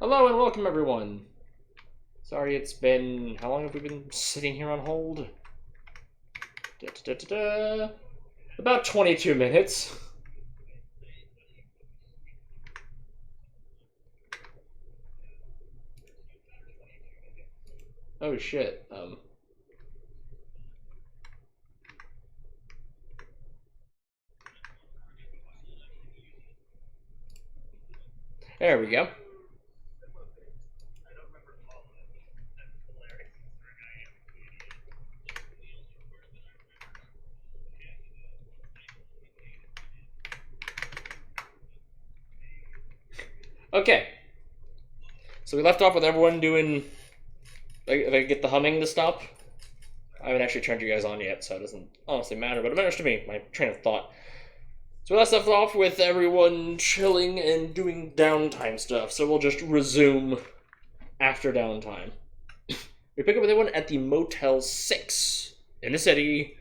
Hello and welcome everyone. Sorry it's been... how long have we been sitting here on hold? About 22 minutes. Oh shit, there we go. Okay. So we left off with everyone doing... if I get the humming to stop. I haven't actually turned you guys on yet, so it doesn't honestly matter, but it matters to me, my train of thought. So we left off with everyone chilling and doing downtime stuff, so we'll just resume after downtime. We pick up with everyone at the Motel 6 in the city.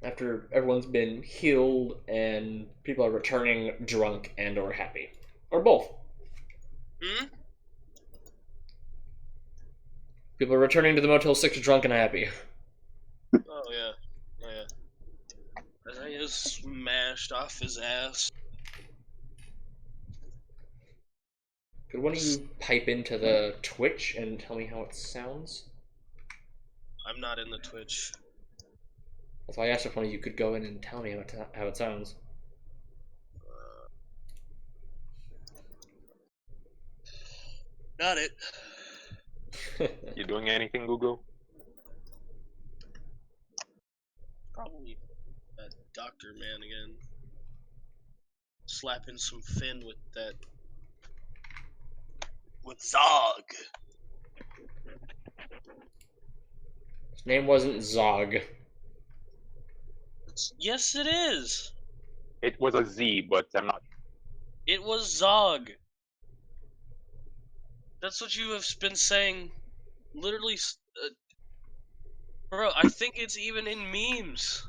After everyone's been healed and people are returning drunk and or happy. Or both. People are returning to the Motel 6 drunk and happy. Oh yeah. Isaiah smashed off his ass. Could one of you pipe into the Twitch and tell me how it sounds? I'm not in the Twitch. That's why I asked if one of you could go in and tell me how it sounds. Got it. You doing anything, Google? Probably that doctor man again. Slapping some fin with that. With Zog. His name wasn't Zog. Yes, it is. It was a Z, but I'm not. It was Zog. That's what you have been saying. Literally, bro. I think it's even in memes.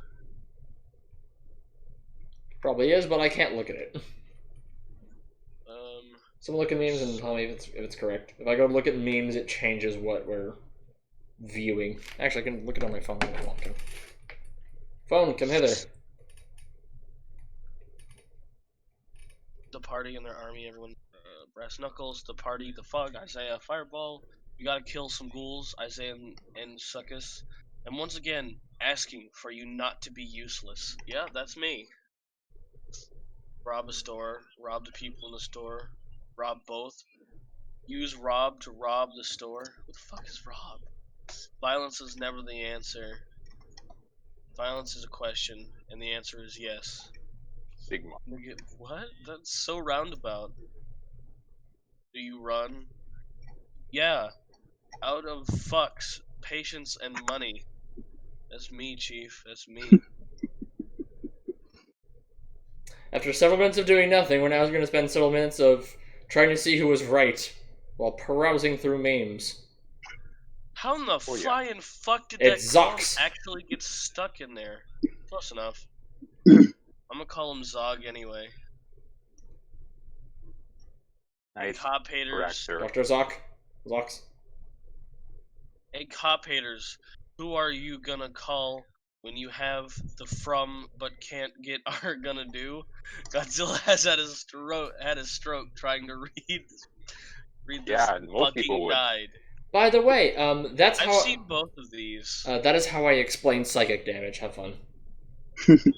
Probably is, but I can't look at it. Someone look at memes and tell me if it's correct. If I go look at memes, it changes what we're viewing. Actually, I can look it on my phone if I want to. Phone, come hither. The party and their army, everyone. Brass Knuckles, the party, the Fog, Isaiah, Fireball. You gotta kill some ghouls, Isaiah and Succus. And once again, asking for you not to be useless. Yeah, that's me. Rob a store, rob the people in the store, rob both. Use rob to rob the store. What the fuck is rob? Violence is never the answer. Violence is a question, and the answer is yes. Sigma. What? That's so roundabout. Do you run? Yeah. Out of fucks, patience, and money. That's me, Chief. That's me. After several minutes of doing nothing, we're now going to spend several minutes of trying to see who was right while perusing through memes. How in the flying fuck did It's that Zox. actually get stuck in there? Close enough. I'm gonna call him Zog anyway. Nice. Cop haters. Dr. Zox. Hey, cop haters. Who are you gonna call when you have the from but can't get are gonna do? Godzilla has had his stroke trying to read this. Yeah, most people would. Died. By the way, that's how I've seen both of these. that is how I explain psychic damage. Have fun. Wait,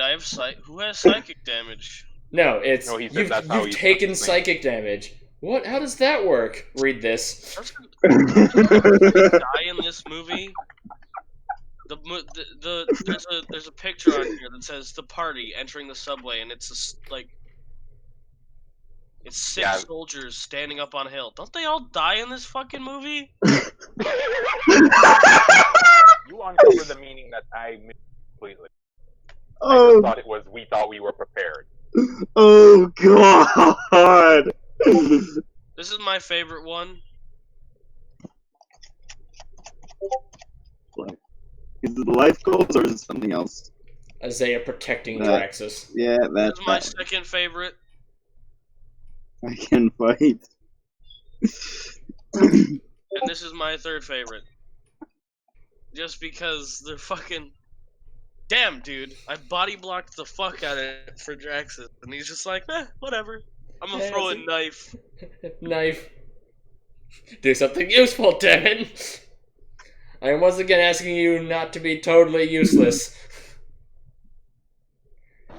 I have who has psychic damage? No, it's No, he said you've taken psychic damage. What? How does that work? Read this. Die in this movie. There's a picture on here that says the party entering the subway, and it's it's six soldiers standing up on a hill. Don't they all die in this fucking movie? You uncover the meaning that I missed completely. I just thought it was we thought we were prepared. Oh god! This is my favorite one. Is it the life goals or is it something else? Isaiah protecting That- Draxus. Yeah, This that's is my second favorite. I can fight. And this is my third favorite. Just because they're fucking... Damn, dude. I body blocked the fuck out of it for Draxus. And he's just like, whatever. I'm gonna Yeah, throw a see? knife. Knife. Do something useful, damn it! I am once again asking you not to be totally useless.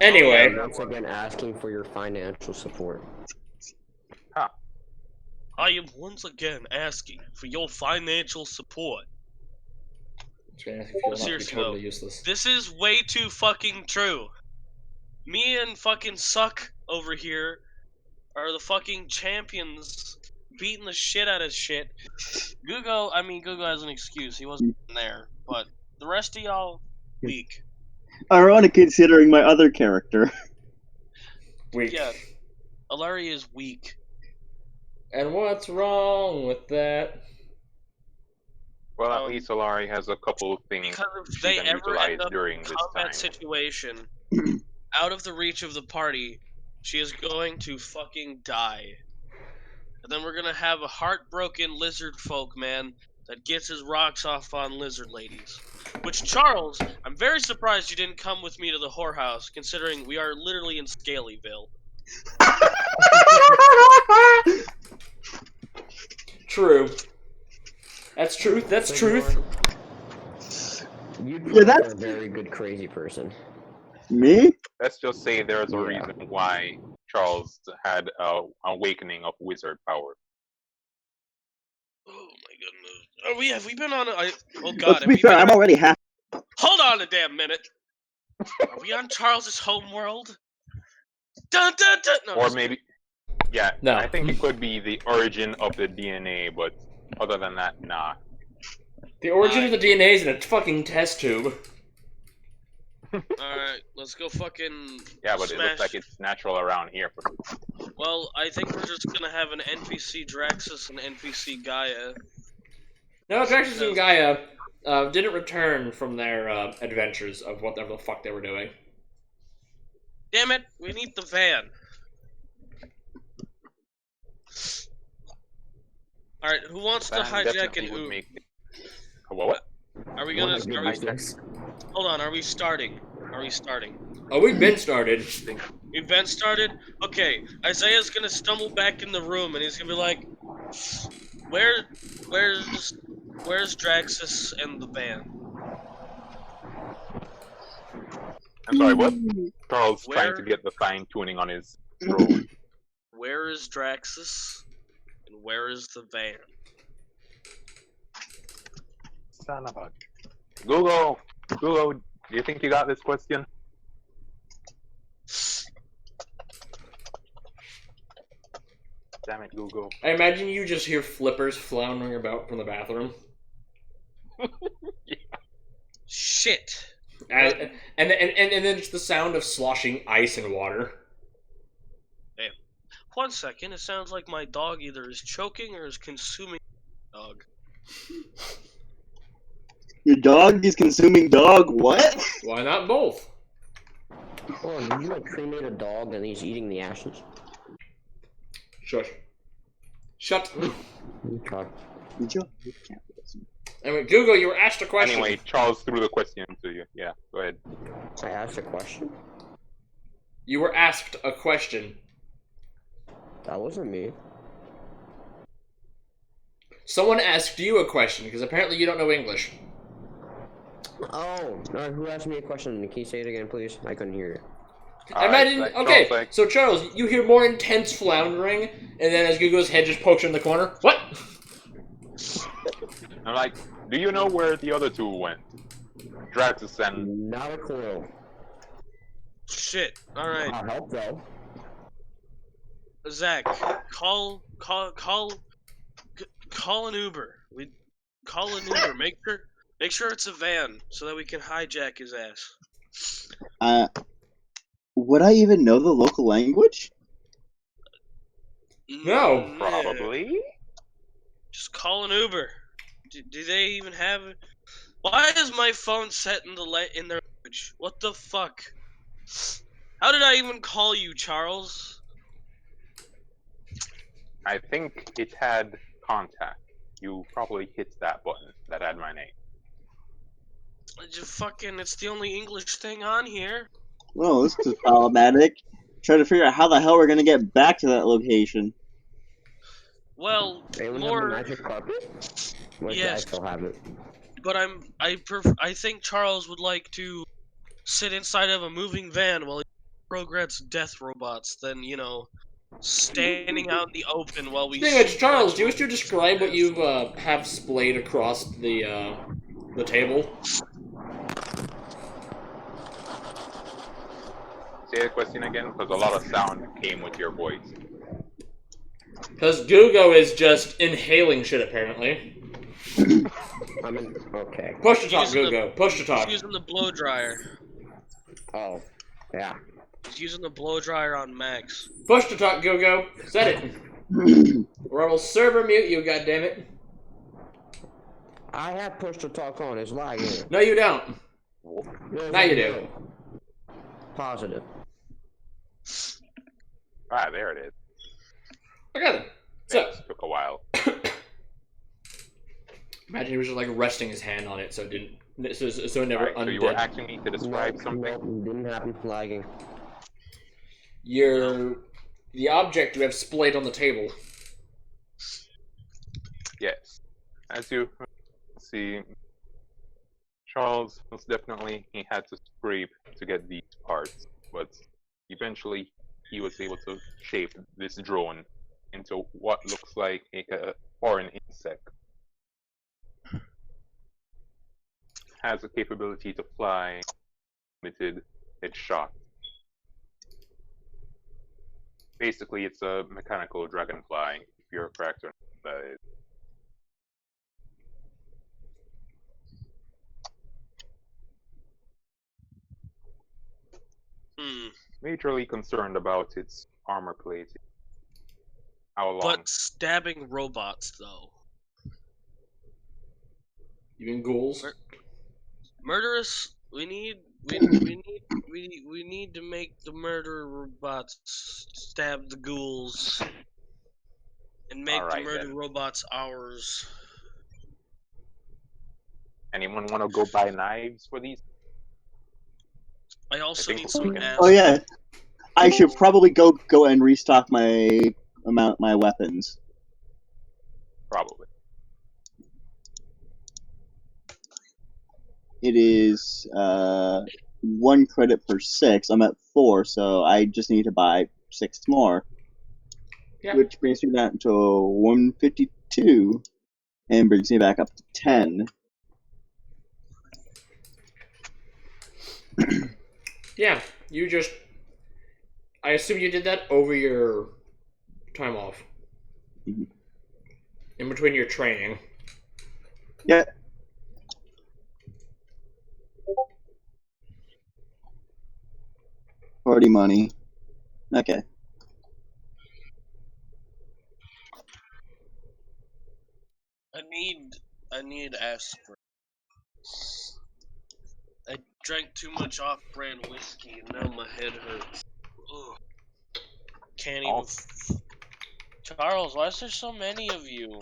Anyway, Once again, asking for your financial support. I am once again asking for your financial support. I'm just gonna ask if you will not be Seriously, totally though. useless. This is way too fucking true. Me and fucking Suck over here are the fucking champions beating the shit out of shit. Gugo has an excuse. He wasn't there. But the rest of y'all, weak. Ironic considering my other character. Weak. Yeah. Alari is weak. And what's wrong with that? Well, at least Alari has a couple of things Because if she they can ever utilize end up in during a this combat time. situation, out of the reach of the party, she is going to fucking die. And then we're gonna have a heartbroken lizard folk man that gets his rocks off on lizard ladies. Which, Charles, I'm very surprised you didn't come with me to the whorehouse, considering we are literally in Scalyville. True. That's truth. That's truth. You'd Yeah, be that's- a very good crazy person. Me? Let's just say there's a Yeah. reason why Charles had an awakening of wizard power. Oh my goodness. Have we been on a... oh Well, god, to have be we fair, been I'm already half. Hold on a damn minute. Are we on Charles's home world? Dun dun dun! No, Or just- maybe, yeah, No. I think it could be the origin of the DNA, but other than that, nah. The origin of the DNA is in a fucking test tube. Alright, let's go fucking Yeah, but it smash. looks like it's natural around here. Well, I think we're just gonna have an NPC Draxus and NPC Gaia. No, Draxus and Gaia didn't return from their adventures of whatever the fuck they were doing. Damn it, we need the van. Alright, who wants to That hijack definitely an would Uber? make it. What? Are we One gonna... of the Are we, business. hold on, are we starting? Are we starting? Oh, we've been started. We've been started? Okay, Isaiah's gonna stumble back in the room and he's gonna be like, where's Draxus and the van? I'm sorry, what? Charles trying Where- to get the fine tuning on his drone. Where is Draxus? And where is the van? Son of a. Google! Google, do you think you got this question? Damn it, Google. I imagine you just hear flippers floundering about from the bathroom. Shit! And then just the sound of sloshing ice and water. 1 second, it sounds like my dog either is choking or is consuming dog. Your dog is consuming dog. What? Why not both? Oh, did you like cremate a dog and he's eating the ashes? Shush. Shut. Okay. Did you? Anyway, Google, you were asked a question. Anyway, Charles threw the question to you. Yeah, go ahead. I asked a question. You were asked a question. That wasn't me. Someone asked you a question, because apparently you don't know English. Oh, no, who asked me a question? Can you say it again, please? I couldn't hear you. Imagine, Alright, okay, Charles, like, so Charles, you hear more intense floundering, and then as Google's head just pokes in the corner, what? I'm like, do you know where the other two went? Draxus and Not a clue. Shit. Alright. I'll help though. Zach, call an Uber. We call an Uber. Make sure it's a van so that we can hijack his ass. Would I even know the local language? No. probably. Just call an Uber. Do they even have? Why is my phone set in their language? language. What the fuck? How did I even call you, Charles? I think it had contact. You probably hit that button that had my name. It's the only English thing on here. Well, this is problematic. Trying to figure out how the hell we're gonna get back to that location. Well, Anyone have the magic carpet? Or do I Yes. still have it? but I think Charles would like to sit inside of a moving van while he programs death robots than, standing out in the open while we Speaking of which, shoot Charles, much do you wish to robots. describe what you have splayed across the table? Say the question again, because a lot of sound came with your voice. Because Gugo is just inhaling shit, apparently. Okay. Push to talk, Using the- Gugo. Push to talk. He's using the blow dryer. Oh, yeah. He's using the blow dryer on Max. Push to talk, Gugo. Said it. Or I will server mute you, goddammit. I have push to talk on. It's lagging. No, you don't. Yes, Now you I do. Positive. Ah, there it is. Okay then. So, It took a while. imagine he was just like resting his hand on it so it didn't. So it never Alright, so you were undid. asking me to describe Nope, something? nope, didn't happen. Lagging. The object you have splayed on the table. Yes. As you see, Charles, most definitely, he had to scrape to get these parts, but eventually he was able to shape this drone into what looks like a foreign insect. Has the capability to fly, limited headshot. Basically, it's a mechanical dragonfly, if you're a character that is. Majorly concerned about its armor plating. How long? But stabbing robots, though. You mean ghouls? Murderous. We need to make the murder robots stab the ghouls, and make Alright, the murder then. robots ours. Anyone want to go buy knives for these? I also think need we some can- ass. Oh yeah, I should probably go and restock my weapons. Probably. It is 1 credit per 6. I'm at 4, so I just need to buy 6 more. Yeah. Which brings me down to 152, and brings me back up to 10. Yeah, you just. I assume you did that over your time off. Mhm. In between your training. Yeah. Party money. Okay. I need aspirin. I drank too much off-brand whiskey and now my head hurts. Ugh. Can't even. Charles, why is there so many of you?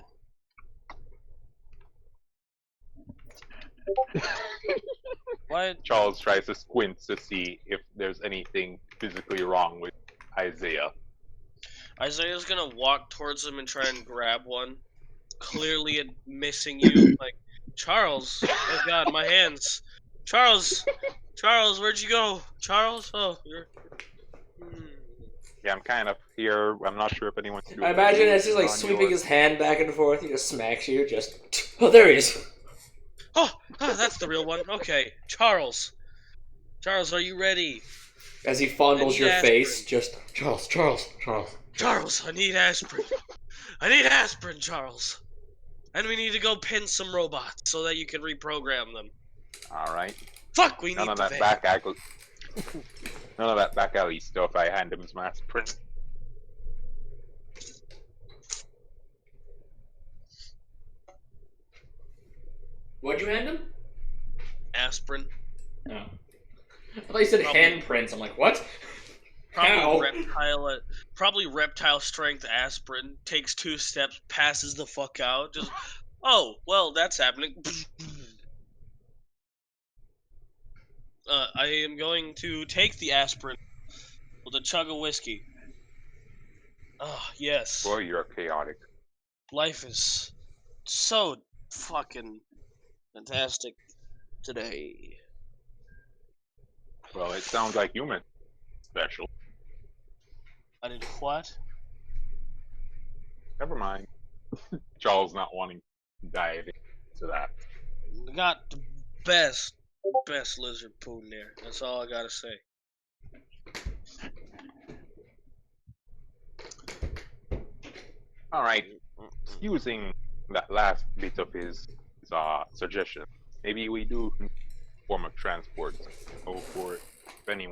Why? Charles tries to squint to see if there's anything physically wrong with Isaiah. Isaiah's gonna walk towards him and try and grab one. Clearly missing you. Like, Charles! Oh god, my hands! Charles! Charles, where'd you go? Charles? Oh, you're... Yeah, I'm kind of here. I'm not sure if anyone's doing I imagine anything as he's like on sweeping your- his hand back and forth, he just smacks you, just. Oh, there he is! Oh, that's the real one. Okay, Charles. Charles, are you ready? As he fondles I need your aspirin. face, just. Charles. Charles, I need aspirin. I need aspirin, Charles. And we need to go pin some robots so that you can reprogram them. Alright. Fuck, we need None of the that van. back alley. None of that back alley stuff. I hand him some aspirin. What'd you hand him? Aspirin. Oh. I thought you said Probably- handprints. I'm like, what? Probably How? probably reptile strength aspirin. Takes 2 steps, passes the fuck out. Just, oh well, that's happening. I am going to take the aspirin with a chug of whiskey. Ah, yes. Boy, you're chaotic. Life is so fucking fantastic today. Well, it sounds like human special. I did what? Never mind. Charles not wanting to dive into that. I got the best lizard poo in there. That's all I gotta say. All right. Using that last bit of his suggestion, maybe we do form of transport. Go for any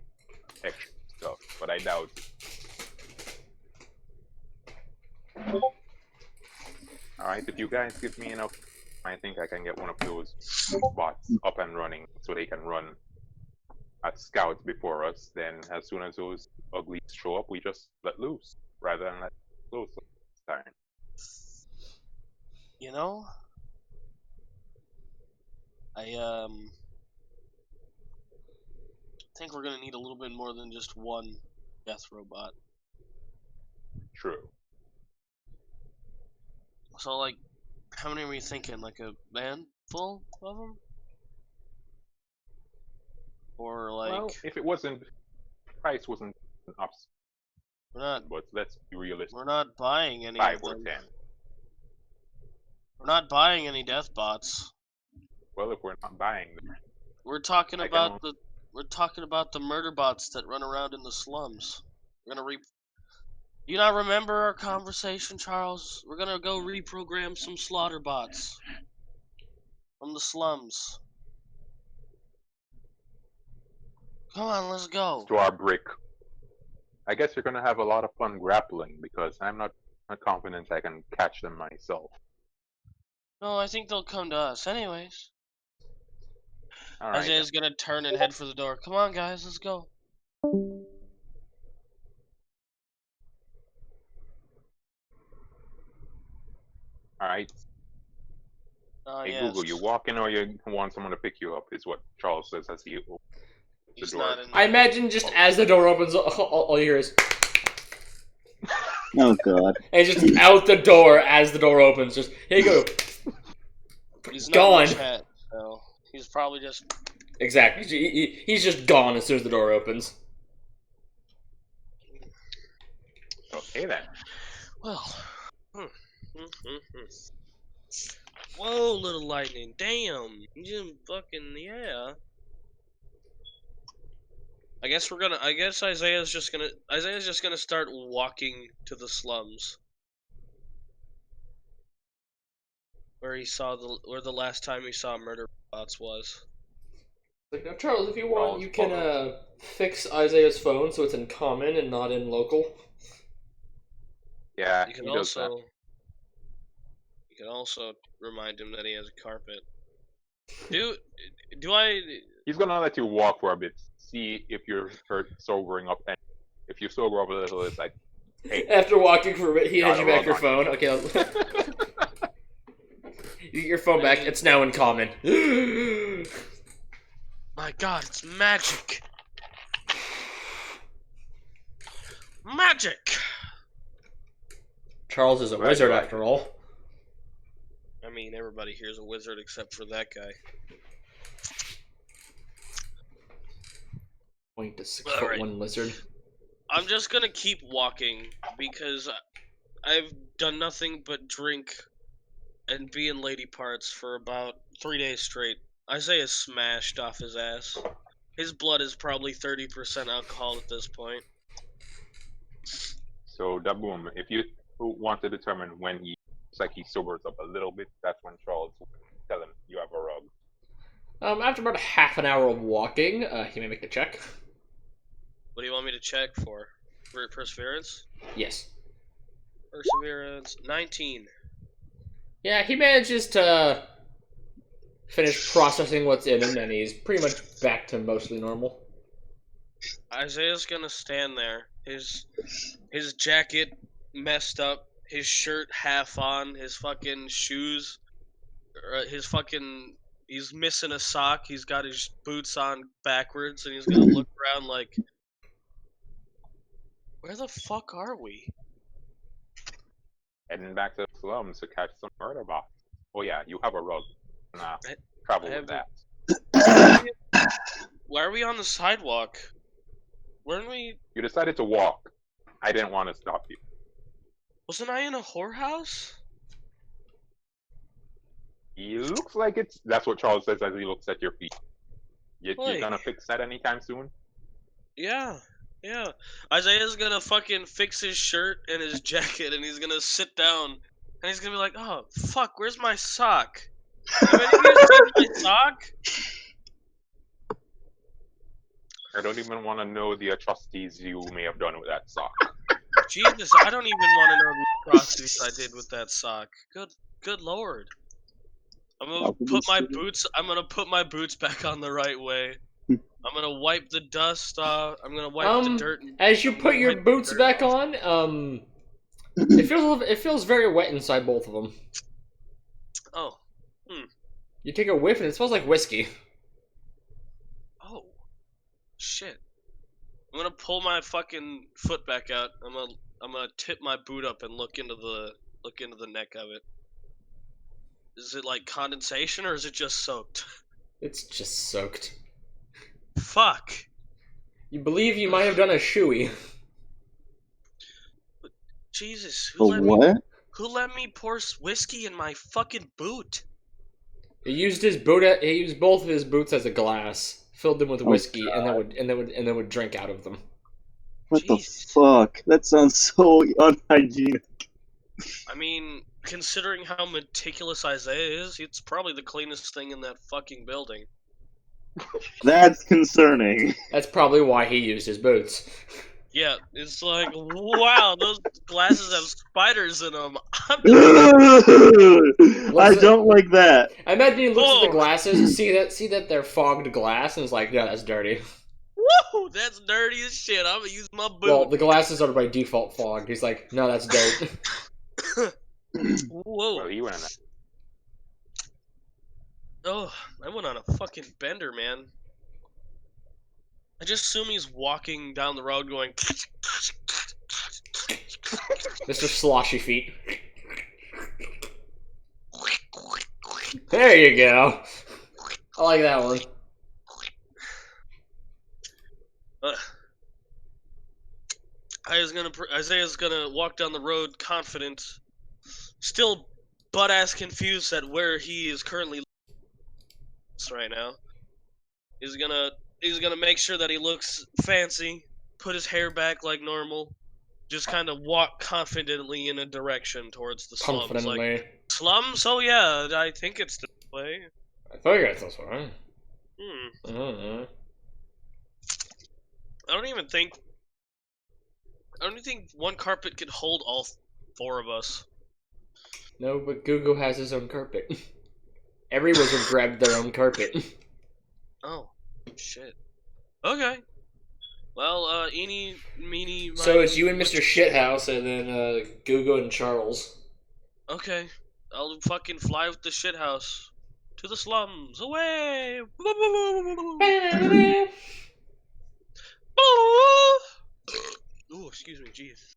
extra stuff, but I doubt. All right, if you guys give me enough, I think I can get one of those bots up and running so they can run as scouts before us. Then, as soon as those uglies show up, we just let loose rather than let loose this time. You know, I think we're gonna need a little bit more than just one death robot. True. So, like, how many are we thinking? Like a van full of them? Or like, Well, if it wasn't, price wasn't an obstacle, we're not but let's be realistic. we're not buying any 5 of or them. 10. We're not buying any death bots. Well, if we're not buying them, We're talking I can about the murder bots that run around in the slums. We're gonna You not remember our conversation, Charles? We're gonna go reprogram some slaughter bots from the slums. Come on, let's go. to our brick. I guess you're gonna have a lot of fun grappling because I'm not confident I can catch them myself. No, I think they'll come to us anyways. All right. Isaiah's gonna turn and head for the door. Come on, guys, let's go. All right. Hey Yes. Google, you walking or you want someone to pick you up? Is what Charles says as he opens the He's door. not in I imagine just as the door opens, all you hear is, Oh god. and just out the door as the door opens. Just here you go. He's not Gone. in the chat, so he's probably just. Exactly. He's just gone as soon as the door opens. Okay then. Well. Whoa, little lightning! Damn, you just fucking yeah. I guess Isaiah's just gonna start walking to the slums. Where the last time he saw murder bots was. Like, now, Charles, if you want, Charles, you can fix Isaiah's phone so it's in common and not in local. Yeah, You he can does that. also remind him that he has a carpet. Do He's gonna let you walk for a bit, see if you're sobering up, and if you sober up a little, it's like, hey, After walking for a bit, he hands you Gotta back your log phone. Okay, you get your phone back. It's now in common. My God, it's magic! Magic! Charles is a Right, wizard right. after all. I mean, everybody here's a wizard except for that guy. Point to 6 All foot right. 1 lizard. I'm just gonna keep walking because I've done nothing but drink and be in lady parts for about 3 days straight. Isaiah's smashed off his ass. His blood is probably 30% alcohol at this point. so Daboom, if you want to determine when it's like he sobers up a little bit, that's when Charles will tell him you have a rug. After about half an hour of walking, he may make a check. What do you want me to check for? For perseverance? Yes. Perseverance 19. Yeah, he manages to finish processing what's in him, and he's pretty much back to mostly normal. Isaiah's gonna stand there. His jacket messed up, his shirt half on, his fucking shoes, he's missing a sock. He's got his boots on backwards, and he's gonna look around like, where the fuck are we? Heading back to the slums to catch some murder bots. Oh yeah, you have a rug. Nah, travel I with have that. Why are we on the sidewalk? Weren't we? You decided to walk. I didn't want to stop you. Wasn't I in a whorehouse? He looks like it's. That's what Charles says as he looks at your feet. You're Like- gonna fix that anytime soon? Yeah. Yeah. Isaiah's gonna fucking fix his shirt and his jacket, and he's gonna sit down, and he's gonna be like, "Oh fuck, where's my sock? Have any of you seen my sock?" I don't even want to know the atrocities you may have done with that sock. Jesus, I don't even want to know the atrocities I did with that sock. Good lord. I'm gonna put my boots back on the right way. I'm gonna wipe the dust off. I'm gonna wipe the dirt. As you I'm put gonna your wipe the boots dirt back off. on, it feels very wet inside both of them. Oh. You take a whiff and it smells like whiskey. Oh. Shit. I'm gonna pull my fucking foot back out. I'm gonna tip my boot up and look into the neck of it. Is it like condensation or is it just soaked? It's just soaked. Fuck. You believe you might have done a shoey. Jesus, A what? who let me pour whiskey in my fucking boot? He used he used both of his boots as a glass, filled them with whiskey, and then would drink out of them. What Jesus. the fuck? That sounds so unhygienic. I mean, considering how meticulous Isaiah is, it's probably the cleanest thing in that fucking building. That's concerning. That's probably why he used his boots. Yeah, it's like, wow, those glasses have spiders in them. I don't like that. I imagine he looks at the Oh. glasses, see that they're fogged glass, and is like, yeah, that's dirty. Woo! That's dirty as shit. I'm gonna use my boot. Well, the glasses are by default fogged. He's like, no, that's dirt. Whoa. Well, he went in that. Oh, I went on a fucking bender, man. I just assume he's walking down the road going. Mr. Sloshy Feet. There you go. I like that one. Isaiah's gonna walk down the road confident, still butt ass confused at where he is currently right now. He's gonna make sure that he looks fancy, put his hair back like normal, just kind of walk confidently in a direction towards the slums. Confidently. Like, slums? Oh yeah, I think it's this way. I thought you guys this one. Hmm. I don't know. I don't even think one carpet could hold all four of us. No, but Gugu has his own carpet. Every wizard grabbed their own carpet. Oh, shit. Okay. Well, eeny, meeny, miny... So it's you and Mr. Shithouse, and then Gugu and Charles. Okay. I'll fucking fly with the shithouse. To the slums. Away! Ooh, excuse me, jeez.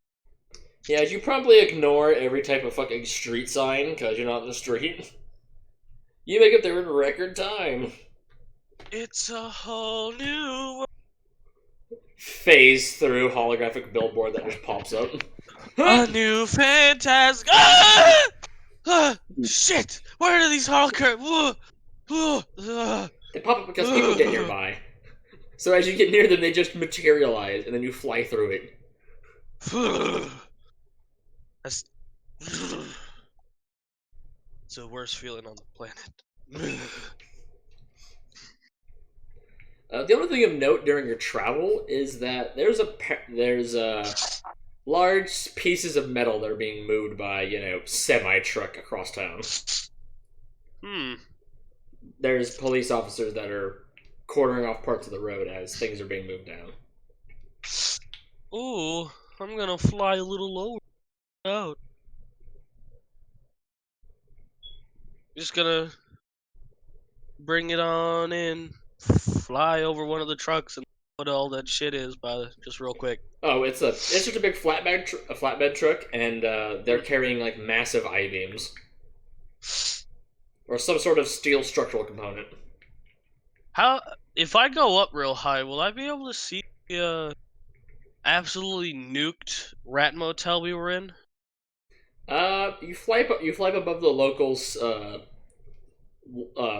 Yeah, you probably ignore every type of fucking street sign because you're not in the street. You make it there in record time. It's a whole new world. Phase through holographic billboard that just pops up. A new fantastic. Ah! Ah! Shit! Where are these holograms? They pop up because people get nearby. So as you get near them, they just materialize, and then you fly through it. That's it's the worst feeling on the planet. The only thing of note during your travel is that there's large pieces of metal that are being moved by, semi-truck across town. There's police officers that are cornering off parts of the road as things are being moved down. Ooh, I'm gonna fly a little lower. Out. Just gonna bring it on in. Fly over one of the trucks and what all that shit is, just real quick. Oh, it's just a big flatbed truck, and they're carrying like massive I-beams or some sort of steel structural component. How if I go up real high, will I be able to see the absolutely nuked rat motel we were in? You fly up above the locals'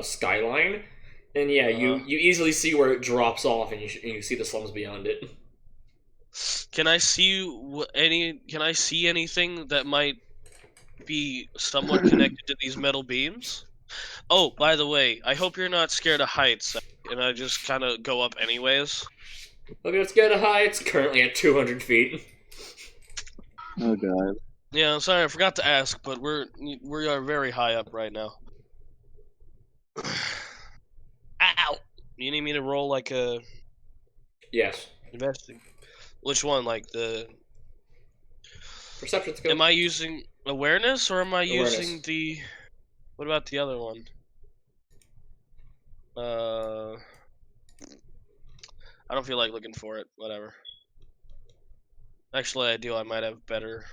skyline, and yeah, you easily see where it drops off, and you see the slums beyond it. Can I see Can I see anything that might be somewhat connected to these metal beams? Oh, by the way, I hope you're not scared of heights, and I just kind of go up anyways. Look, it's get a high. It's currently at 200 feet. Oh god. Yeah, I'm sorry, I forgot to ask, but we are very high up right now. Ow! You need me to roll like a Yes. investing? Which one? Like the Perception skill. Am I using awareness or am I Awareness. using the? What about the other one? I don't feel like looking for it. Whatever. Actually, I do. I might have better.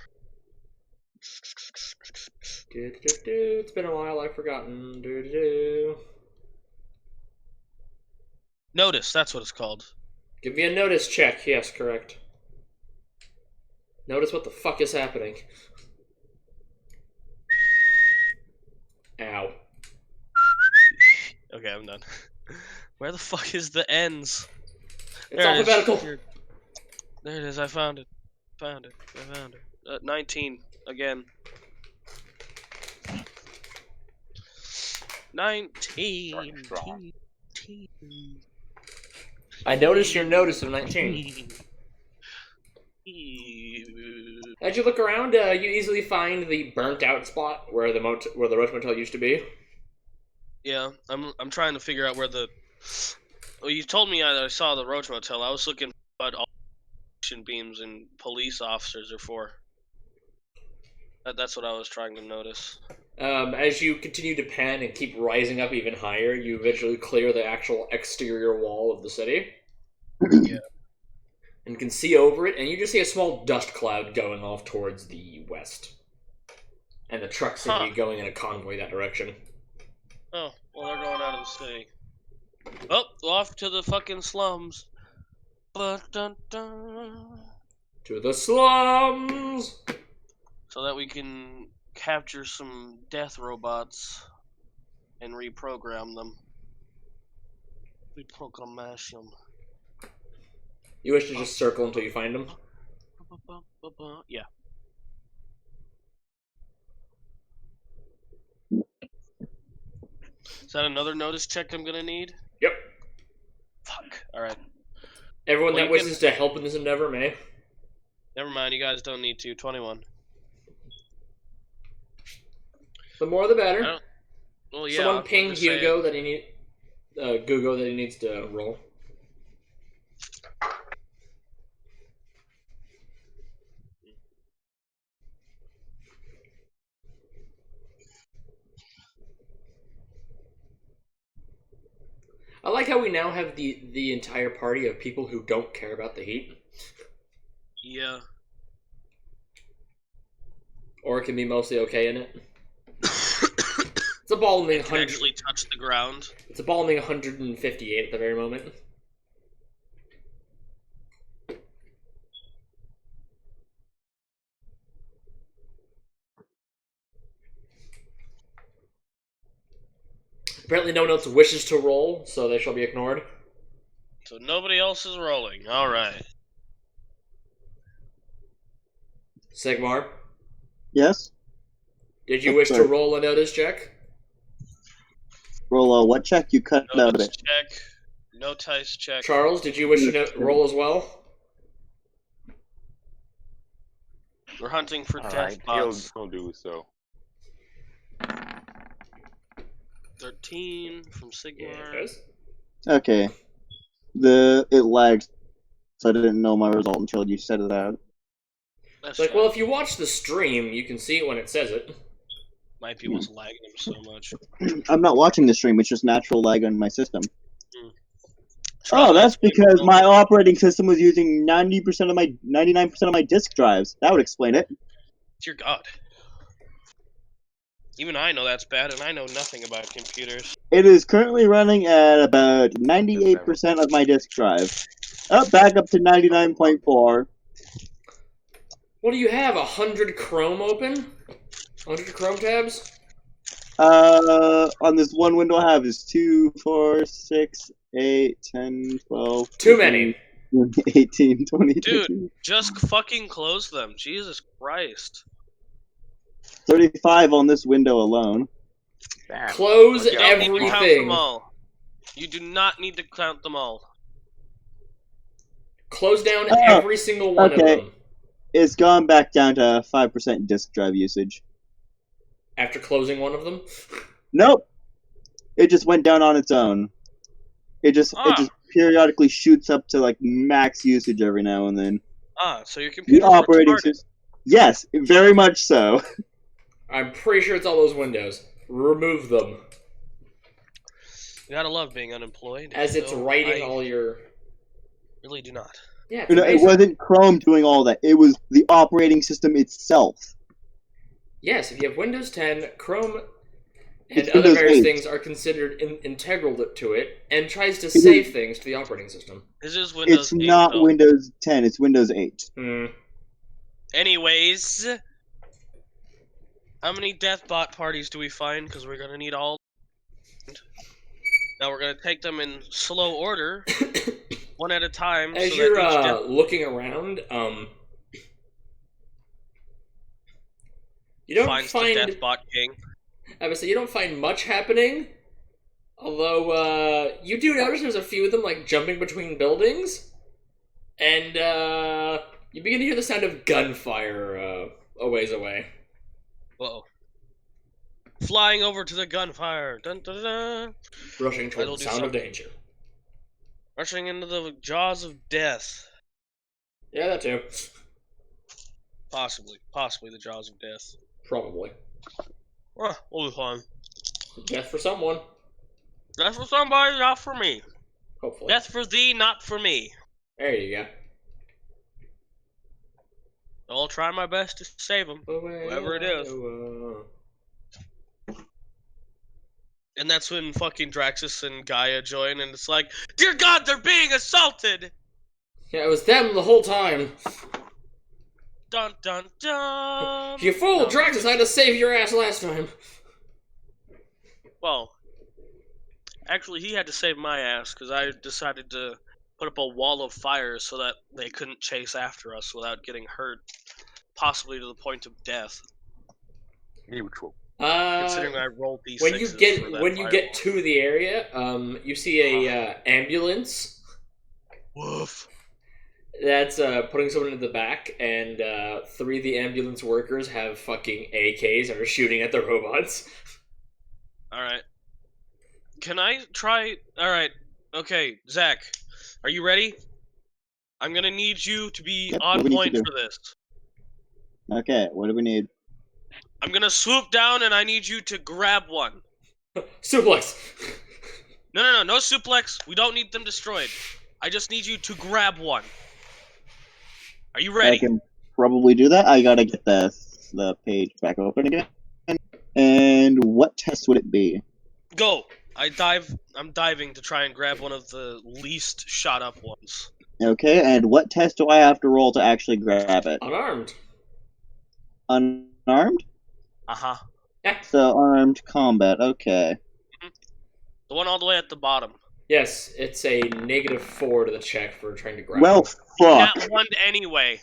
It's been a while. I've forgotten. Notice. That's what it's called. Give me a notice check. Yes, correct. Notice what the fuck is happening. Ow. Okay, I'm done. Where the fuck is the ends? It's There it is. alphabetical. Here. There it is. I found it. I found it. 19 again. 19. Strong. I noticed your notice of 19. As you look around, you easily find the burnt out spot where the Roach Motel used to be. Yeah, I'm trying to figure out where the. Well, you told me I saw the Roach Motel. I was looking for what all action beams and police officers are for. That's what I was trying to notice. As you continue to pan and keep rising up even higher, you eventually clear the actual exterior wall of the city. Yeah. And can see over it, and you just see a small dust cloud going off towards the west. And the trucks seem to be going in a convoy that direction. Oh, well, they're going out of the city. Oh, off to the fucking slums. Ba-dun-dun. To the slums! So that we can capture some death robots and reprogram them. Reprogram them. You wish to just circle until you find them? Yeah. Is that another notice check I'm gonna need? Yep. Fuck. Alright. Everyone Well, that you wishes to help in this endeavor may. Never mind, you guys don't need to. 21. The more the better. Well, yeah. Someone I'm ping just Hugo saying. that he need, Gugo that he needs to roll. I like how we now have the entire party of people who don't care about the heat. Yeah. Or can be mostly okay in it. It's a balmy Can actually touch the ground. It's a balmy 158 at the very moment. Apparently no one else wishes to roll, so they shall be ignored. So nobody else is rolling. Alright. Sigmar, Yes? did you wish to roll a notice check? Roll a what check? You cut out a Notice bit. check. No dice check. Charles, did you wish to roll as well? We're hunting for death Alright, bots. he'll do so. 13 from Sigmar. Yes. Okay. It lags So I didn't know my result until you said it out. That's It's like, fine. well, if you watch the stream, you can see it when it says it. Might be what's lagging him so much. I'm not watching the stream, it's just natural lag on my system. Try Oh, that's that. because my operating system was using 99% of my disk drives. That would explain it. Dear God. Even I know that's bad, and I know nothing about computers. It is currently running at about 98% of my disk drive. Back up to 99.4. What do you have? 100 Chrome open? 100 Chrome tabs? On this one window I have is 2, 4, 6, 8, 10, 12. Too many. 18, 20, Dude. 22, Just fucking close them. Jesus Christ. 35 on this window alone. Damn. Close Okay. You don't need to count them everything. all. You do not need to count them all. Close down Oh, every single one okay. of them. It's gone back down to 5% disk drive usage. After closing one of them? Nope. It just went down on its own. It just periodically shoots up to like max usage every now and then. So your The computer's operating retarded. system. Yes, very much so. I'm pretty sure it's all those windows. Remove them. You gotta love being unemployed. As it's No, writing I all your... really do not. Yeah, it's You know, it amazing. wasn't Chrome doing all that. It was the operating system itself. Yes, if you have Windows 10, Chrome and It's other Windows various 8. things are considered integral to it, and tries to is- save things to the operating system. This is Windows It's 8, not though. Windows 10. It's Windows 8. Anyways, how many Deathbot parties do we find? Because we're gonna need all. Now we're gonna take them in slow order, one at a time. As so you're that each death looking around, you don't finds find... the Deathbot king. I would say you don't find much happening. Although, you do notice there's a few of them, like, jumping between buildings. And, you begin to hear the sound of gunfire, a ways away. Uh-oh. Flying over to the gunfire. Dun, dun, dun, dun. Rushing That'll towards the do sound of something. danger. Rushing into the jaws of death. Yeah, that too. Possibly the jaws of death. Probably. We'll be fine. Death for someone. Death for somebody, not for me. Hopefully. Death for thee, not for me. There you go. I'll try my best to save him. Whoever it is. And that's when fucking Draxus and Gaia join, and it's like, dear God, they're being assaulted! Yeah, it was them the whole time. Dun dun dun! You fool! No. Draxus, I had to save your ass last time. Well, actually, he had to save my ass, because I decided to put up a wall of fire so that they couldn't chase after us without getting hurt, possibly to the point of death. Neutral. Considering I rolled these When you sixes for that get fireball. to the area, you see a ambulance Woof. that's putting someone in the back, and 3 of the ambulance workers have fucking AKs and are shooting at the robots. Alright. Can I try... Alright. Okay, Zach. Are you ready? I'm gonna need you to be Yep, on what do we need point to do? for this. Okay, what do we need? I'm gonna swoop down and I need you to grab one. Suplex! No suplex. We don't need them destroyed. I just need you to grab one. Are you I ready? can probably do that. I gotta get the page back open again. And what test would it be? Go. I'm diving to try and grab one of the least shot up ones. Okay, and what test do I have to roll to actually grab it? Unarmed. Unarmed? Uh-huh. So armed combat, okay. The one all the way at the bottom. Yes, it's a -4 to the check for trying to grab Well, it. fuck. That one anyway.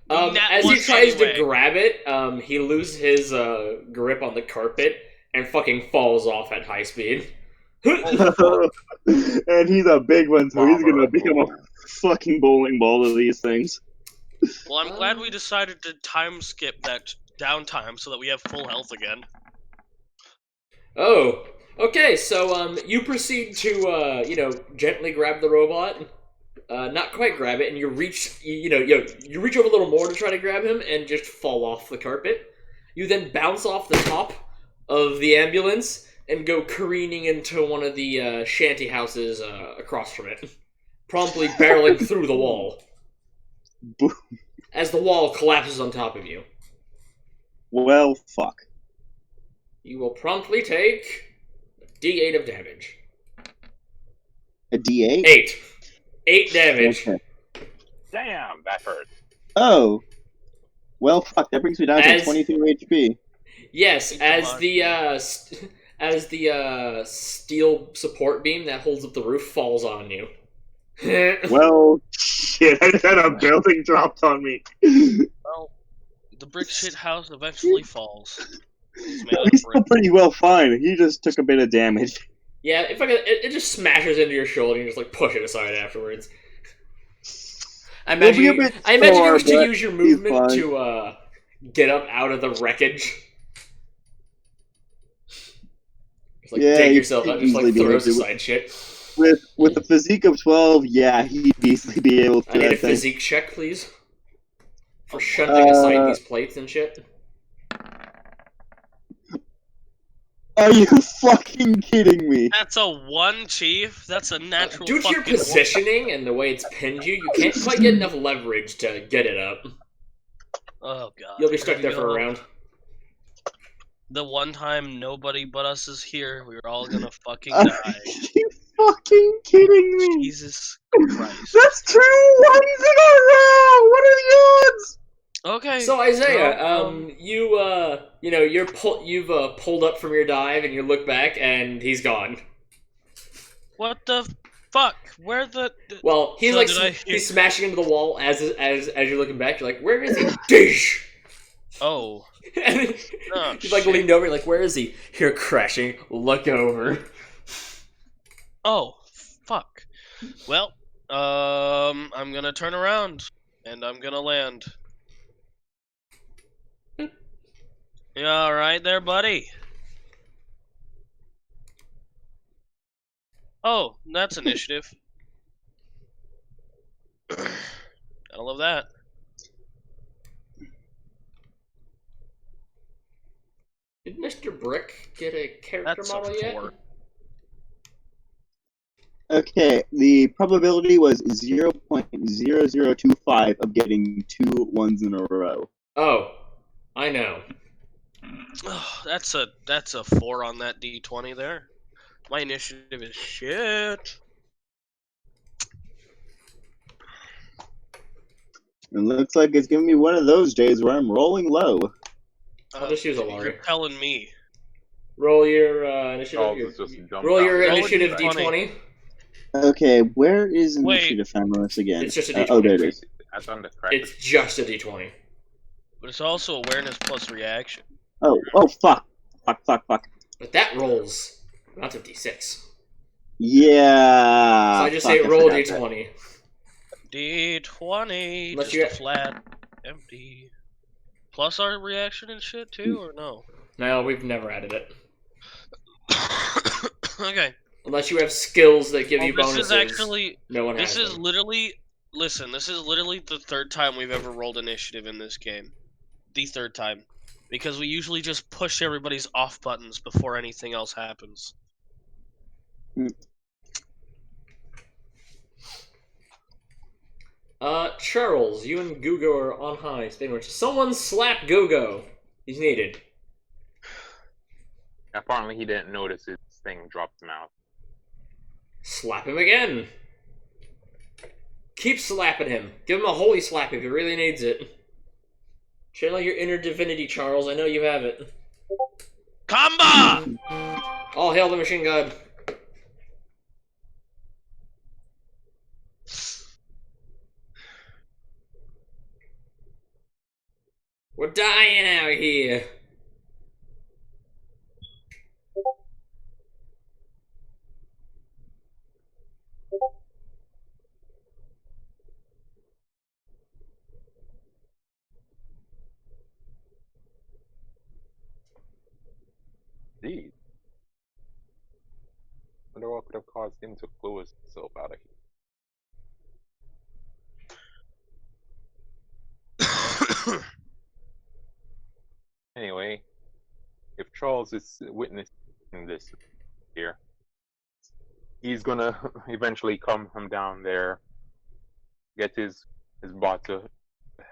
Nat As he one tries anyway. to grab it, he loses his grip on the carpet and fucking falls off at high speed. And he's a big one, so he's gonna become a fucking bowling ball to these things. Well, I'm glad we decided to time skip that downtime so that we have full health again. Oh, okay. So you proceed to gently grab the robot. not quite grab it, and you reach, you reach over a little more to try to grab him, and just fall off the carpet. You then bounce off the top of the ambulance and go careening into one of the shanty houses across from it, promptly barreling through the wall. Boom. As the wall collapses on top of you. Well, fuck. You will promptly take D8 of damage. A D8? 8. 8 damage. Okay. Damn, that hurt. Oh. Well, fuck. That brings me down to As- 23 HP. Yes, Keep as them the as the steel support beam that holds up the roof falls on you. Well, shit. I just had a building dropped on me. Well, the brick shit house eventually falls. It's made No, out of he's still brick. pretty well fine. He just took a bit of damage. Yeah, if it just smashes into your shoulder and you just like push it aside afterwards. I He'll imagine be a you, bit I imagine you sore, wish to but use your he's movement fine. to get up out of the wreckage. Just like Yeah, dig you yourself could out, just like easily be able throws to. aside shit. With a physique of 12, yeah, he'd easily be able to I do need a that thing. physique check, please. For shunting aside these plates and shit. Are you fucking kidding me? That's a 1, Chief. That's a natural Due to your fucking positioning and the way it's pinned you, you can't quite get enough leverage to get it up. Oh god. You'll be Here stuck we there for go. a round. The one time nobody but us is here, we're all gonna fucking Are die. you fucking kidding me? Jesus Christ. That's 2 ones in a row! What are the odds? Okay. So Isaiah, well, you've pulled up from your dive and you look back and he's gone. what the fuck? Where the? Well, he's So like did I- he's smashing into the wall as you're looking back. You're like, where is he? Dish! Oh. And Oh, he's like shit. leaned over. You're like, where is he? You're crashing. Look over. Oh, fuck. Well, I'm gonna turn around and I'm gonna land. You alright there, buddy? Oh, that's initiative. Gotta love that. Did Mr. Brick get a character That's a model yet? 4. Okay, the probability was 0.0025 of getting 2 ones in a row. Oh, I know. Oh, that's a 4 on that D20 there. My initiative is shit. It looks like it's giving me one of those days where I'm rolling low. I'll just use a You're Laurie. telling me. Roll your initiative. Charles your- is just roll your dumbfounded. initiative Roll a D20. Okay, where is Wait. initiative timer again? It's just a Oh, D20. there it is. I done the crack. It's just a D20. But it's also awareness plus reaction. Oh, fuck. Fuck. But that rolls not a D6. Yeah. So I just fuck, say roll a forgot that. D20. D20, Unless just you a flat, empty. Plus our reaction and shit too, or no? No, we've never added it. Okay. Unless you have skills that give Well, you this bonuses. is actually. no one This has is them. literally. Listen, this is literally the 3rd time we've ever rolled initiative in this game. The 3rd time. Because we usually just push everybody's off buttons before anything else happens. Charles, you and Gugo are on high. Sandwich. Someone slap Gugo. He's needed. Apparently, he didn't notice his thing dropped him out. Slap him again. Keep slapping him. Give him a holy slap if he really needs it. Channel your inner divinity, Charles. I know you have it. Comba! All hail the machine god. We're dying out here. Jeez. Wonder what could have caused him to blow himself out of here. Anyway, if Charles is witnessing this here, he's gonna eventually come from down there, get his bot to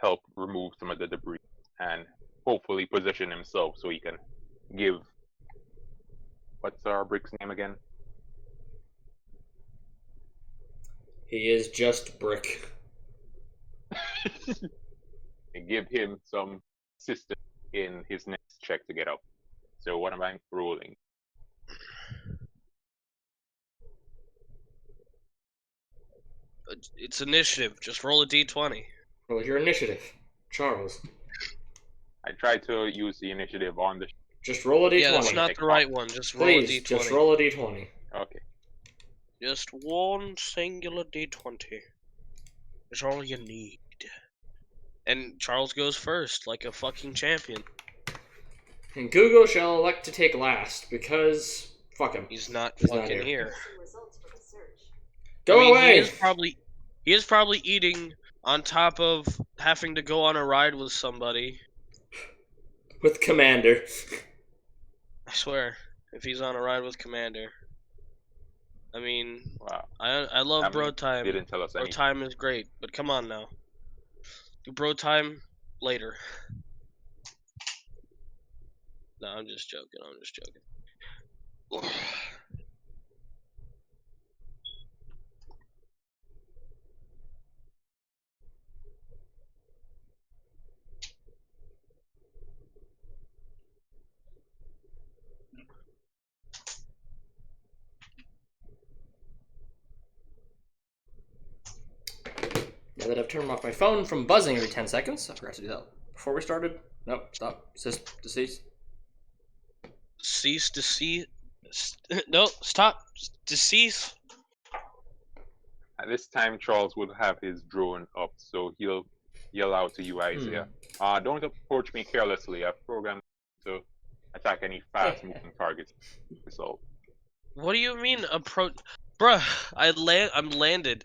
help remove some of the debris, and hopefully position himself so he can give. What's our brick's name again? He is just Brick. And give him some assistance in his next check to get up. So what am I rolling? It's initiative. Just roll a d20. Roll your initiative, Charles. I tried to use the initiative on the. Just roll a d20. Yeah, that's not the right one. Just roll Please, a d20. just roll a d20. Okay. Just one singular d20. That's all you need. And Charles goes first, like a fucking champion. And Google shall elect to take last, because... Fuck him. He's not He's not fucking here. here. Go I mean, away! He is probably eating on top of having to go on a ride with somebody. With Commander. I swear, if he's on a ride with Commander. I mean, Wow. I love That bro time. Didn't tell us Bro anything. time is great, but come on now. Do bro time later. No, I'm just joking. I'm just joking. Now that I've turned off my phone from buzzing every 10 seconds, I forgot to do that before we started. Nope, stop. Deceased. Cease to see. No, stop. Decease. At this time, Charles will have his drone up, so he'll yell out to you, Isaiah. Don't approach me carelessly. I've programmed to attack any fast-moving targets. So, What do you mean approach? Bruh, I'm landed.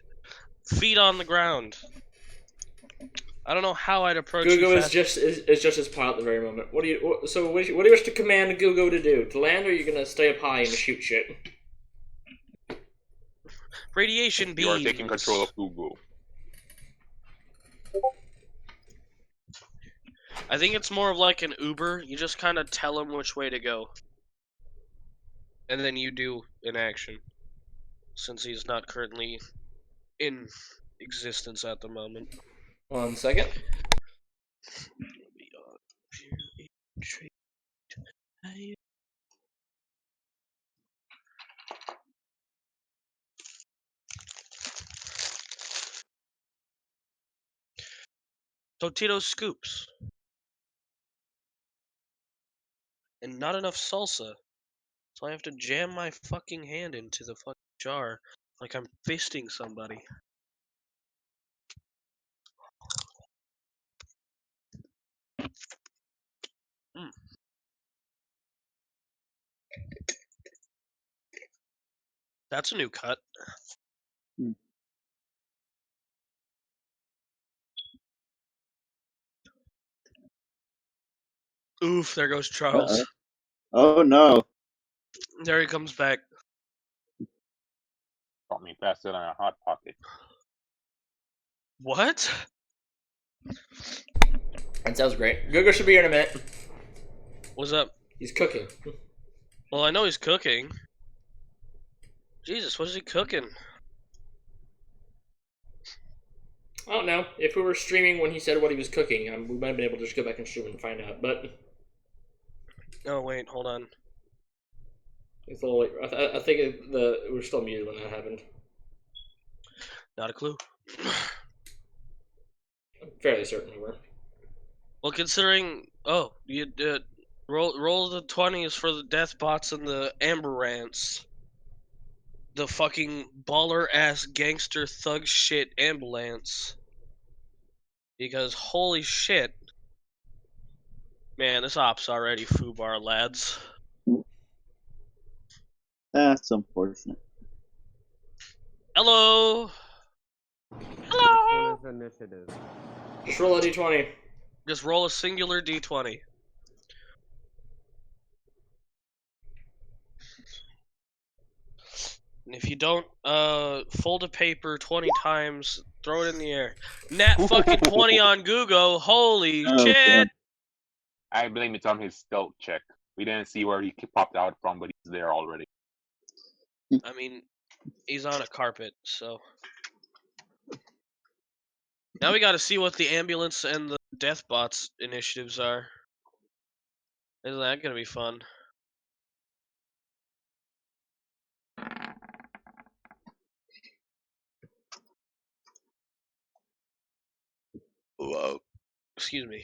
Feet on the ground. I don't know how I'd approach you Gugu is fast. just his pilot at the very moment. What do you wish to command Gugu to do? To land, or are you gonna stay up high and shoot shit? Radiation beams. you are taking control of Google. I think it's more of like an Uber. You just kind of tell him which way to go. And then you do in action. Since he's not currently in existence at the moment. 1 second. Totitos scoops. And not enough salsa. So I have to jam my fucking hand into the fucking jar like I'm fisting somebody. That's a new cut. Oof, there goes Charles. Oh no. There he comes back. Got me faster than a hot pocket. What? That sounds great. Gugu should be here in a minute. What's up? He's cooking. Well, I know he's cooking. Jesus, what is he cooking? I don't know. If we were streaming when he said what he was cooking, we might have been able to just go back and stream and find out. But Oh wait, hold on. it's a little late. I think we're still muted when that happened. Not a clue. I'm fairly certain we were. Well, considering you roll the 20s for the death bots and the amber rants. The fucking baller ass gangster thug shit ambulance. Because holy shit. Man, this op's already foobar, lads. That's unfortunate. Hello! Hello! Initiative. Just roll a d20. Just roll a singular d20. And if you don't fold a paper 20 times, throw it in the air. Nat fucking 20 on Google. Holy Oh, shit! God. I blame it on his stealth check. We didn't see where he popped out from, but he's there already. I mean, he's on a carpet, so. Now we gotta see what the ambulance and the deathbots initiatives are. Isn't that gonna be fun? Whoa. Excuse me.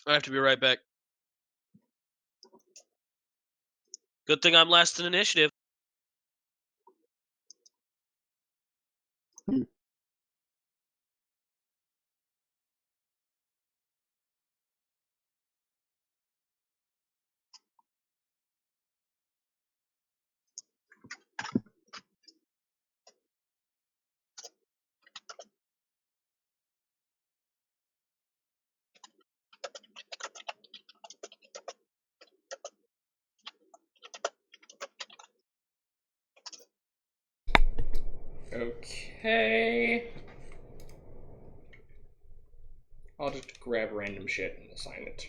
I have to be right back. Good thing I'm last in initiative. Okay. I'll just grab random shit and assign it.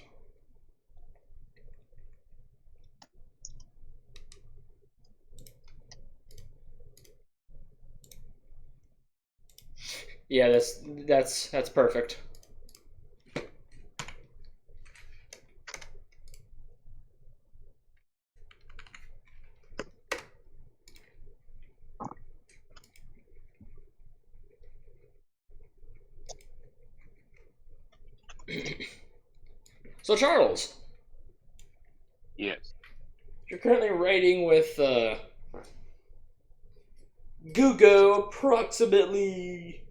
Yeah, that's perfect. So Charles, Yes. you're currently writing with Google approximately,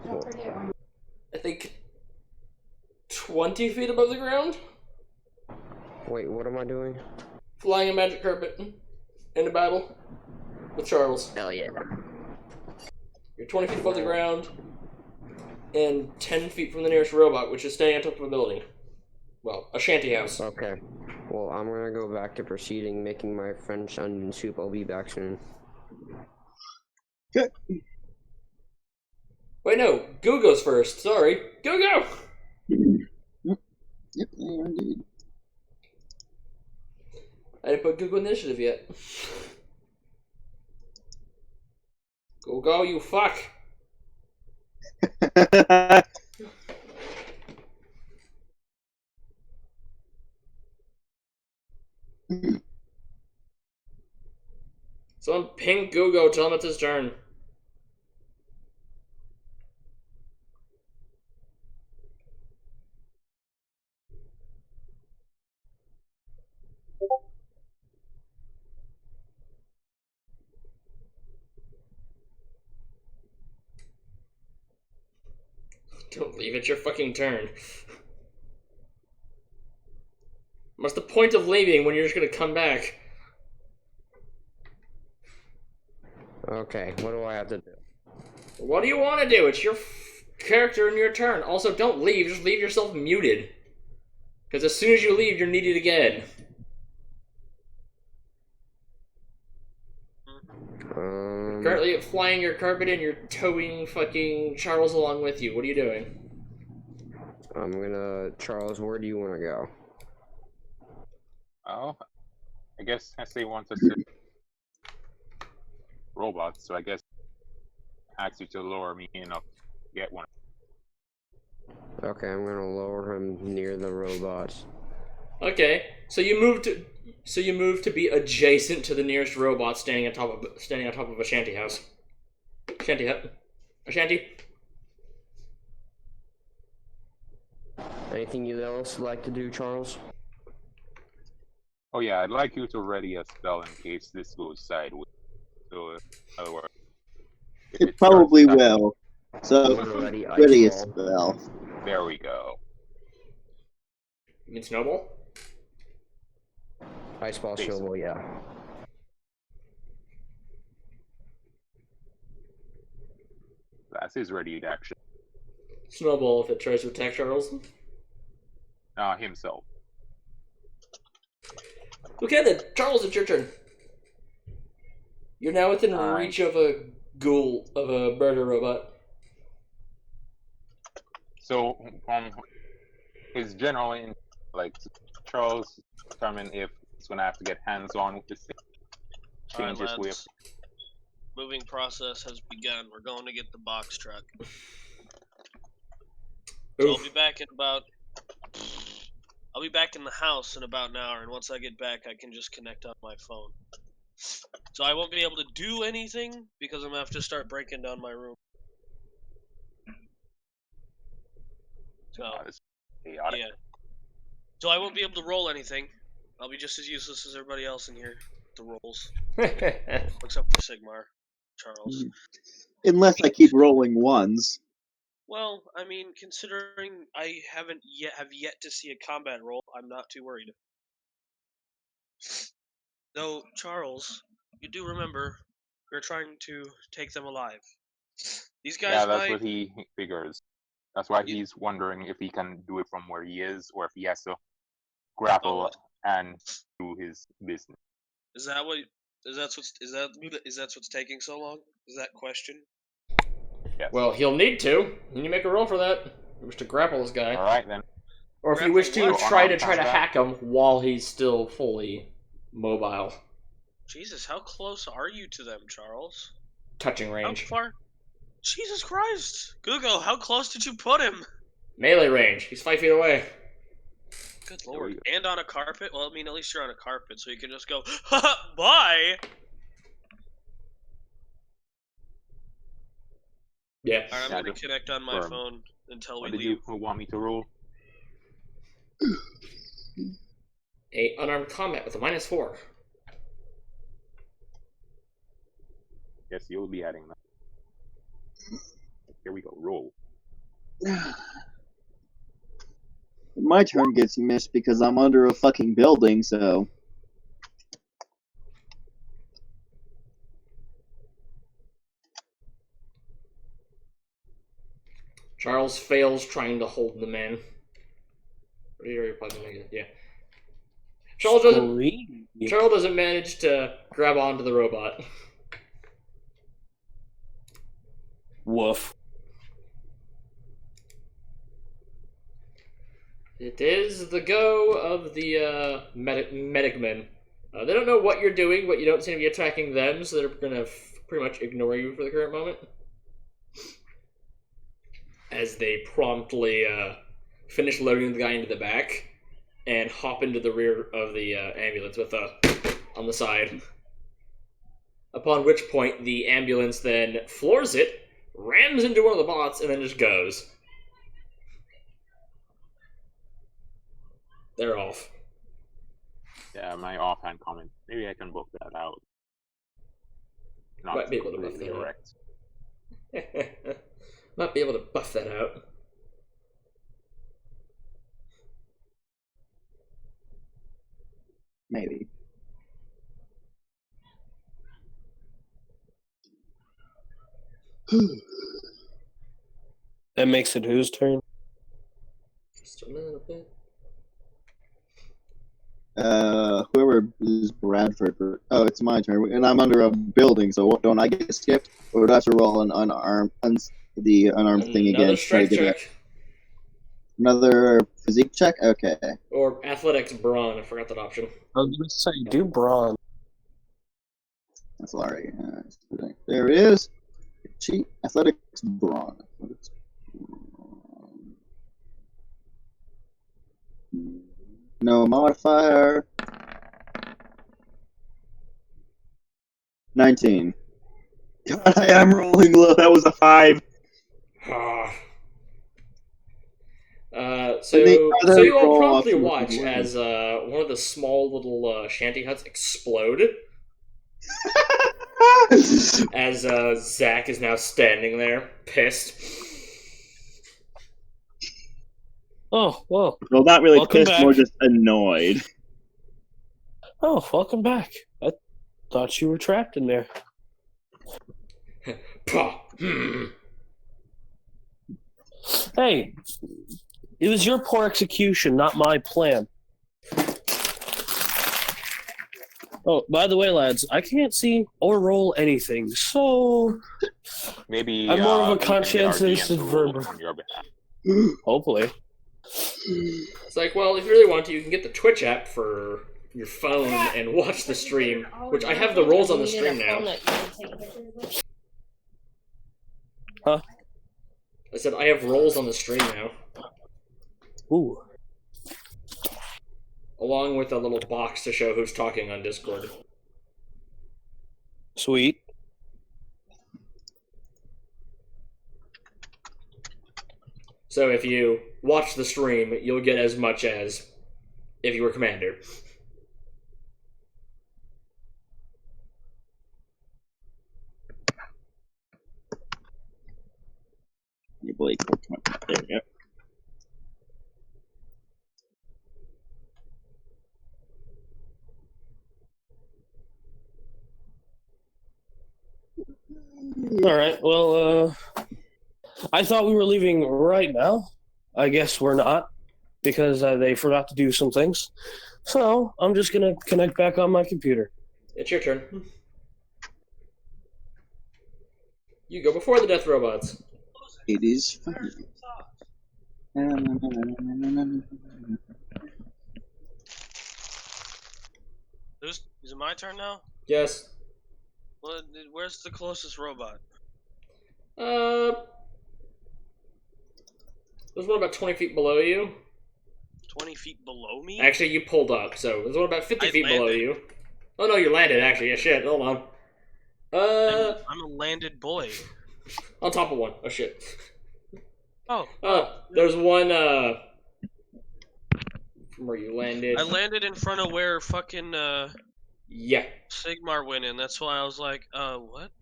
I think, 20 feet above the ground, Wait, what am I doing? flying a magic carpet into battle with Charles. Hell yeah. You're 20 feet above the ground and 10 feet from the nearest robot, which is standing on top of a building. Well, a shanty house. Okay. Well, I'm gonna go back to proceeding making my French onion soup. I'll be back soon. Good. Wait, no, Goo goes first. Sorry. Goo go! Yep, they are indeed. I didn't put Google initiative yet. Go, you fuck! Someone ping Google, tell him it's his turn. Don't leave, it's your fucking turn. What's the point of leaving when you're just gonna come back? Okay, what do I have to do? What do you want to do? It's your character and your turn. Also, don't leave, just leave yourself muted. Because as soon as you leave, you're needed again. Currently flying your carpet and you're towing fucking Charles along with you. What are you doing? I'm gonna... Charles, where do you want to go? Oh, I guess SA wants us to robots, so I guess ask you to lower me enough to get one. Okay, I'm gonna lower him near the robots. Okay, so you move to be adjacent to the nearest robot standing on top of a shanty house. Shanty hut. A shanty. Anything you else like to do, Charles? Oh yeah, I'd like you to ready a spell in case this goes sideways. So, in other words, if It it probably starts will. So, I'm gonna ready ready a ice ball. spell. There we go. You mean Snowball? Ice ball snowball, yeah. That's his ready action. Snowball if it tries to attack Charles. Himself. Okay then, Charles, it's your turn. You're now within Alright. reach of a ghoul, of a murder robot. So, his general like Charles determine if he's gonna have to get hands-on with this thing. Alright, Change his way of lads. Moving process has begun. We're going to get the box truck. So I'll be back in about. I'll be back in the house in about an hour, and once I get back, I can just connect on my phone. So I won't be able to do anything because I'm gonna have to start breaking down my room. So it's chaotic. yeah. So I won't be able to roll anything. I'll be just as useless as everybody else in here. The rolls, except for Sigmar, Charles. Unless I keep rolling ones. Well, I mean, considering I have yet to see a combat roll, I'm not too worried. Though, Charles, you do remember we're trying to take them alive. These guys Yeah, that's might. what he figures. That's why he's wondering if he can do it from where he is, or if he has to grapple and do his business. Is that what? Is that what's taking so long? Is that question? Yes. Well, he'll need to. You need to make a roll for that. You wish to grapple this guy. All right then. Or if you wish to Grapple try what? to hack him while he's still fully mobile. Jesus, how close are you to them, Charles? Touching How range. far? Jesus Christ! Google, how close did you put him? Melee range. He's 5 feet away. Good There we lord. go. And on a carpet? Well, I mean, at least you're on a carpet, so you can just go, bye! Yeah. Alright, I'm Yeah, gonna just connect on my confirm. phone until we What did leave. you want me to roll? A unarmed combat with a -4. Yes, you'll be adding that. Here we go. Roll. My turn gets missed because I'm under a fucking building, so. Charles fails trying to hold the man. Yeah. Charles doesn't manage to grab onto the robot. Woof. It is the go of the medic men. They don't know what you're doing, but you don't seem to be attacking them, so they're gonna pretty much ignore you for the current moment. As they promptly finish loading the guy into the back and hop into the rear of the ambulance with on the side. Upon which point the ambulance then floors it, rams into one of the bots, and then just goes. They're off. Yeah, my offhand comment. Maybe I can book that out. Not Might be able to buff completely that out. erect. Might be able to buff that out. Maybe. That makes it whose turn? Just a little bit. Whoever is Bradford. Oh, it's my turn, and I'm under a building, so don't I get skipped, or do I have to roll an unarmed, the unarmed thing Another again? to try to strength get check. another physique check. Okay. Or athletics brawn. I forgot that option. I was gonna say, do brawn. That's all right. There it is. Cheat. Athletics brawn. Athletics brawn. No modifier. 19. God, I am rolling low. That was a 5. So you all roll promptly off watch your as one of the small little shanty huts explode as Zach is now standing there, pissed. Oh, well. Well, not really Welcome pissed, more back. just annoyed. Oh, welcome back. I thought you were trapped in there. Pah. Hmm. Hey, it was your poor execution, not my plan. Oh, by the way, lads, I can't see or roll anything, so Maybe I'm more of a we can get our conscientious DM to roll verb. on your behalf. Hopefully. It's like, well, if you really want to, you can get the Twitch app for your phone and watch the stream, which I have the rolls on the stream now. Huh? I said I have rolls on the stream now, Ooh. along with a little box to show who's talking on Discord. Sweet. So if you watch the stream, you'll get as much as if you were commander. You Blake, come on. There we go. Alright, well, I thought we were leaving right now. I guess we're not, because they forgot to do some things. So, I'm just gonna connect back on my computer. It's your turn. You go before the death robots. It is fine. Is it my turn now? Yes. Well, where's the closest robot? There's one about 20 feet below you. 20 feet below me? Actually, you pulled up, so there's one about 50 I feet below landed. you. Oh no, you landed actually. Yeah, shit. Hold on. I'm a landed boy. On top of one. Oh shit. Oh. There's one from where you landed. I landed in front of where fucking Yeah. Sigmar went in. That's why I was like, what?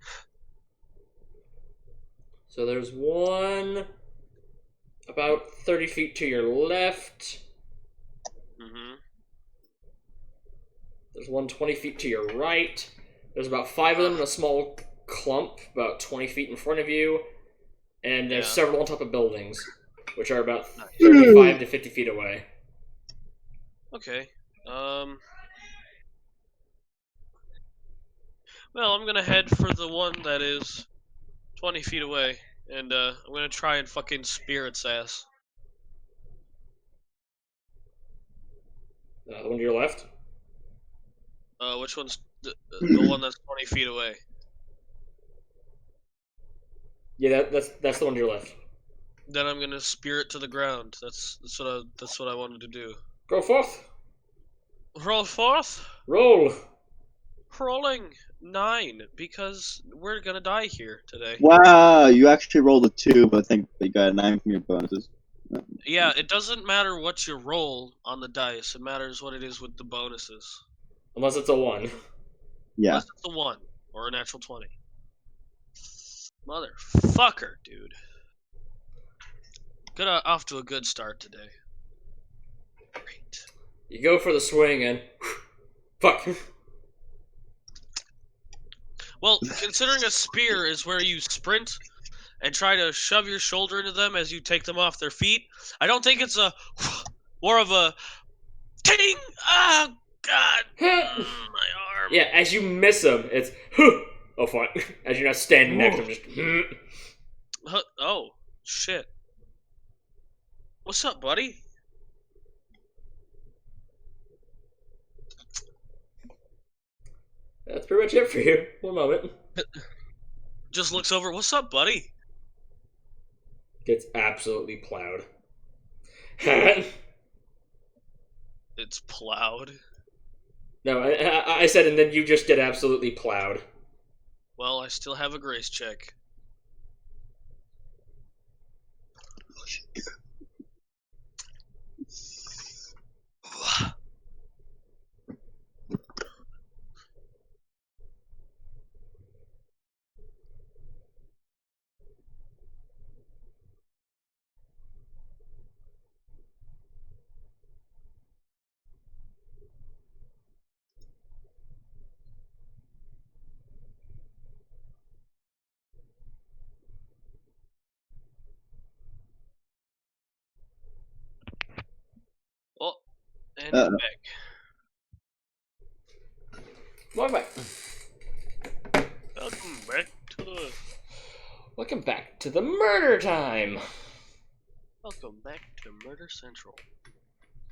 So there's one about 30 feet to your left. Mm-hmm. There's one 20 feet to your right. There's about 5 of them in a small clump about 20 feet in front of you. And there's Yeah. several on top of buildings, which are about 35 to 50 feet away. Okay. Well, I'm gonna head for the one that is 20 feet away, and I'm gonna try and fucking spear its ass. The one to your left? Which one's the one that's 20 feet away? Yeah, that's the one to your left. Then I'm gonna spear it to the ground. That's what I wanted to do. Go forth. Roll forth. Roll. Rolling 9 because we're gonna die here today. Wow, you actually rolled a 2, but I think you got a 9 from your bonuses. Yeah, it doesn't matter what you roll on the dice. It matters what it is with the bonuses. Unless it's a 1. Yeah. Unless it's a 1 or a natural 20. Motherfucker, dude. Off to a good start today. Great. You go for the swing and... Fuck. Well, considering a spear is where you sprint and try to shove your shoulder into them as you take them off their feet, I don't think it's more of a ting! Ah, God! My arm. Yeah, as you miss him, it's... Oh, fuck. As you're not standing next to him, just... Oh, shit. What's up, buddy? That's pretty much it for you. One moment. Just looks over. What's up, buddy? Gets absolutely plowed. It's plowed. No, I said, and then you just get absolutely plowed. Well, I still have a grace check. And Uh-oh. back. Welcome back. Welcome back to The murder time. Welcome back to Murder Central.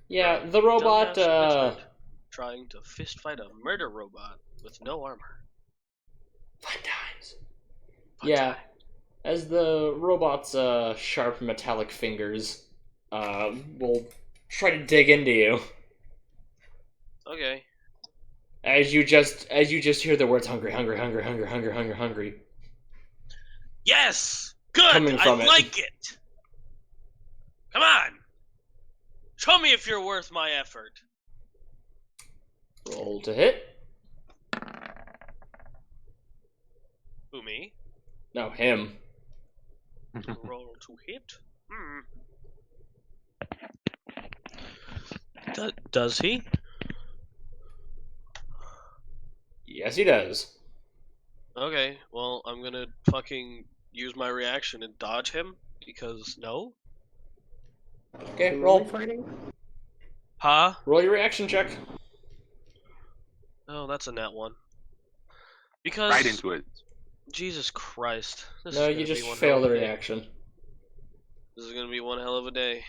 Yeah, the robot. Dumbass wizard trying to fist fight a murder robot with no armor. Fun times. Fun Yeah, time. as the robot's sharp metallic fingers will try to dig into you. Okay. As you just hear the words hungry, hungry, hungry, hungry, hungry, hungry, hungry. Yes! Good! Coming from I it. like it! Come on! Show me if you're worth my effort. Roll to hit. Who, me? No, him. Roll to hit? Does he? Yes, he does. Okay, well, I'm gonna fucking use my reaction and dodge him, because no? Okay, Am I roll. fighting? Huh? Roll your reaction check. Oh, that's a net one. Because... Right into it. Jesus Christ. This No, is you gonna just be one failed hell the of a day. reaction. This is gonna be one hell of a day.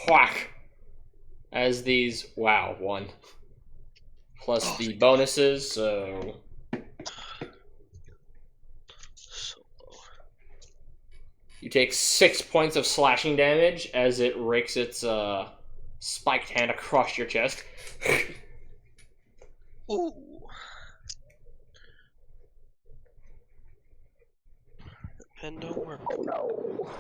Whack! As these... Wow, 1. Plus Oh, the thank bonuses, so... So low. You take 6 points of slashing damage as it rakes its spiked hand across your chest. Ooh. The pen don't work. Oh no.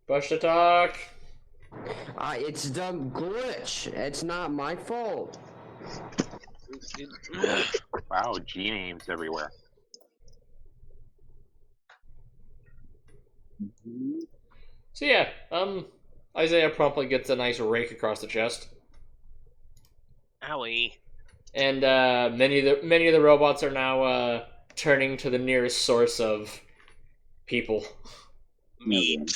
Push attack. It's the glitch. It's not my fault. Wow, G names everywhere. So yeah, Isaiah promptly gets a nice rake across the chest, Owie. and many of the robots are now turning to the nearest source of people. Meat.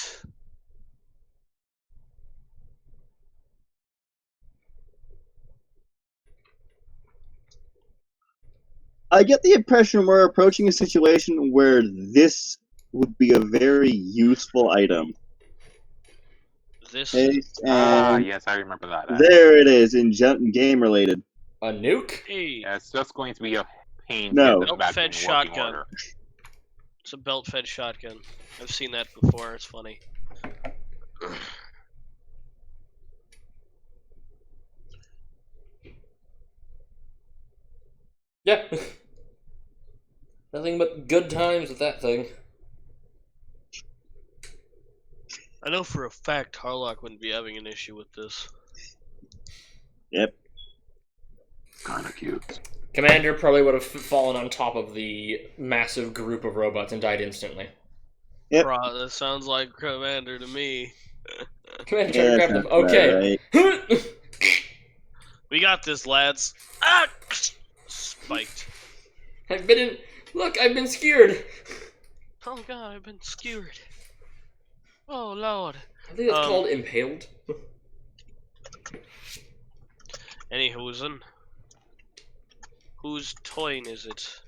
I get the impression we're approaching a situation where this would be a very useful item. This Paste Ah, and yes, I remember that. there it is in game related. A nuke? hey, Yeah, it's just going to be a pain No. to get them back in Belt-fed working shotgun. order. it's a belt-fed shotgun. I've seen that before. It's funny. Yeah. Nothing but good times with that thing. I know for a fact Harlock wouldn't be having an issue with this. Yep. Kinda cute. Commander probably would have fallen on top of the massive group of robots and died instantly. Yep. That sounds like Commander to me. Commander tried to Yeah, grab them. that's about Okay. right. We got this, lads. Ah! Spiked. I've been in. Look, I've been skewered. Oh god, I've been skewered. Oh lord. I think that's Um, called impaled. Anywho'sin. Whose toyn is it?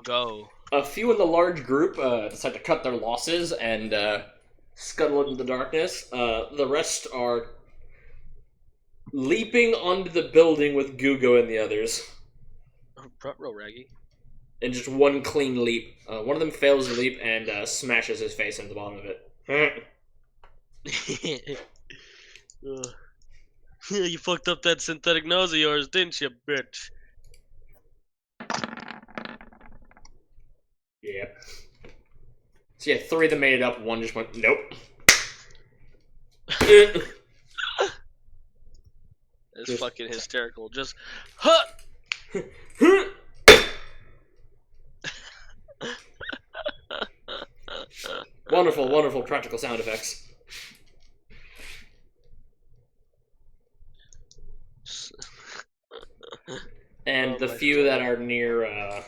Go. A few in the large group decide to cut their losses and scuttle into the darkness. The rest are leaping onto the building with Gugo and the others. Row Raggy. In just one clean leap. One of them fails to leap and smashes his face into the bottom of it. You fucked up that synthetic nose of yours, didn't you, bitch? Yeah. So yeah, 3 of them made it up, 1 just went, nope. It's Just- fucking hysterical. Just, huh! Wonderful, wonderful practical sound effects. few that are near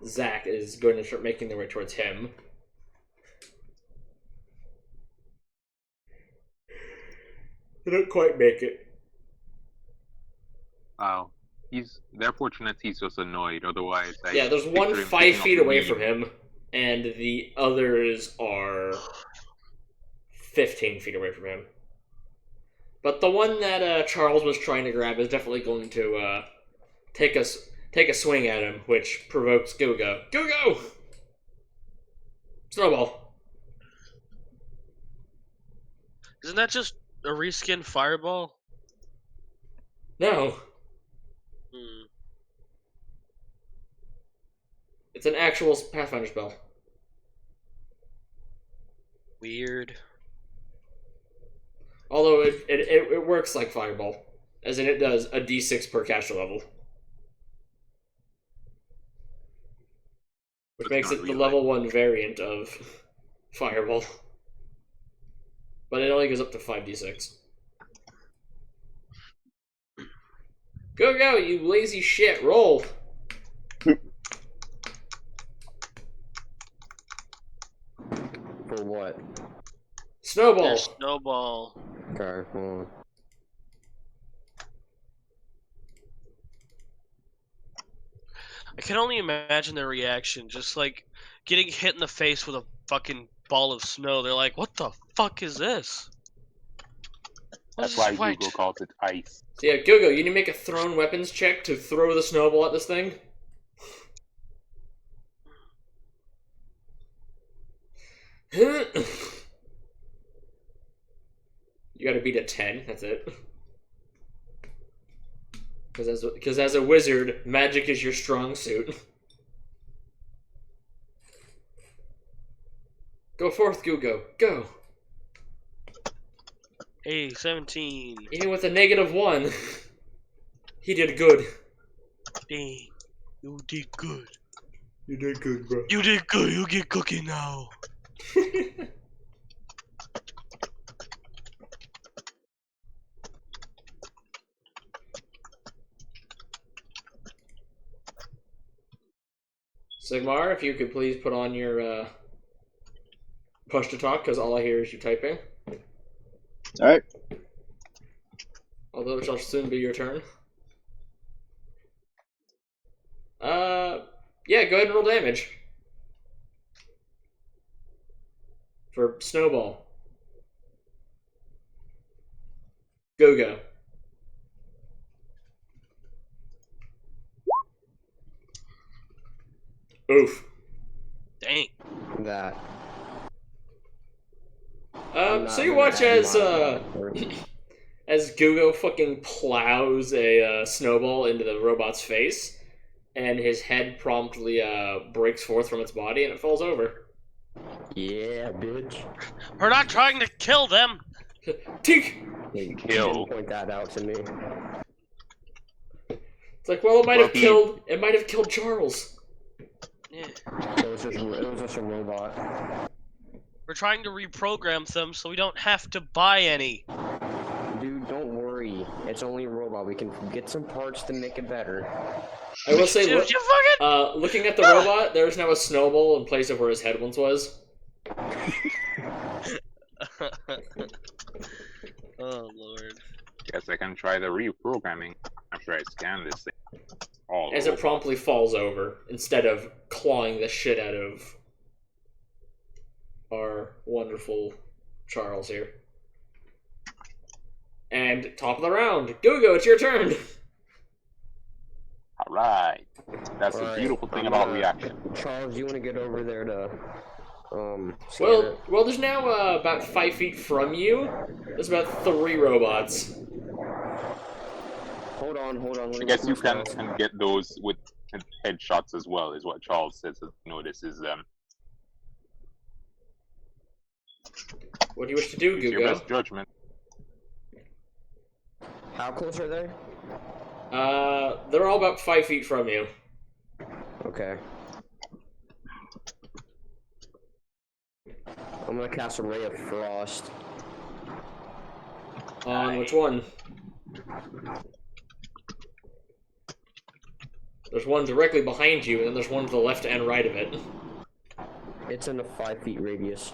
Zach is going to start making their way towards him. They don't quite make it. Oh, they're fortunate he's just annoyed. Otherwise, Yeah, there's one picture him 5 picking up feet the away weed. from him, and the others are 15 feet away from him. But the one that Charles was trying to grab is definitely going to take a swing at him, which provokes Gugo. Gugo! Snowball. Isn't that just a reskin fireball? No, Hmm. it's an actual Pathfinder spell. Weird. Although it works like Fireball, as in it does a d6 per caster level. Which It's makes not it the really. level 1 variant of Fireball. But it only goes up to 5d6. Go, you lazy shit, roll! For what? Snowball! There's snowball. Okay, hold on. I can only imagine their reaction, just like getting hit in the face with a fucking ball of snow. They're like, "What the fuck is this? What That's is why this white?" Google calls it ice. So yeah, Gogo, you need to make a thrown weapons check to throw the snowball at this thing. You gotta beat a 10, that's it. Because as a wizard, magic is your strong suit. Go forth, Gugo. Go. Hey, 17. Even with a -1, he did good. Dang, you did good. You did good, bro. You did good. You get cooking now. Sigmar, if you could please put on your push to talk, because all I hear is you typing. Alright. Although it shall soon be your turn. Yeah, go ahead and roll damage. For Snowball. Go. Oof. Dang. That. I'm not So you gonna watch add as my- as Gugo fucking plows a snowball into the robot's face, and his head promptly breaks forth from its body and it falls over. Yeah, bitch. We're not trying to kill them. Tink! You Kill. didn't point that out to me. It's like, well, it might have Well, killed Charles. Yeah. It was just a robot. We're trying to reprogram them so we don't have to buy any. Dude, don't worry. It's only a robot. We can get some parts to make it better. I will say, Dude, you fucking. looking at the robot, there's now a snowball in place of where his head once was. Oh lord. Guess I can try the reprogramming after I scan this thing. All As over. it promptly falls over, instead of clawing the shit out of our wonderful Charles here. And top of the round, Gugo, it's your turn. Alright. That's the Alright, beautiful thing I'm about gonna- reaction. Charles, you want to get over there to scan it? Well, there's now about 5 feet from you. There's about 3 robots. Hold on. I guess you can get those with headshots as well, is what Charles says. You know, this is What do you wish to do, use your Gugo? best judgment. How close are they? They're all about 5 feet from you. Okay. I'm gonna cast a Ray of Frost. On which one? There's one directly behind you, and then there's one to the left and right of it. It's in a 5 feet radius.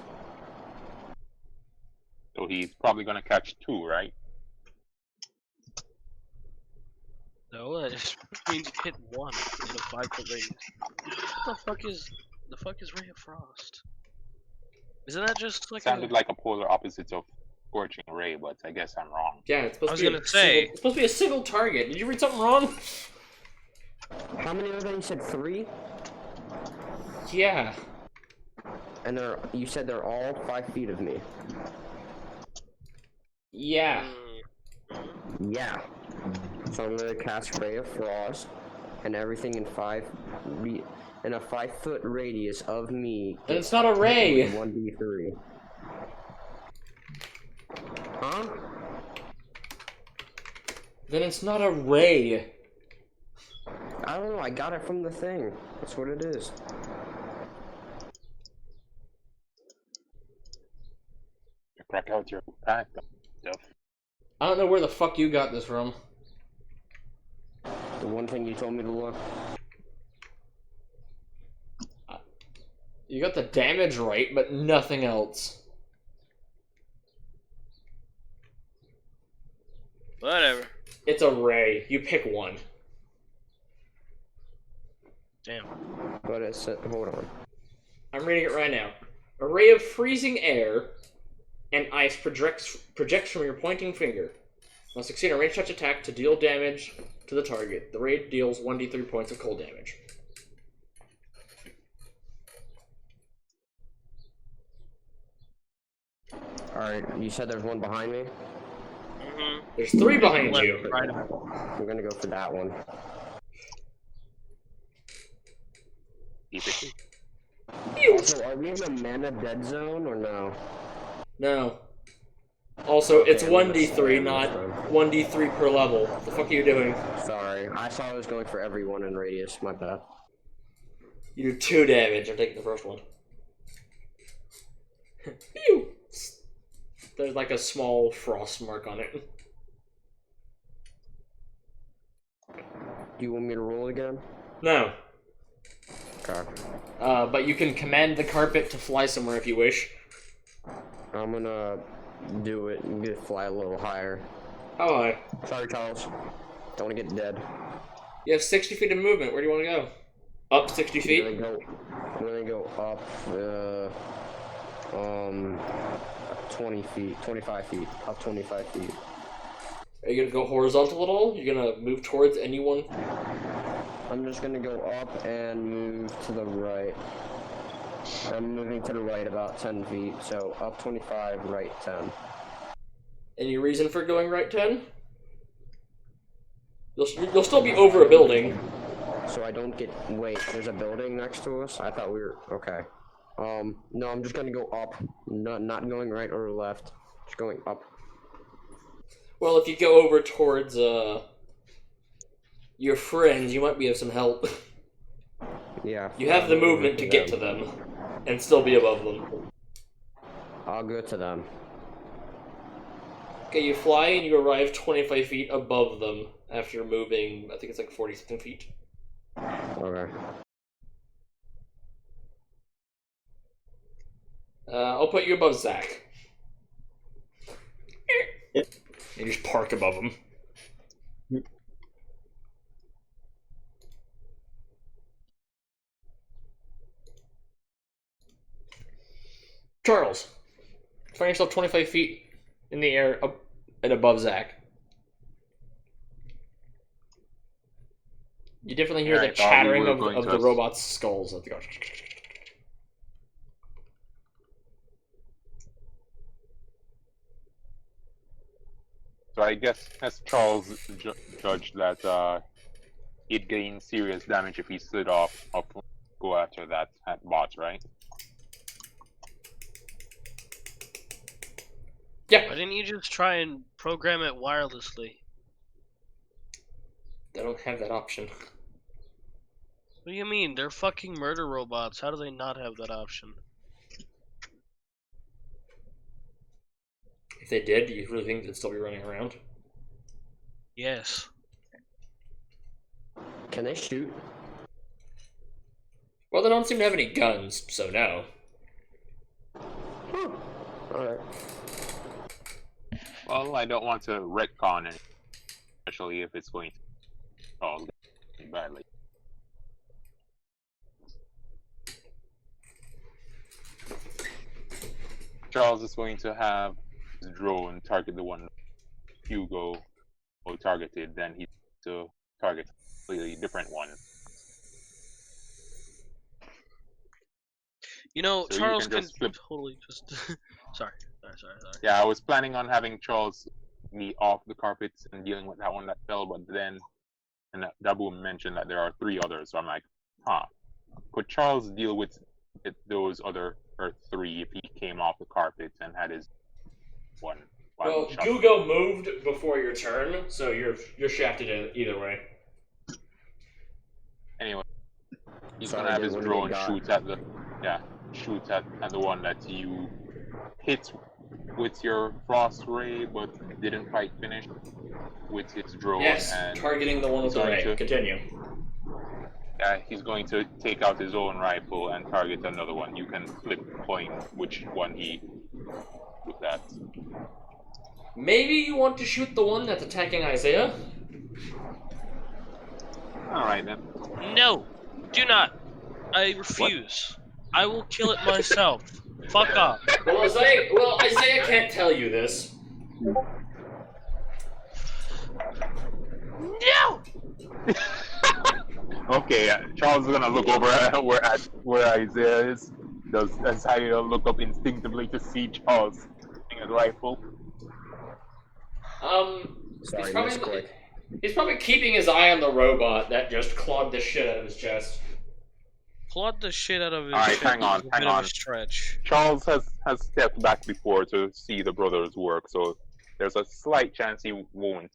So he's probably gonna catch 2, right? No, that just means you hit one in a 5-foot radius. What the fuck is Ray of Frost? Isn't that just like Sounded like a polar opposite of Scorching Ray, but I guess I'm wrong. Yeah, it's supposed I was to be gonna say- it's supposed to be a single target. Did you read something wrong? How many are there? You said 3? Yeah. And you said they're all 5 feet of me. Yeah. Yeah. So I'm gonna cast Ray of Frost, and everything in in a 5-foot radius of me. And it's not a ray. 1d3. Huh? Then it's not a ray. I don't know. I got it from the thing. That's what it is. Crack out your pack stuff. I don't know where the fuck you got this from. The one thing you told me to look. You got the damage right, but nothing else. Whatever. It's a ray. You pick one. Damn. But it said, hold on. I'm reading it right now. A ray of freezing air and ice projects from your pointing finger. Must succeed a range touch attack to deal damage to the target. The ray deals 1d3 points of cold damage. Alright, you said there's one behind me? There's 3 behind Left, you. right. I'm gonna go for that one. Keep it. Also, are we in the mana dead zone or no? No. Also, it's Okay, I'm gonna 1d3, slam not this 1d3 per level. What the fuck are you doing? Sorry, I saw I was going for everyone in radius. My bad. You do 2 damage. I'm taking the first one. Pew! There's like a small frost mark on it. Do you want me to roll again? No. Okay. But you can command the carpet to fly somewhere if you wish. I'm gonna do it and get fly a little higher. How high? Sorry, Charles. Don't wanna get dead. You have 60 feet of movement. Where do you want to go? Up 60 I'm feet? gonna go up, 20 feet, 25 feet, up 25 feet. Are you gonna go horizontal at all? You're gonna move towards anyone? I'm just gonna go up and move to the right. I'm moving to the right about 10 feet, so up 25, right 10. Any reason for going right 10? You'll still be over a building. So I don't get, wait, there's a building next to us? I thought we were, okay. No, I'm just gonna go up, not going right or left, just going up. Well, if you go over towards, your friends, you might be of some help. Yeah. You have the movement to get to them, and still be above them. I'll go to them. Okay, you fly and you arrive 25 feet above them after moving, I think it's like 40-something feet. Okay. I'll put you above Zach. Yep. You just park above him. Charles, find yourself 25 feet in the air up and above Zach. You definitely hear Yeah, the I thought we chattering were of going the to- robots' skulls. That they go. So I guess as Charles judged that he'd gain serious damage if he stood up go after that bot, right? Yeah, Why didn't you just try and program it wirelessly? they don't have that option. What do you mean? They're fucking murder robots. How do they not have that option? If they did, do you really think they'd still be running around? Yes. Can they shoot? Well, they don't seem to have any guns, so no. Alright. Well, I don't want to retcon it, especially if it's going to fall badly. Charles is going to have his drone target the one Hugo targeted, then he's to target a completely different one. You know, So you Charles can can just flip- totally just. sorry. Yeah, I was planning on having Charles me off the carpets and dealing with that one that fell, but then and Dabu mentioned that there are 3 others, so I'm like, could Charles deal with those other 3 if he came off the carpet and had his one? Well, shot? Gugo moved before your turn, so you're shafted either way. Anyway, he's Sorry, gonna have they his wouldn't drone have got- shoot at the one that you hit with your frost ray, but didn't quite finish with his drone. Yes, and targeting the one with the going ray. to- Continue. he's going to take out his own rifle and target another one. You can flip coin which one he with that. Maybe you want to shoot the one that's attacking Isaiah? Alright then. No, do not. I refuse. I will kill it myself. Fuck off. Well, Isaiah can't tell you this. No. Okay, Charles is gonna look over at where Isaiah is. Does Isaiah look up instinctively to see Charles using his rifle? Sorry, he's misclick. probably keeping his eye on the robot that just clogged the shit out of his chest. Plot the shit out of his. Alright, hang on, is a hang bit of a on. stretch. Charles has stepped back before to see the brothers work, so there's a slight chance he won't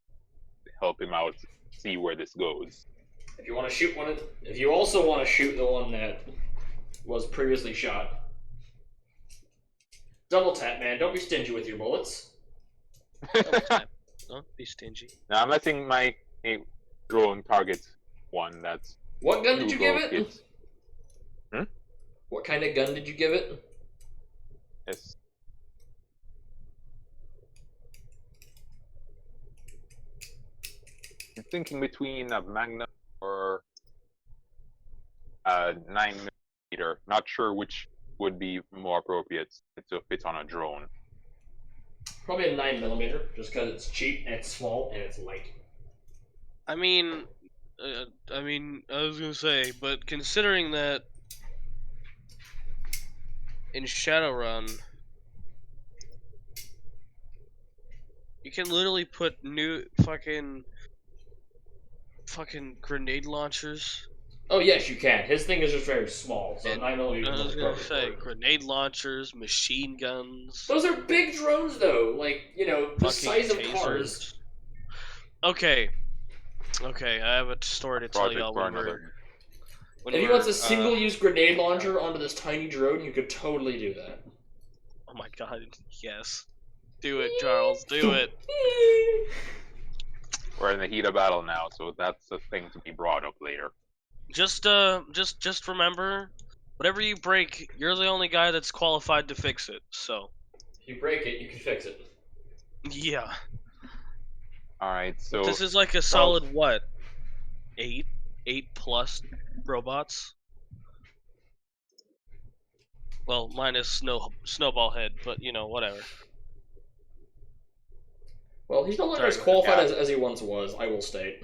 help him out, see where this goes. If you want to shoot if you also want to shoot the one that was previously shot, double tap, man. Don't be stingy with your bullets. Double tap. Don't be stingy. Now I'm letting my drone target one that's What gun did you give it? hits. What kind of gun did you give it? Yes. I'm thinking between a Magnum or a 9mm. Not sure which would be more appropriate to fit on a drone. Probably a 9mm, just because it's cheap and it's small and it's light. I mean, I was gonna say, but considering that in Shadowrun, you can literally put new fucking grenade launchers. Oh yes, you can. His thing is just very small, so And 9mm. I is was the gonna perfect say for it. grenade launchers, machine guns, Those are big drones, though. Like, the fucking size of tasers. cars. Okay, I have a story to tell Project y'all for when another. If he wants a single-use grenade launcher onto this tiny drone, you could totally do that. Oh my god, yes. Do it, Charles, do it. We're in the heat of battle now, so that's a thing to be brought up later. Just remember, whatever you break, you're the only guy that's qualified to fix it. So, If you break it, you can fix it. yeah. Alright, so This is like a solid what? 8 plus robots. Well, minus Snowball Head, but whatever. Well, he's no longer as Sorry, qualified yeah. as he once was, I will state.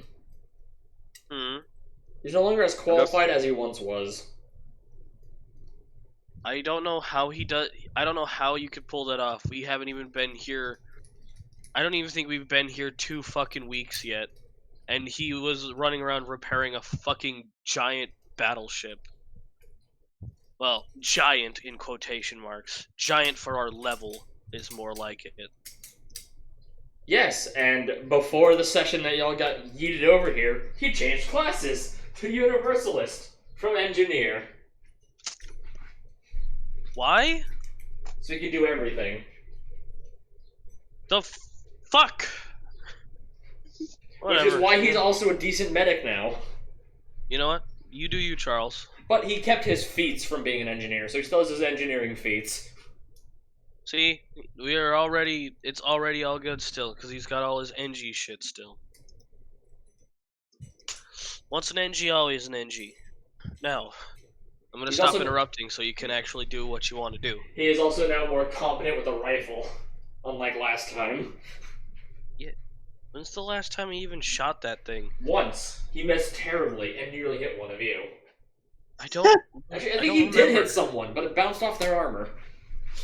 Hmm. He's no longer as qualified as he once was. I don't know how he does. I don't know how you could pull that off. We haven't even been here. I don't even think we've been here 2 fucking weeks yet, and he was running around repairing a fucking giant battleship. Well, giant in quotation marks. Giant for our level is more like it. Yes, and before the session that y'all got yeeted over here, he changed classes to Universalist from Engineer. Why? So he can do everything. The fuck? Which is Whatever. why he's also a decent medic now. You know what? You do you, Charles. But he kept his feats from being an engineer, so he still has his engineering feats. See, we are already. It's already all good still, because he's got all his NG shit still. Once an NG, always an NG. Now, I'm gonna He's stop also- interrupting so you can actually do what you want to do. He is also now more competent with a rifle, unlike last time. When's the last time he even shot that thing? Once, he missed terribly and nearly hit one of you. I don't. Actually, I I think don't he did remember. hit someone, but it bounced off their armor.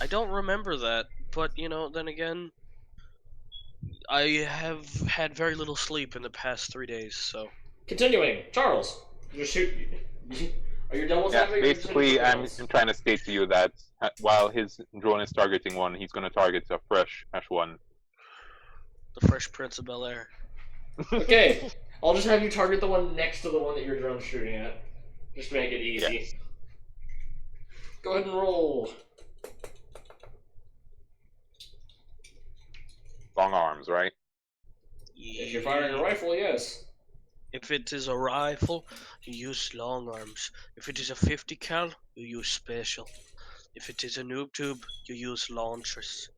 I don't remember that. But then again, I have had very little sleep in the past 3 days, so. Continuing, Charles, you shoot. Are you done with Yeah, that? or you basically, continue I'm with something trying to state to you that while his drone is targeting one, he's going to target a fresh one. The Fresh Prince of Bel Air. else? Okay, I'll just have you target the one next to the one that your drone's shooting at. Just to make it easy. Yes. Go ahead and roll. Long arms, right? If you're firing a rifle, yes. If it is a rifle, you use long arms. If it is a 50 cal, you use special. If it is a noob tube, you use launchers.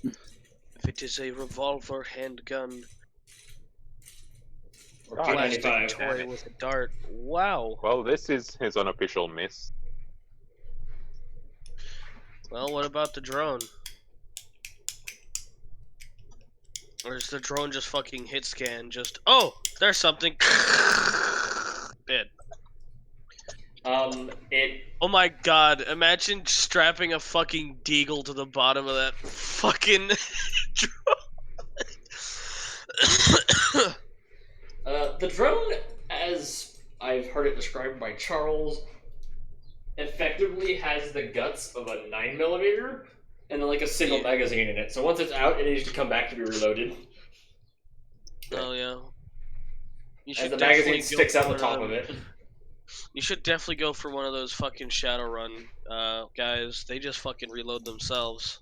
If it is a revolver, handgun, Or Oh, plastic P95. toy with a dart. Wow. Well, this is his unofficial miss. Well, what about the drone? Or is the drone just fucking hit scan? Just, oh, there's something. Dead. It. Oh my god, imagine strapping a fucking deagle to the bottom of that fucking drone. The drone, as I've heard it described by Charles, effectively has the guts of a 9mm and then like a single Yeah. magazine in it. So once it's out, it needs to come back to be reloaded. Oh yeah. You As the definitely magazine go sticks out for the top one of it. You should definitely go for one of those fucking Shadowrun guys. They just fucking reload themselves.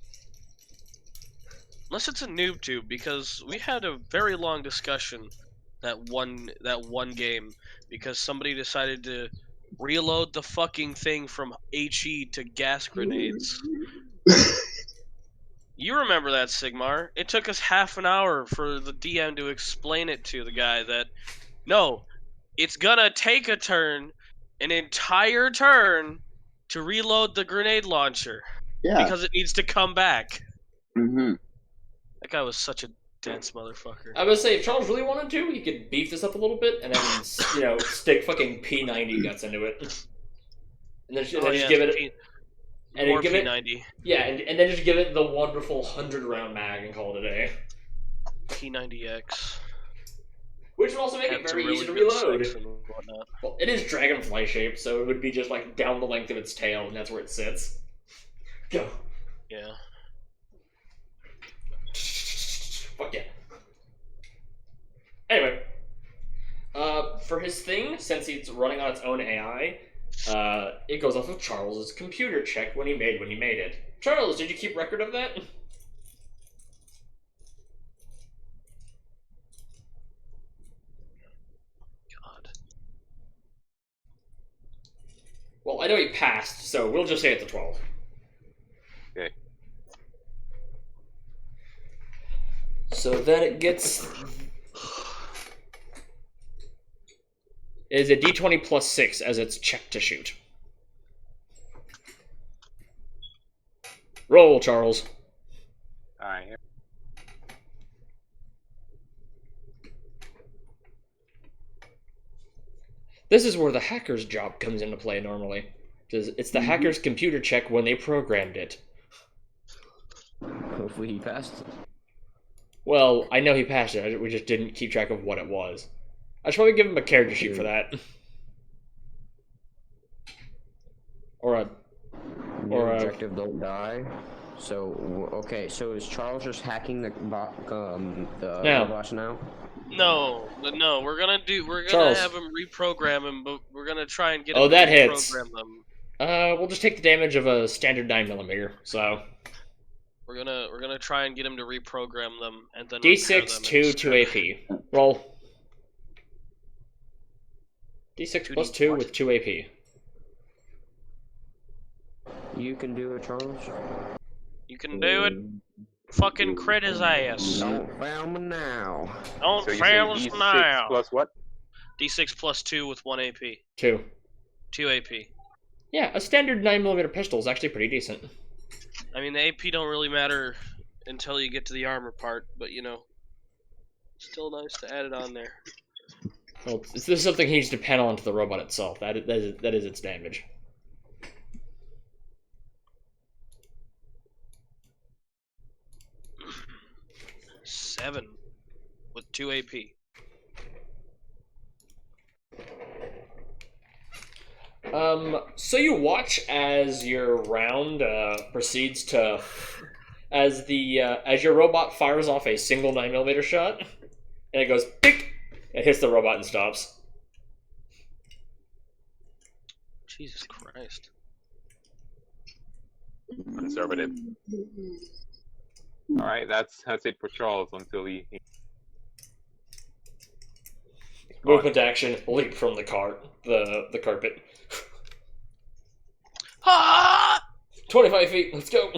Unless it's a noob tube, because we had a very long discussion that one game because somebody decided to reload the fucking thing from HE to gas grenades. You remember that, Sigmar? It took us half an hour for the DM to explain it to the guy that no, it's gonna take a turn, an entire turn, to reload the grenade launcher Yeah. because it needs to come back. Mm-hmm. That guy was such a dense motherfucker. I would say if Charles really wanted to, he could beef this up a little bit and then stick fucking P90 guts into it, and then, Oh, just yeah, give it more and give it P90. and then just give it the wonderful 100-round mag and call it a day. P90X. Which would also make Had it some very really easy to good reload. specs and whatnot. Well, it is dragonfly shaped, so it would be just like down the length of its tail, and that's where it sits. Go. Yeah. Fuck yeah. Anyway, for his thing, since it's running on its own AI, it goes off of Charles's computer check when he made it. Charles, did you keep record of that? God. Well, I know he passed, so we'll just say it's a 12. Okay. So then it gets... It is a d20 plus 6 as its check to shoot. Roll, Charles. Alright. This is where the hacker's job comes into play normally. It's the hacker's computer check when they programmed it. Hopefully he passed it. Well, I know he passed it, we just didn't keep track of what it was. I should probably give him a character sheet for that. Or a... New Or, objective, don't die. So, okay, so is Charles just hacking the No. robots now? No, we're gonna Charles. have him reprogram him, but we're gonna try and get Oh, him that to hits. reprogram them. We'll just take the damage of a standard 9mm, so... We're gonna try and get him to reprogram them and then repair D6, them 2, 2 AP. Roll. D6 2D plus 2 what? with 2 AP. You can do it, Charles. You can do it. Fucking crit his ass. Don't fail me now. Don't So you say fail us D6 now. plus what? D6 plus 2 with 1 AP. 2. 2 AP. Yeah, a standard 9mm pistol is actually pretty decent. I mean, the AP don't really matter until you get to the armor part, but you know, still nice to add it on there. Well, this is something he needs to panel onto the robot itself. That is its damage. Seven with 2 AP. So you watch as your round proceeds to, as your robot fires off a single 9mm shot, and it goes pick, it hits the robot and stops. Jesus Christ. Conservative. All right, that's it for Charles until he Movement action, leap from the the carpet. Ah! 25 feet, let's go.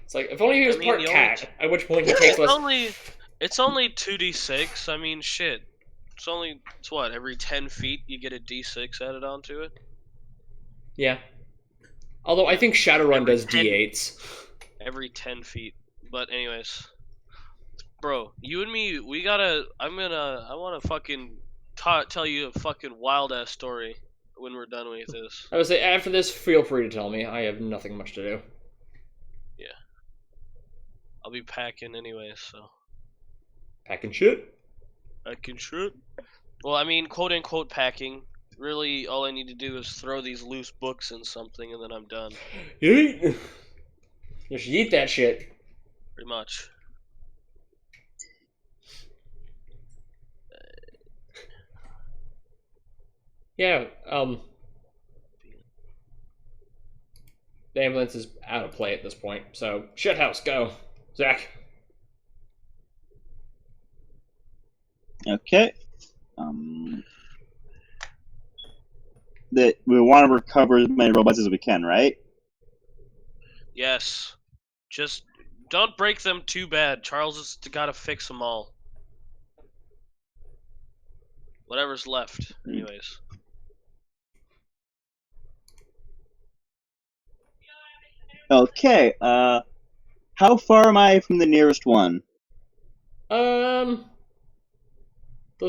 It's like, if only he was I mean, part the only cat, at which point he takes less. It's only 2d6. I mean, shit. It's what, every 10 feet you get a d6 added onto it? Yeah. Although I think Shadowrun does Every 10 D8s. Every 10 feet. But anyways. Bro, you and me, I wanna fucking tell you a fucking wild ass story when we're done with this. I would say, after this, feel free to tell me. I have nothing much to do. I'll be packing anyways, so. Packing shit. Packing shit? Well, I mean, quote unquote packing. Really, all I need to do is throw these loose books in something and then I'm done. Yeet. Just yeet that shit. Pretty much. Yeah, the ambulance is out of play at this point, so shithouse, go. Zach. Okay. That we want to recover as many robots as we can, right? Yes. Just don't break them too bad. Charles has gotta fix them all. Whatever's left, anyways. Okay. How far am I from the nearest one? There's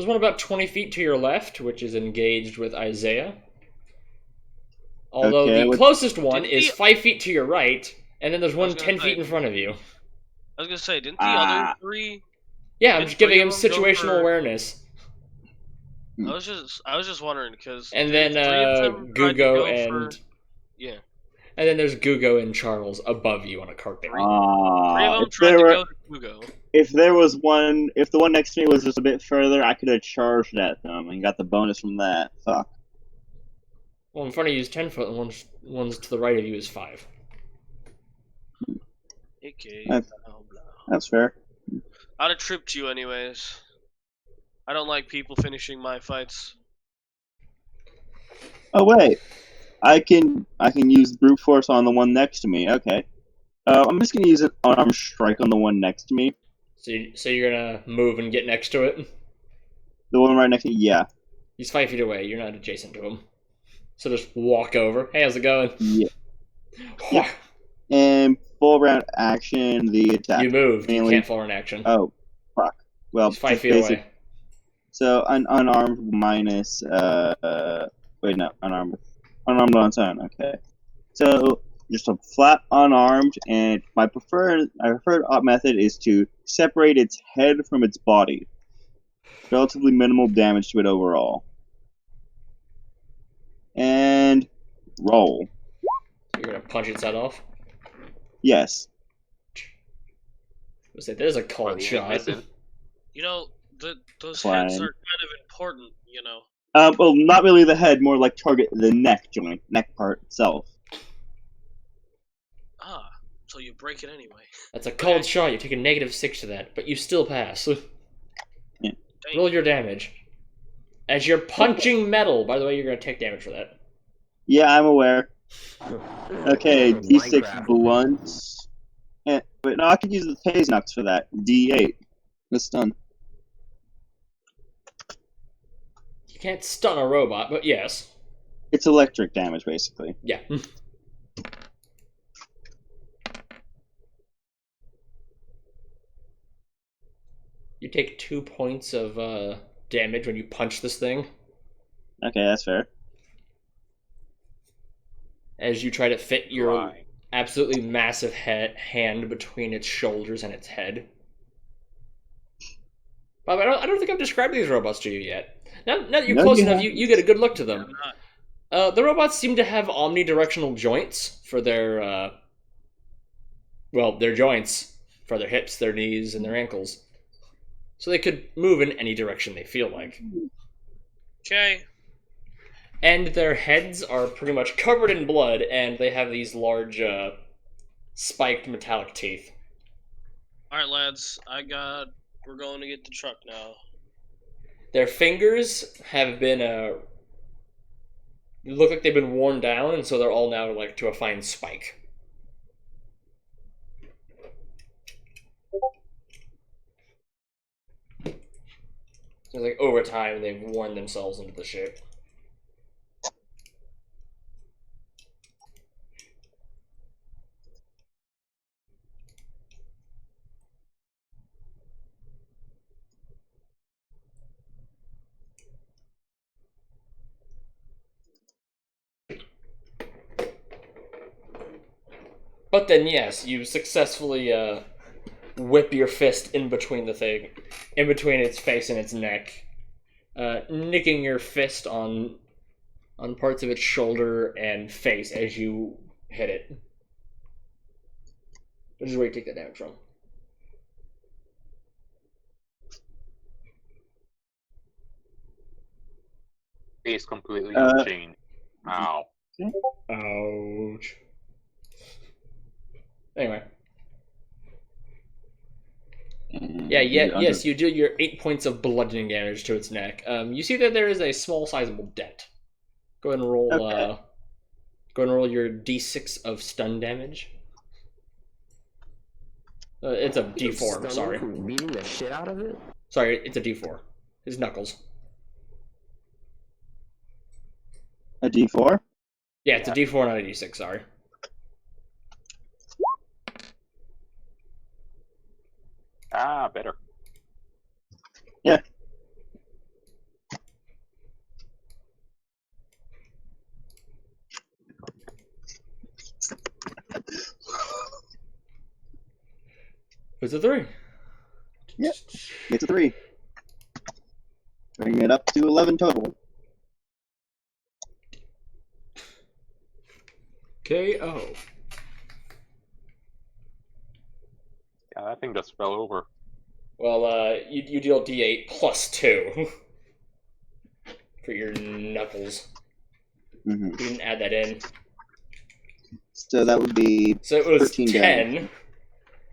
one about 20 feet to your left, which is engaged with Isaiah. Although Okay, the what- closest one Didn't is the- 5 feet to your right, and then there's one was gonna 10 feet say- in front of you. I was gonna say, didn't the other three? Yeah, I'm Did just giving three him of them go situational for- awareness. I was just wondering because. And then Gugo and Yeah. and then there's Gugo and Charles above you on a carpet. Three of them If tried there to were, go to Hugo. if there was one, if the one next to me was just a bit further, I could have charged at them and got the bonus from that. Fuck. Well, in front of you is 10 foot, and one's to the right of you is 5. Okay. That's- blah, blah. That's fair. I'd have tripped you anyways. I don't like people finishing my fights. Oh wait, I can use brute force on the one next to me. Okay. I'm just gonna use an unarmed strike on the one next to me. So you're gonna move and get next to it. The one right next to me. Yeah. He's 5 feet away. You're not adjacent to him. So just walk over. Hey, how's it going? Yeah. Yeah. And full round action. The attack. You moved. You Mainly- can't fall in action. Oh, fuck. Well, He's 5 just feet basic- away. So unarmed minus wait, no, unarmed on its own. Okay. So just a flat unarmed, and my preferred method is to separate its head from its body. Relatively minimal damage to it overall. And roll. You're gonna punch its head off. Yes. I say there's a cold Well, shot. listen. You know, those Fine. heads are kind of important. You know. Well, not really the head, more like target the neck joint, neck part itself. Ah, so you break it anyway. That's a cold shot. You take a -6 to that, but you still pass. Yeah. Dang. Roll your damage. As you're punching metal, by the way, you're gonna take damage for that. Yeah, I'm aware. Okay, D6 Minecraft. blunt. Wait, no, I could use the phase knocks for that. D8. The stun. You can't stun a robot, but yes. It's electric damage, basically. Yeah. You take 2 points of damage when you punch this thing Okay, that's fair. as you try to fit your Right. absolutely massive hand between its shoulders and its head. By the way, I don't think I've described these robots to you yet. Now that you're No, close you enough, haven't. you get a good look to I'm them. not. The robots seem to have omnidirectional joints for their, their joints for their hips, their knees, and their ankles. So they could move in any direction they feel like. Okay. And their heads are pretty much covered in blood, and they have these large, spiked metallic teeth. Alright, lads. We're going to get the truck now. Their fingers have been, look like they've been worn down, and so they're all now, like, to a fine spike. So, like, over time, they've worn themselves into the shape. But then, yes, you successfully whip your fist in between the thing, in between its face and its neck, nicking your fist on parts of its shoulder and face as you hit it. Which is where you take that damage from. Face completely Uh, unchained. Ow. Ouch. Anyway. Yes, you do your 8 points of bludgeoning damage to its neck. You see that there is a small, sizable dent. Go ahead and roll. Okay. Go ahead and roll your d6 of stun damage. It's a d4. Stunning Sorry, from beating the shit out of it? sorry, it's a d4. His knuckles. A D4? Yeah, it's a d4, not a d6. Sorry. Ah, better. Yeah. It's a 3. Yep. It's a 3. Bringing it up to 11 total. KO. Yeah, that thing just fell over. Well, you deal d8 plus 2 for your knuckles. Hmm You didn't add that in. So that would be So it was 13 10, damage.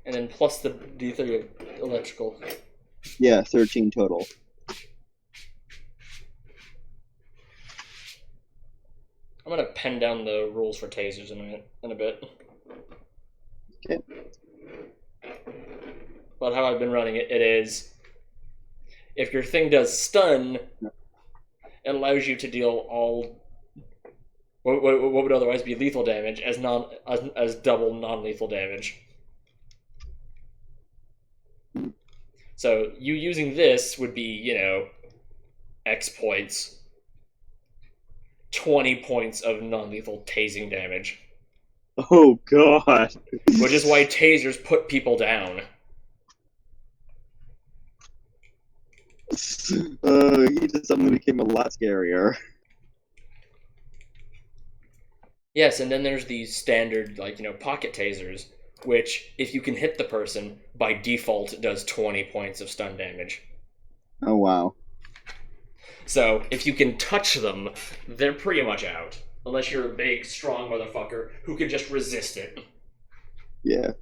and then plus the d3 of electrical. Yeah, 13 total. I'm gonna pen down the rules for tasers in a bit. Okay. But how I've been running it is, if your thing does stun, it allows you to deal all what would otherwise be lethal damage as double non-lethal damage. So you using this would be, X points, 20 points of non-lethal tasing damage, Oh god. which is why tasers put people down. He just suddenly became a lot scarier. Yes, and then there's the standard, pocket tasers, which, if you can hit the person, by default does 20 points of stun damage. Oh wow. So, if you can touch them, they're pretty much out. Unless you're a big, strong motherfucker who can just resist it. Yeah.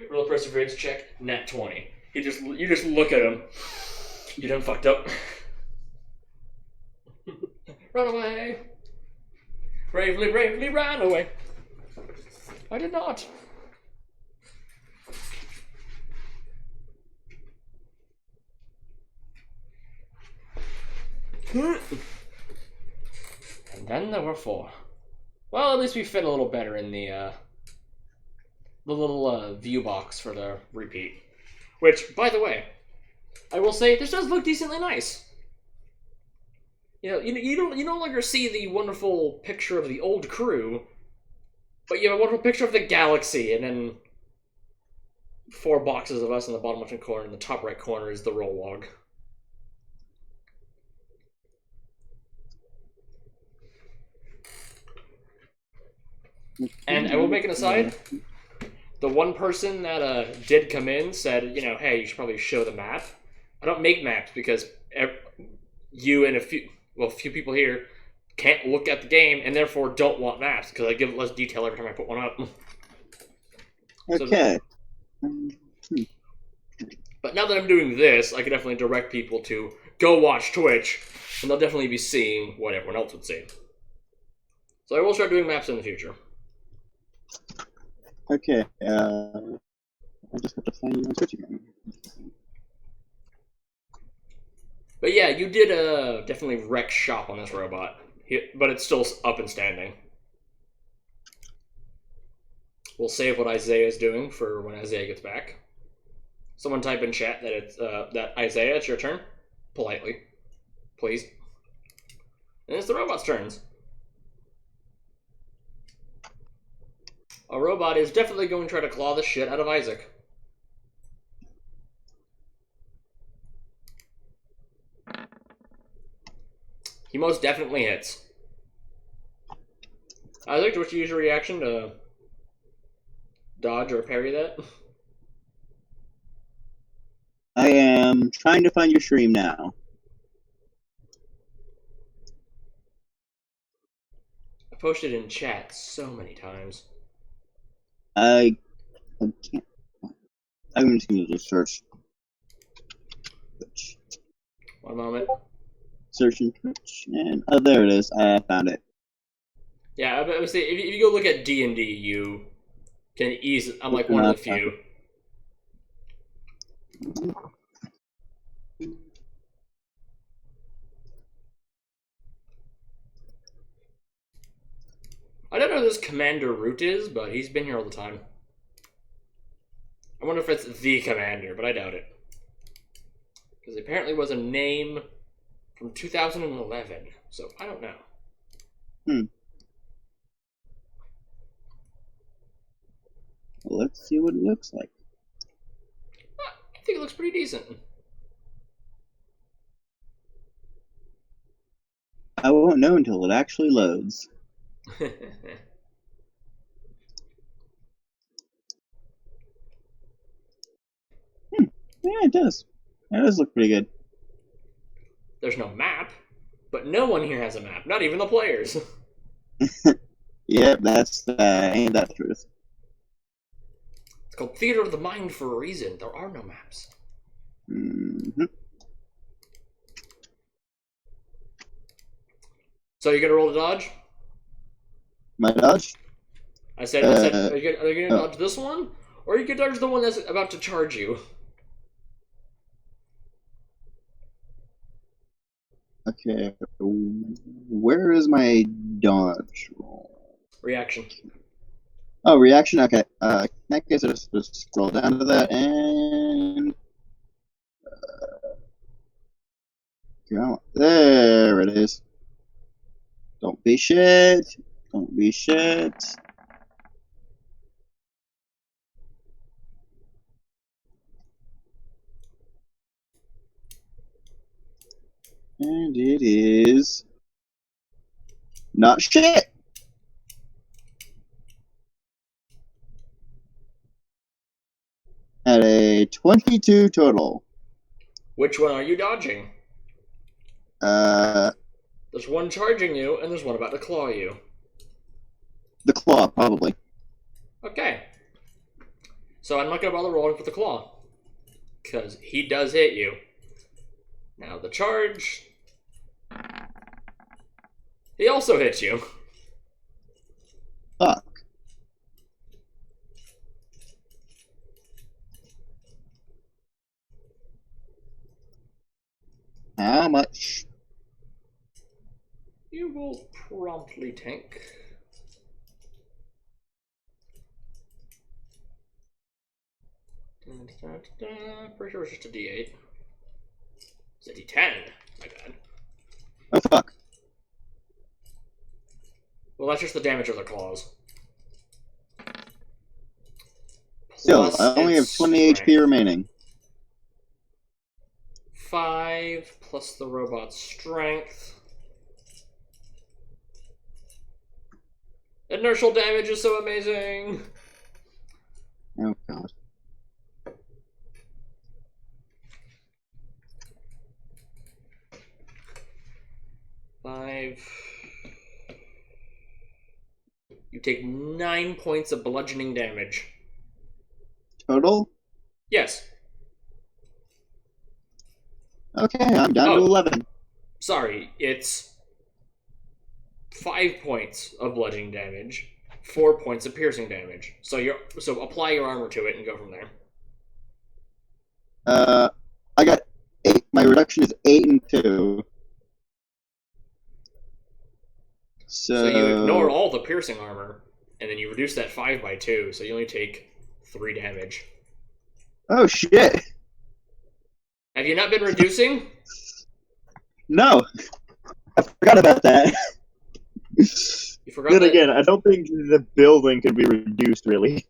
Roll a perseverance check, nat 20. You just look at him. You done fucked up. Run away. Bravely, bravely ran away. I did not. And then there were 4. Well, at least we fit a little better in the little view box for the repeat. Which, by the way, I will say this does look decently nice. You know, you no longer see the wonderful picture of the old crew, but you have a wonderful picture of the galaxy, and then 4 boxes of us in the bottom left-hand corner, and the top right corner is the roll log. And I will make an aside. The one person that did come in said, you know, hey, you should probably show the map. I don't make maps because you and a few people here can't look at the game and therefore don't want maps because I give it less detail every time I put one up. Okay. But now that I'm doing this, I can definitely direct people to go watch Twitch, and they'll definitely be seeing what everyone else would see. So I will start doing maps in the future. Okay. I just have to find you on Twitch again. But yeah, you did definitely wreck shop on this robot, but it's still up and standing. We'll save what Isaiah is doing for when Isaiah gets back. Someone type in chat that it's that Isaiah, it's your turn, politely, please. And it's the robot's turns. A robot is definitely going to try to claw the shit out of Isaac. He most definitely hits. Isaac, what's your usual reaction to dodge or parry that? I am trying to find your stream now. I posted in chat so many times. I can't. I'm just going to just search. Twitch. One moment. Searching Twitch, and oh, there it is. I found it. Yeah, I would say if you go look at D&D, you can easily. I'm like one of the few. I don't know who this Commander Root is, but he's been here all the time. I wonder if it's the Commander, but I doubt it. Because it apparently was a name from 2011, so I don't know. Well, let's see what it looks like. I think it looks pretty decent. I won't know until it actually loads. Yeah, it does. That does look pretty good. There's no map, but no one here has a map, not even the players. Yeah, that's ain't that the truth. It's called Theater of the Mind for a reason. There are no maps. Mm-hmm. So you gonna roll the dodge? My dodge? I said, are you gonna dodge this one? Or you can dodge the one that's about to charge you? Okay, where is my dodge roll? Reaction. Oh, reaction? Okay. In that case, I'll just scroll down to that and... come on. There it is. Don't be shit. Don't be shit. And it is... not shit! At a 22 total. Which one are you dodging? There's one charging you, and there's one about to claw you. The claw, probably. Okay. So I'm not gonna bother rolling for the claw. Because he does hit you. Now the charge. He also hits you. Fuck. How much? You will promptly tank. Pretty sure it's just a D8. It's a D10. My bad. Oh fuck. Well, that's just the damage of the claws. Still, Plus I only have its 20 strength. HP remaining. 5 plus the robot's strength. Inertial damage is so amazing. Oh god. Five. You take 9 points of bludgeoning damage. Total? Yes. Okay, I'm down to Oh. 11. Sorry, it's 5 points of bludgeoning damage, 4 points of piercing damage. So apply your armor to it and go from there. I got 8. My reduction is 8 and 2. So you ignore all the piercing armor, and then you reduce that 5 by 2, so you only take 3 damage. Oh shit! Have you not been reducing? No! I forgot about that. You forgot Then that? again, I don't think the building could be reduced, really.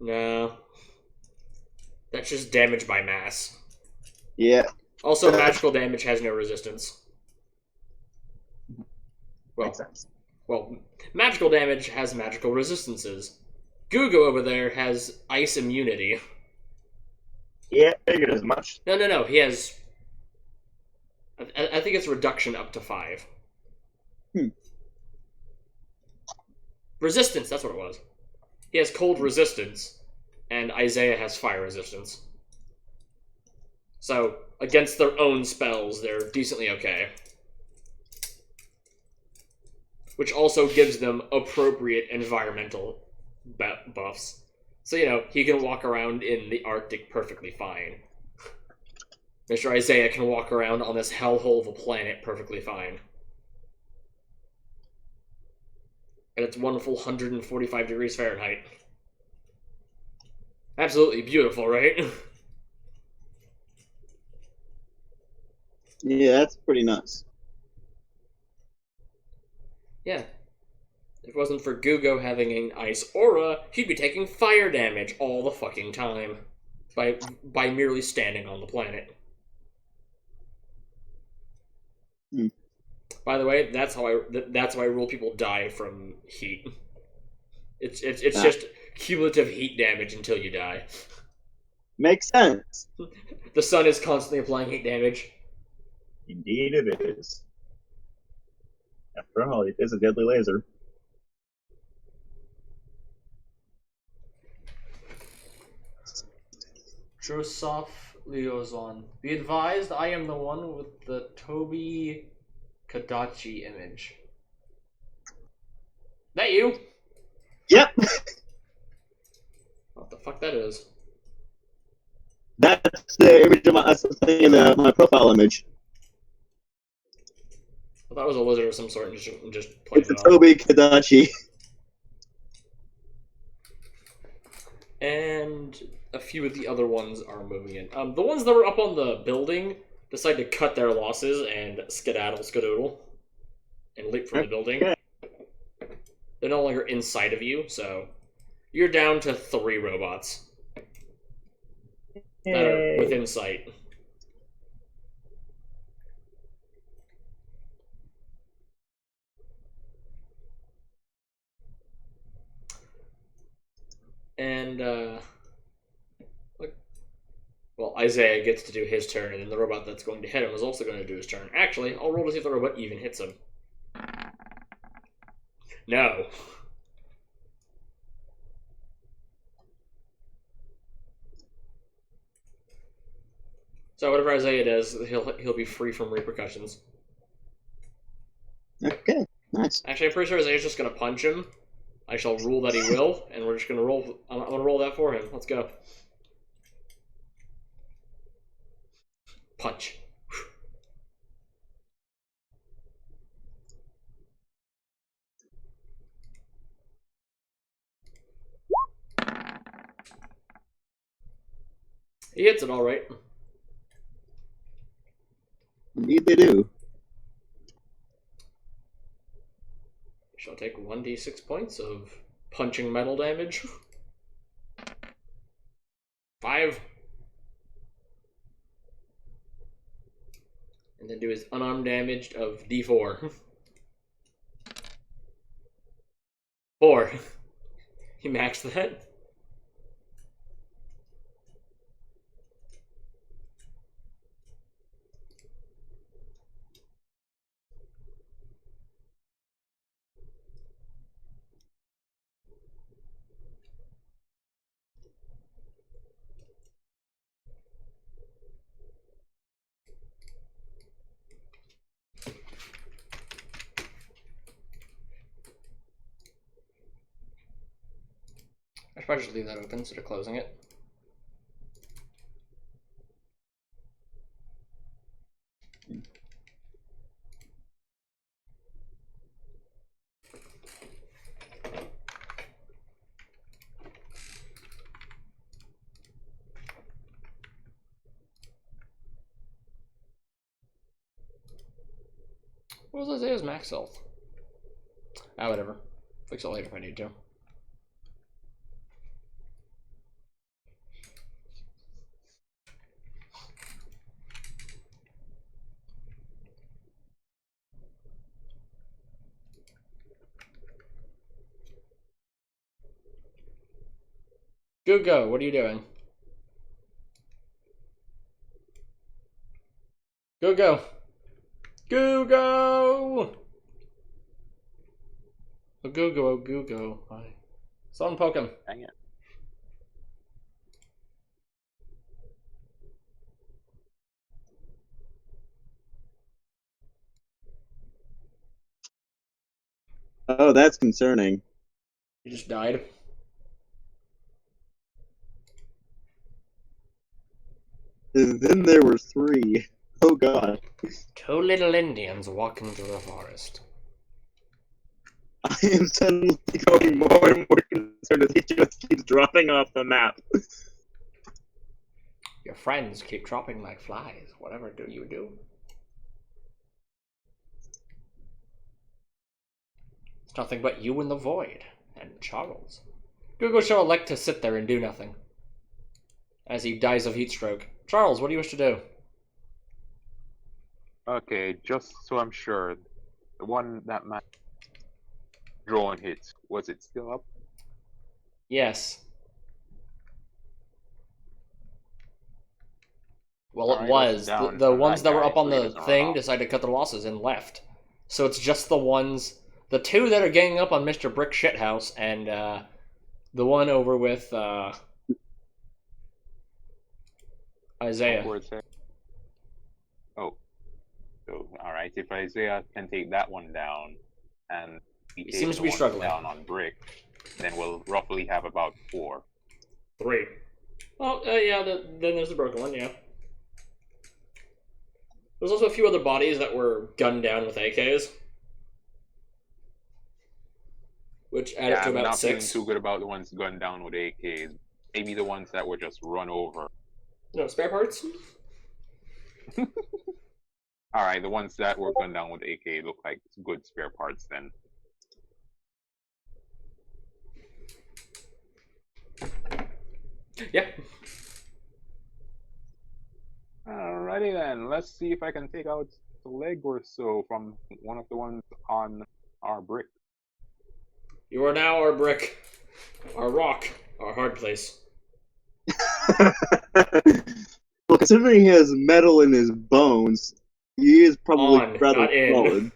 No. That's just damage by mass. Yeah. Also, magical damage has no resistance. Well, Makes sense. well, magical damage has magical resistances. Gugo over there has ice immunity. Yeah, figured as much. No. He has. I think it's reduction up to 5. Resistance. That's what it was. He has cold resistance, and Isaiah has fire resistance. So against their own spells, they're decently okay. Which also gives them appropriate environmental buffs. So, he can walk around in the Arctic perfectly fine. Mr. Isaiah can walk around on this hellhole of a planet perfectly fine. And it's wonderful 145 degrees Fahrenheit. Absolutely beautiful, right? Yeah, that's pretty nuts. Yeah. If it wasn't for Gugo having an ice aura, he'd be taking fire damage all the fucking time. By merely standing on the planet. By the way, that's how I rule people die from heat. It's just cumulative heat damage until you die. Makes sense. The sun is constantly applying heat damage. Indeed it is. After all, it is a deadly laser. Joseph Liozon. Be advised, I am the one with the Toby Kadachi image. That you? Yep! What the fuck that is? That's the image of that's the thing in my profile image. I thought it was a lizard of some sort and just played It's a it off. Toby Kadachi. And a few of the other ones are moving in. The ones that were up on the building decide to cut their losses and skedaddle and leap from the building. Okay. They're no longer inside of you, so you're down to 3 robots that are within sight. And, well, Isaiah gets to do his turn, and then the robot that's going to hit him is also going to do his turn. Actually, I'll roll to see if the robot even hits him. No. So whatever Isaiah does, he'll be free from repercussions. Okay, nice. Actually, I'm pretty sure Isaiah's just gonna punch him. I shall rule that he will, and we're just gonna roll. I'm gonna roll that for him. Let's go. Punch. He hits it all right. Indeed, they do. Shall take 1d6 points of punching metal damage. 5. And then do his unarmed damage of d4. 4. He maxed that. I should probably just leave that open instead of closing it. What was Isaiah's max health? Ah, whatever. Fix it later if I need to. Go, what are you doing? Go. Go. Oh, go. Bye. Someone poke him. Dang it. Oh, that's concerning. He just died. And then there were 3. Oh god. 2 little Indians walking through the forest. I am suddenly going more and more concerned as he just keeps dropping off the map. Your friends keep dropping like flies. Whatever do you do? It's nothing but you and the void. And Charles. Google shall elect to sit there and do nothing. As he dies of heat stroke. Charles, what do you wish to do? Okay, just so I'm sure, the one that my drone hit, was it still up? Yes. Well, Alright, it was. let's down The from ones that that were guy up on so he the doesn't run thing off. decided to cut their losses and left. So it's just the ones... The 2 that are ganging up on Mr. Brick Shithouse and the one over with Isaiah. Where it's at. Oh. So, alright, if Isaiah can take that one down, and He takes seems to the be one struggling. down on Brick, then we'll roughly have about 4. 3. Well, yeah, then there's the broken one, yeah. There's also a few other bodies that were gunned down with AKs. Which added Yeah, to I'm about not 6. feeling too good about the ones gunned down with AKs. Maybe the ones that were just run over. No, spare parts? Alright, the ones that were gunned down with AK look like good spare parts then. Yeah. Alrighty then, let's see if I can take out a leg or so from one of the ones on our brick. You are now our brick. Our rock. Our hard place. Well, considering he has metal in his bones, he is probably On, rather not in. solid.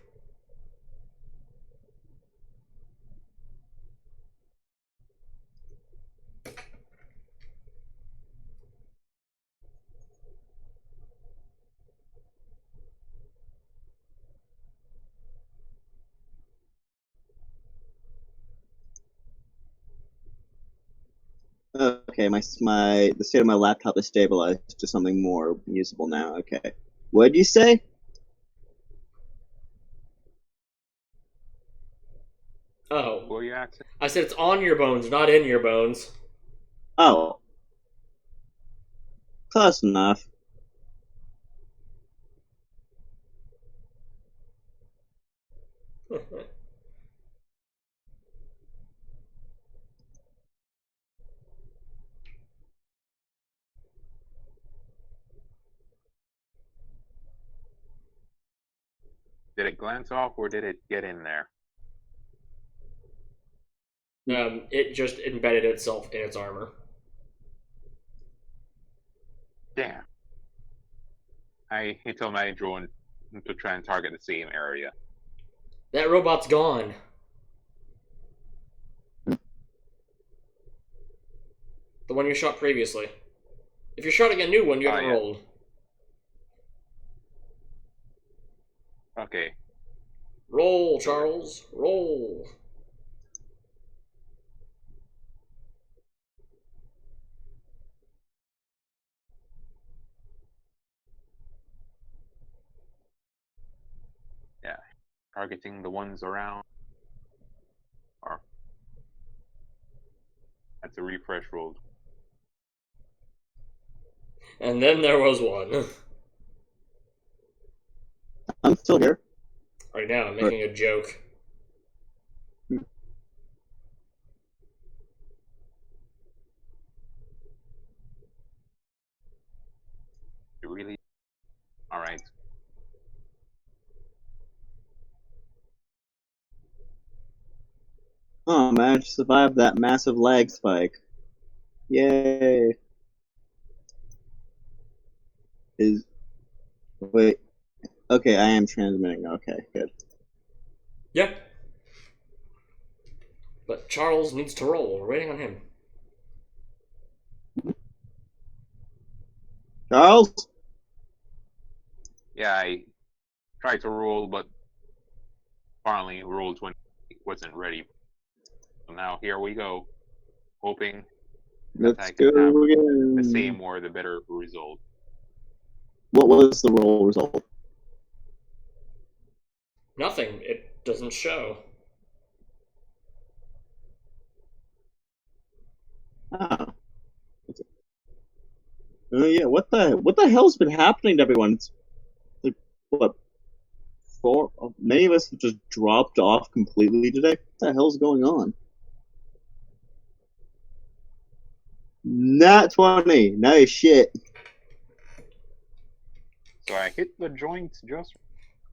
Okay, the state of my laptop is stabilized to something more usable now. Okay. What did you say? Oh, What were you asking? I said it's on your bones, not in your bones. Oh, close enough. Did it glance off or did it get in there? It just embedded itself in its armor. Damn. I tell my drone to try and target the same area. That robot's gone. The one you shot previously. If you're shooting a new one, you Oh, haven't yeah. rolled. Okay. Roll, Charles. Roll. Yeah. Targeting the ones around. Or that's a refresh roll. And then there was one. I'm still here. Right now, I'm making a joke. You really? Alright. Oh, managed to survive that massive lag spike. Yay. Wait. Okay, I am transmitting. Okay, good. Yeah. But Charles needs to roll. We're waiting on him. Charles? Yeah, I tried to roll, but apparently roll 20 wasn't ready. So now here we go. Hoping that Let's I can have go again. the same or the better result. What was the roll result? Nothing. It doesn't show. Ah. Yeah, what the hell's been happening to everyone? It's like, what, many of us have just dropped off completely today? What the hell's going on? Nat 20. Nice shit. So I hit the joint just.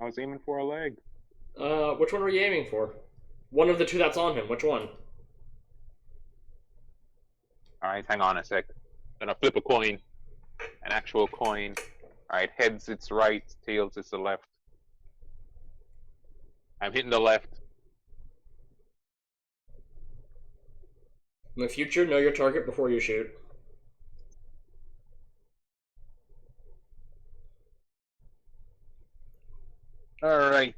I was aiming for a leg. Which one were you aiming for? One of the two that's on him. Which one? Alright, hang on a sec. Gonna flip a coin. An actual coin. Alright, heads it's right, tails it's the left. I'm hitting the left. In the future, know your target before you shoot. Alright.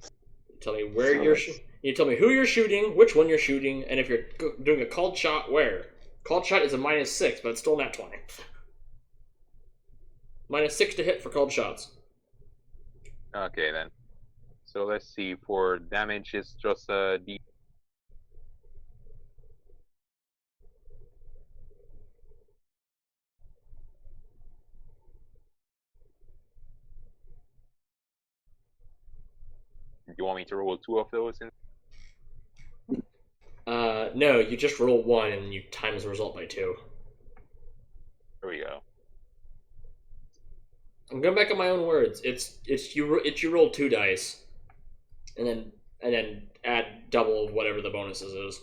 Tell me where you're shooting. You tell me who you're shooting, which one you're shooting, and if you're doing a called shot, where. Called shot is a -6, but it's still nat 20. -6 to hit for called shots. Okay then. So let's see, for damage it's just a D. You want me to roll 2 of those? No, you just roll 1 and you times the result by 2. Here we go. I'm going back on my own words. It's you roll 2 dice, and then add double of whatever the bonuses is.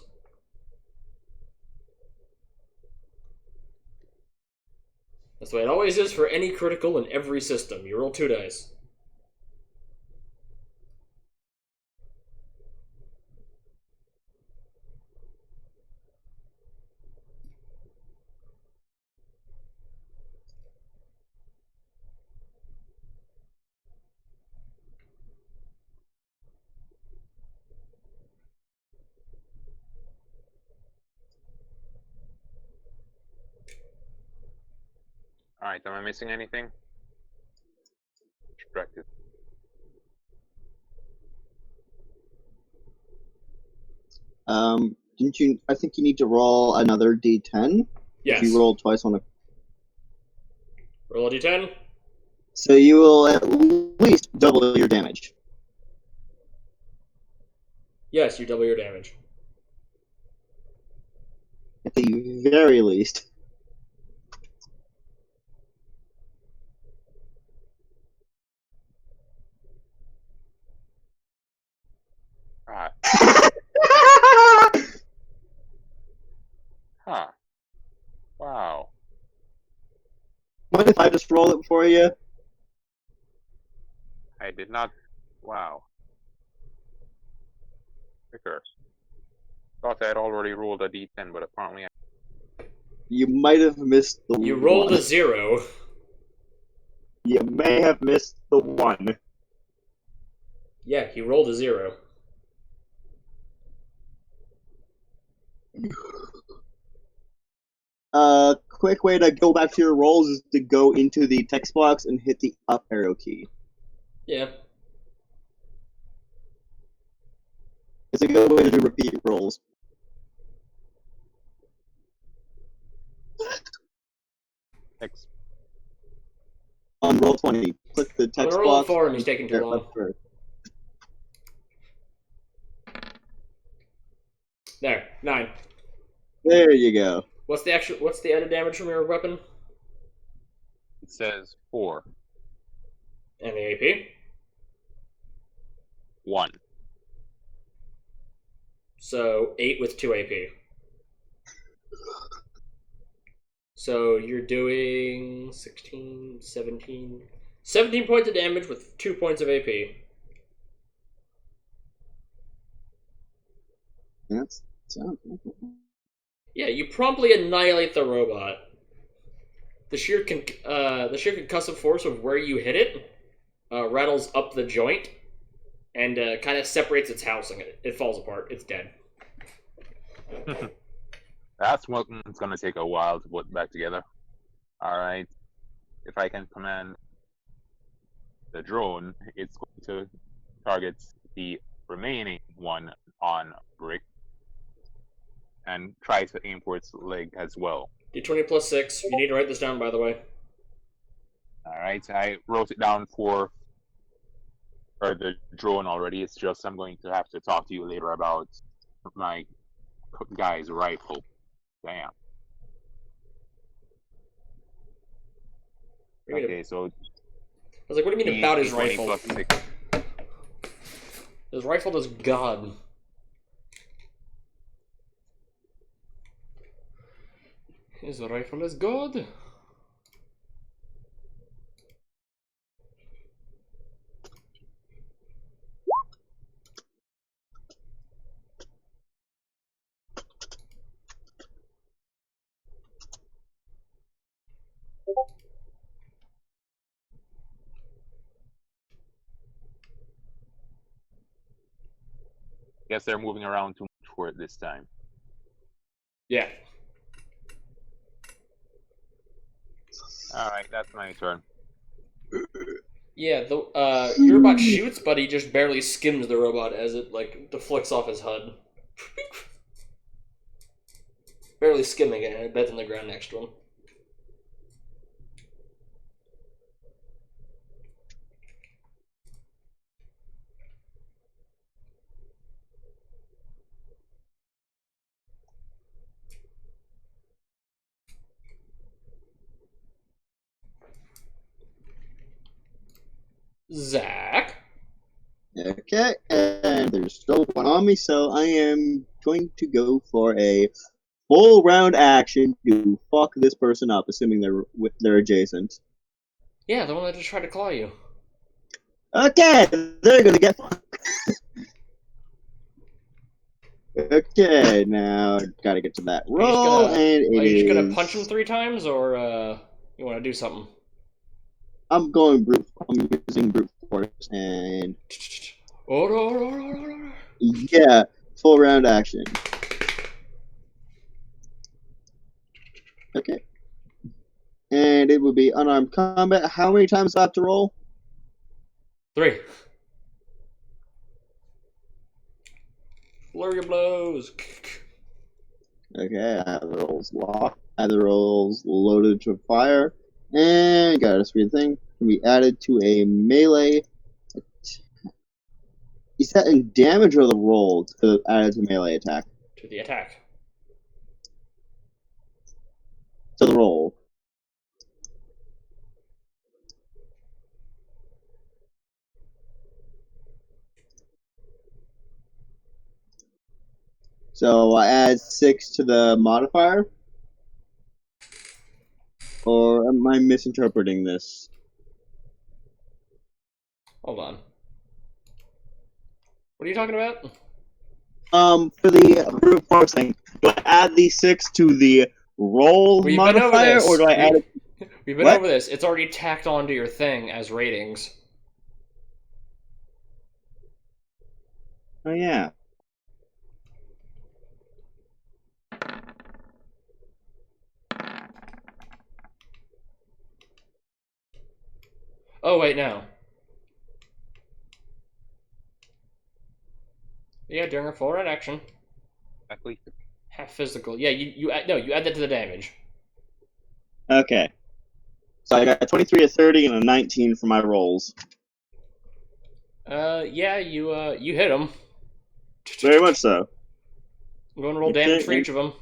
That's the way it always is for any critical in every system. You roll 2 dice. Alright, am I missing anything? Distracted. Didn't you? I think you need to roll another d10. Yes. If you rolled twice on a. Roll a d10. So you will at least double your damage. Yes, you double your damage. At the very least. Ah. Huh. Wow. What if I just roll it for you? I did not. Wow. Vicar. Thought I had already rolled a d10, but apparently You might have missed the You rolled one. a 0. You may have missed the one. Yeah, he rolled a 0. Quick way to go back to your rolls is to go into the text box and hit the up arrow key. Yeah. It's a good way to do repeat rolls. X. On roll 20, click the I'm text gonna roll box. it for him, he's taking too There, long. up first. There, 9. There you go. What's the added damage from your weapon? It says 4. And the AP? 1. So 8 with 2 AP. So you're doing 16, 17... 17 points of damage with 2 points of AP. That's sounds. Yeah, you promptly annihilate the robot. The sheer concussive force of where you hit it rattles up the joint and kind of separates its housing. It falls apart. It's dead. That's what it's gonna take a while to put back together. Alright. If I can command the drone, it's going to target the remaining one on Brick and try to aim for its leg as well. D20 plus 6. You need to write this down, by the way. Alright, I wrote it down for the drone already. It's just I'm going to have to talk to you later about my guy's rifle. Damn. Okay, so I was like, what do you mean about his D20 rifle? plus 6. His rifle does God. His rifle is God. Guess they're moving around too much for it this time. Yeah. Alright, that's my turn. Yeah, your robot shoots, but he just barely skims the robot as it, like, deflects off his HUD. Barely skimming it, and it beds on the ground next to him. Zach? Okay, and there's still one on me, so I am going to go for a full round action to fuck this person up, assuming they're adjacent. Yeah, the one that just tried to claw you. Okay, they're gonna get fucked. Okay, now gotta get to that roll, and it Are you just gonna is- punch him 3 times, or you want to do something? I'm using brute force, and yeah, full round action. Okay. and it would be unarmed combat. How many times do I have to roll? 3. Flurry of blows. Okay, I have the rolls locked. I have the rolls loaded to fire. And got a weird thing. Can be added to a melee. Is that in damage or the roll to add to melee attack? To the attack. To the roll. So I add 6 to the modifier? Or am I misinterpreting this? Hold on. What are you talking about? For the brute force thing, do I add the 6 to the roll We've been over modifier, this. or do I add it? We've been What? over this. It's already tacked onto your thing as ratings. Oh, yeah. Oh, wait, no. Yeah, during a full round action. Exactly. Half physical. Yeah, you add, no, you add that to the damage. Okay. So I got a 23, a 30, and a 19 for my rolls. Yeah, you hit them. Very much so. I'm going to roll Okay, damage for and- each of them.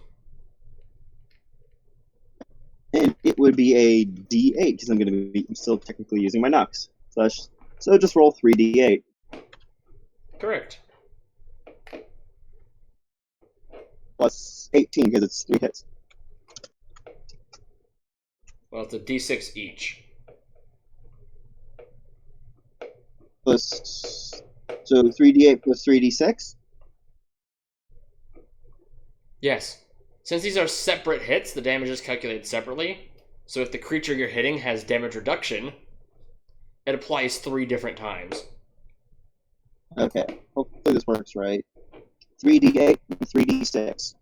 And it would be a D8, because I'm still technically using my Nux. So just roll 3D8. Correct. Plus 18, because it's 3 hits. Well, it's a d6 each. So 3D8 plus 3D6? Yes. Since these are separate hits, the damage is calculated separately. So if the creature you're hitting has damage reduction, it applies 3 different times. Okay. Hopefully this works right. 3D8 and 3D6.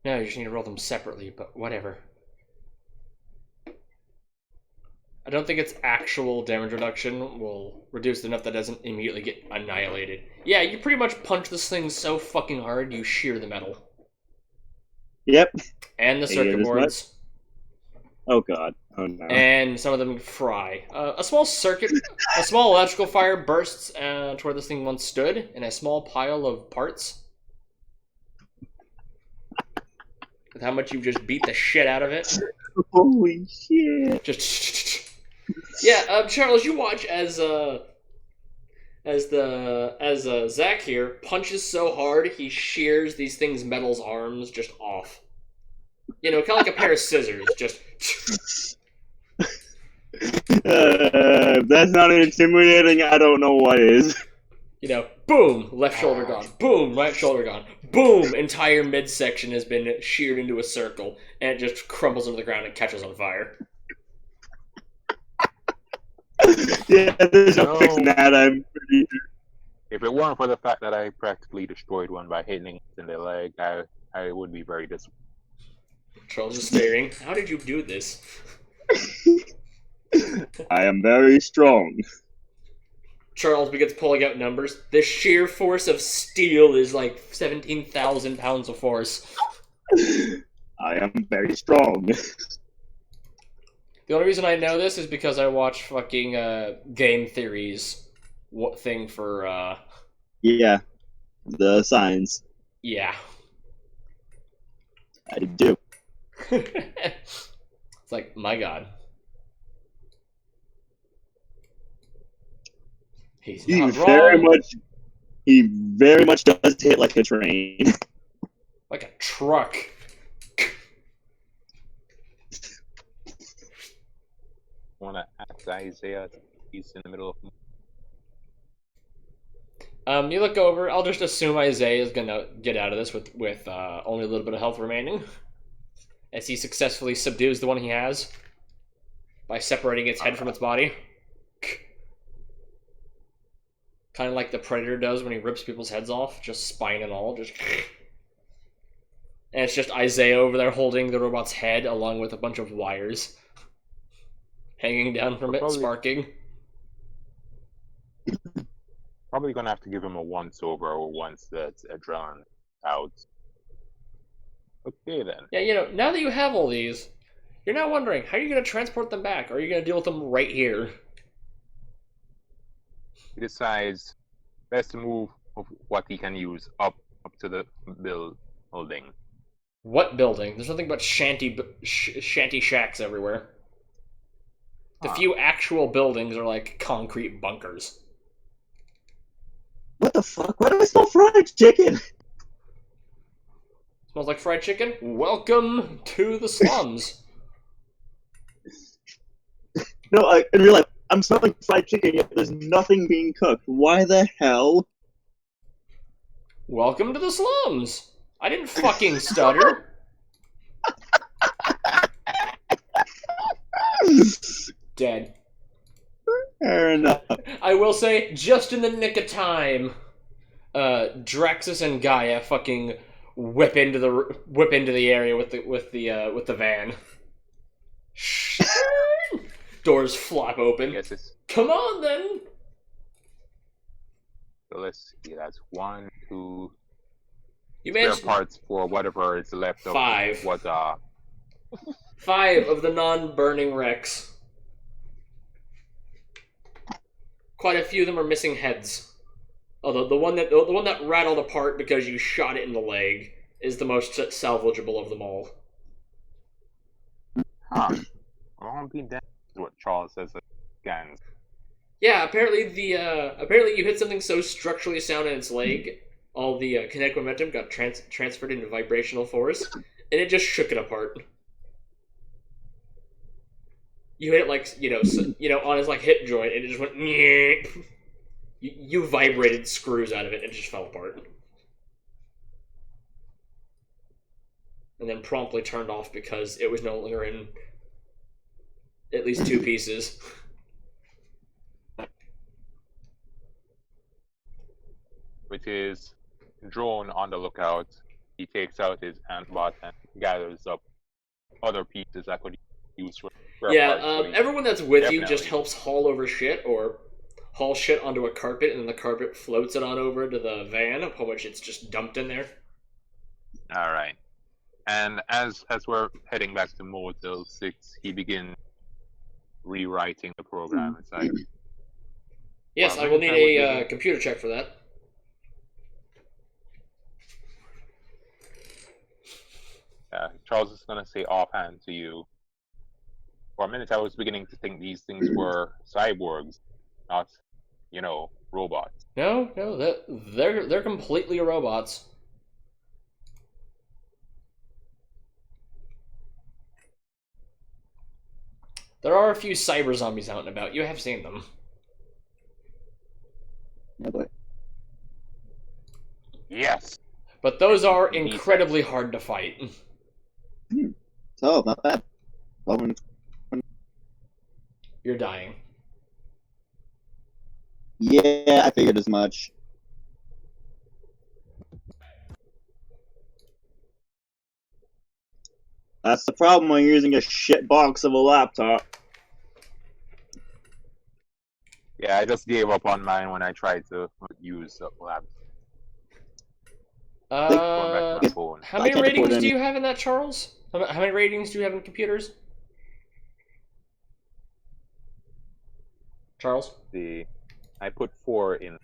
No, you just need to roll them separately, but whatever. I don't think its actual damage reduction will reduce enough that it doesn't immediately get annihilated. Yeah, you pretty much punch this thing so fucking hard you shear the metal. Yep. And the Yeah, circuit this boards. Oh god. Oh no. And some of them fry. A small electrical fire bursts to where this thing once stood in a small pile of parts. With how much you've just beat the shit out of it. Holy shit. Just yeah, Charles, you watch as Zach here punches so hard he shears these things' metal's arms just off. You know, kind of like a pair of scissors. Just If that's not intimidating, I don't know what is. you know, boom, left shoulder gone. Boom, right shoulder gone. Boom, entire midsection has been sheared into a circle, and it just crumbles into the ground and catches on fire. Yeah, there's no No. fixing that, I'm pretty sure. If it weren't for the fact that I practically destroyed one by hitting it in the leg, I would be very disappointed. Charles is staring. How did you do this? I am very strong. Charles begins pulling out numbers. The sheer force of steel is like 17,000 pounds of force. I am very strong. The only reason I know this is because I watch fucking Game Theory's thing for, Yeah. The signs. yeah. I do. It's like, my god. He's He not very wrong. much does hit like a train. Like a truck. Want to ask Isaiah? He's in the middle of. You look over. I'll just assume Isaiah is gonna get out of this with only a little bit of health remaining, as he successfully subdues the one he has by separating its head from its body. Kind of like the Predator does when he rips people's heads off, just spine and all. Just. And it's just Isaiah over there holding the robot's head along with a bunch of wires hanging down from it, Probably- sparking. Probably gonna have to give him a once over once that's adrenaline out. Okay then. Yeah, now that you have all these, you're now wondering, how are you going to transport them back? Or are you going to deal with them right here? He decides best to move of what he can use up to the building. What building? There's nothing but shanty shacks everywhere. The few actual buildings are like concrete bunkers. What the fuck? Why do I smell fried chicken? Smells like fried chicken? Welcome to the slums. No, in real life, I'm smelling fried chicken, yet there's nothing being cooked. Why the hell? Welcome to the slums. I didn't fucking stutter. Dead. Fair enough. I will say, just in the nick of time, Draxus and Gaia fucking whip into the area with the van. Doors flop open. Yes, it's Come on then. so let's see, that's 1, 2 You spare managed parts for whatever is left of 5. what 5 of the non-burning wrecks. Quite a few of them are missing heads. Although the one that rattled apart because you shot it in the leg is the most salvageable of them all. I won't be dead is what Charles says again. Yeah, apparently apparently you hit something so structurally sound in its leg, all the kinetic momentum got transferred into vibrational force, and it just shook it apart. You hit it like on his like hip joint, and it just went. You vibrated screws out of it, and it just fell apart, and then promptly turned off because it was no longer in at least 2 pieces. With his drone on the lookout, he takes out his antbot and gathers up other pieces that could be used for spare Yeah, parts, so he- everyone that's with you just Definitely. helps haul over shit, or haul shit onto a carpet, and then the carpet floats it on over to the van, upon which it's just dumped in there. All right. And as we're heading back to Motel 6, he begins rewriting the program. It's like, Yes, Well, I will need I would a give computer check for that. Charles is going to say offhand to you. For a minute, I was beginning to think these things were cyborgs, not, robots. No, they're completely robots. There are a few cyber zombies out and about. You have seen them. Yeah, but Yes. But those are incredibly hard to fight. so, not bad. Well, when- You're dying. yeah, I figured as much. That's the problem when you're using a shit box of a laptop. Yeah, I just gave up on mine when I tried to use the lab. Going back to my phone. How I many can't afford ratings do any- you have in that, Charles? How many ratings do you have in computers? Charles? I put 4 in.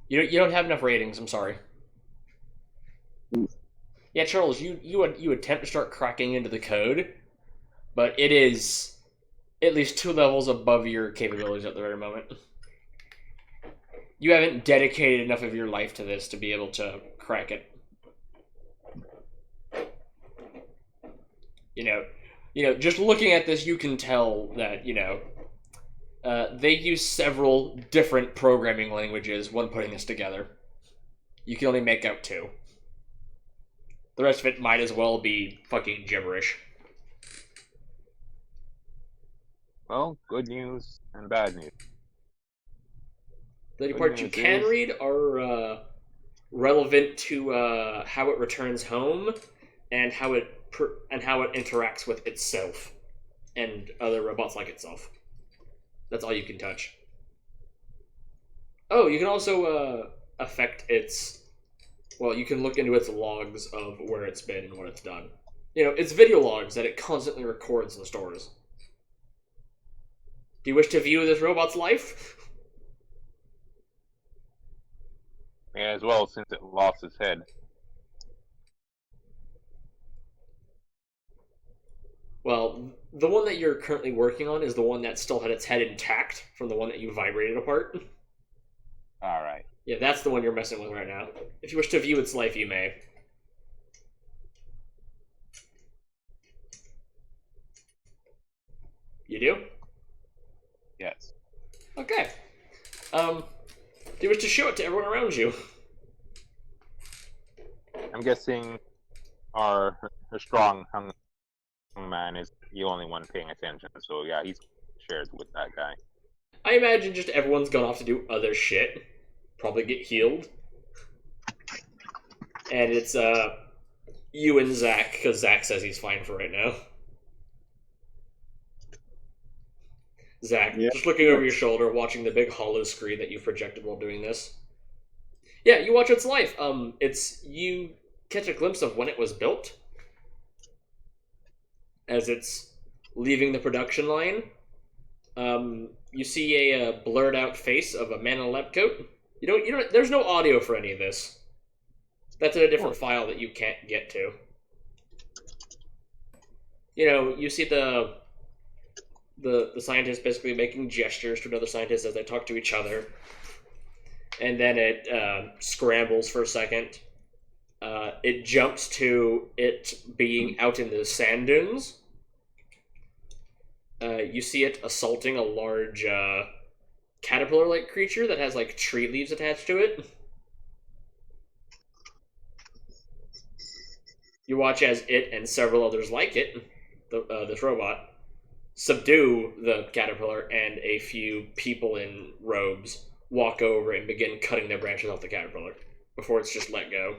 You don't have enough ratings, I'm sorry. Yeah, Charles, you attempt to start cracking into the code, but it is at least 2 levels above your capabilities at the very moment. You haven't dedicated enough of your life to this to be able to crack it. Just looking at this, you can tell that, They use several different programming languages when putting this together. You can only make out 2. The rest of it might as well be fucking gibberish. Well, good news and bad news. The only Good parts you news can is- read are relevant to how it returns home and how it interacts with itself and other robots like itself. That's all you can touch. Oh, you can also affect its. Well, you can look into its logs of where it's been and what it's done. You know, it's video logs that it constantly records and stores. Do you wish to view this robot's life? Yeah, as well, since it lost its head. Well, the one that you're currently working on is the one that still had its head intact from the one that you vibrated apart. Alright. Yeah, that's the one you're messing with right now. If you wish to view its life, you may. You do? Yes. Okay. Do you wish to show it to everyone around you? I'm guessing our strong hung man is the only one paying attention, so yeah, he's shared with that guy. I imagine just everyone's gone off to do other shit. Probably get healed. And it's, you and Zach, because Zach says he's fine for right now. Zach, Yeah. just looking over your shoulder, watching the big hollow screen that you've projected while doing this. Yeah, you watch its life. You catch a glimpse of when it was built. As it's leaving the production line. You see a blurred out face of a man in a lab coat. There's no audio for any of this. That's in a different file that you can't get to. You know, you see the scientist basically making gestures to another scientist as they talk to each other. And then it scrambles for a second. It jumps to it being out in the sand dunes. You see it assaulting a large caterpillar-like creature that has like tree leaves attached to it. You watch as it and several others like it, this robot, subdue the caterpillar, and a few people in robes walk over and begin cutting their branches off the caterpillar before it's just let go.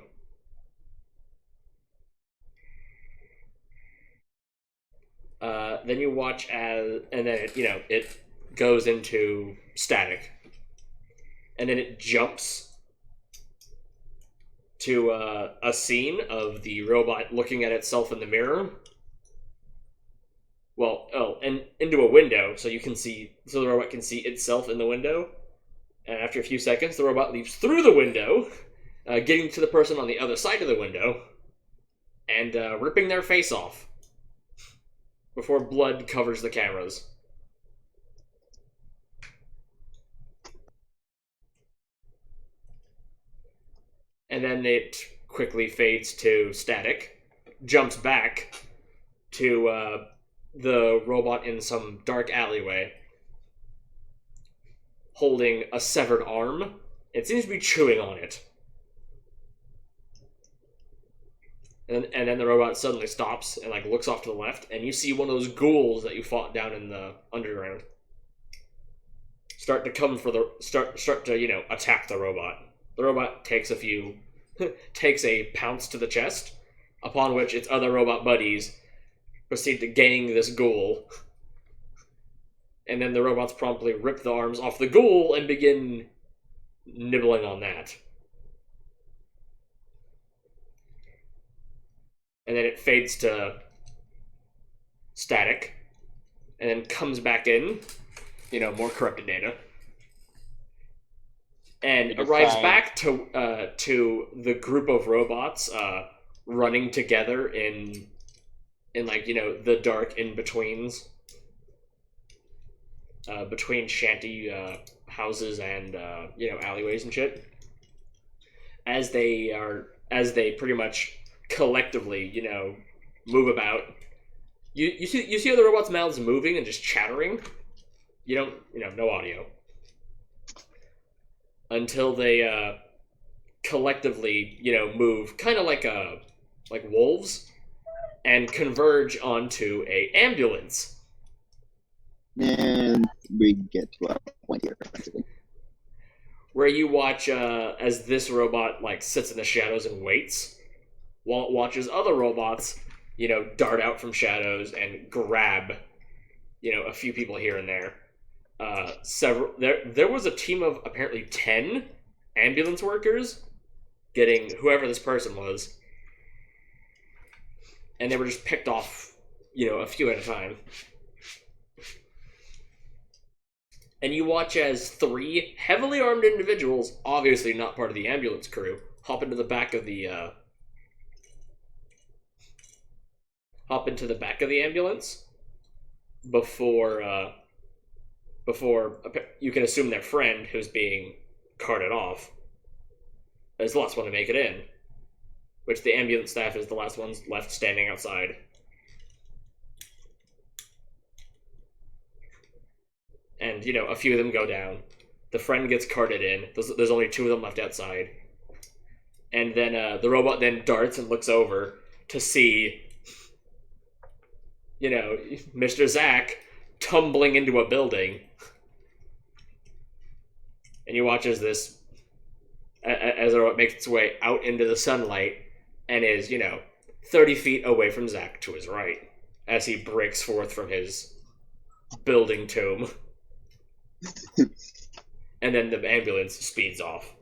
Then you watch as, and then it goes into static, and then it jumps to a scene of the robot looking at itself in the mirror. And into a window, so the robot can see itself in the window. And after a few seconds, the robot leaps through the window, getting to the person on the other side of the window, and ripping their face off before blood covers the cameras. And then it quickly fades to static, jumps back to the robot in some dark alleyway, holding a severed arm. It seems to be chewing on it. And then the robot suddenly stops and looks off to the left, and you see one of those ghouls that you fought down in the underground start to come for start to attack the robot. The robot takes a pounce to the chest, upon which its other robot buddies proceed to gang this ghoul. And then the robots promptly rip the arms off the ghoul and begin nibbling on that. And then it fades to static, and then comes back in, more corrupted data, and arrives back to the group of robots running together in the dark in betweens, between shanty houses and alleyways and shit. As they pretty much collectively, move about. You see other robots' mouths moving and just chattering, You don't, no audio. Until they collectively, move kind of like wolves and converge onto a ambulance. And we get to a point here, basically. Where you watch as this robot sits in the shadows and waits, while it watches other robots, dart out from shadows and grab, a few people here and there. There was a team of apparently 10 ambulance workers getting whoever this person was, and they were just picked off, a few at a time. And you watch as 3 heavily armed individuals, obviously not part of the ambulance crew, hop into the back of the ambulance before you can assume their friend, who's being carted off, is the last one to make it in. Which the ambulance staff is the last ones left standing outside. And, a few of them go down. The friend gets carted in. There's only 2 of them left outside. And then the robot then darts and looks over to see, Mr. Zack tumbling into a building. And you watch as the robot makes its way out into the sunlight and is, 30 feet away from Zack to his right as he breaks forth from his building tomb. And then the ambulance speeds off.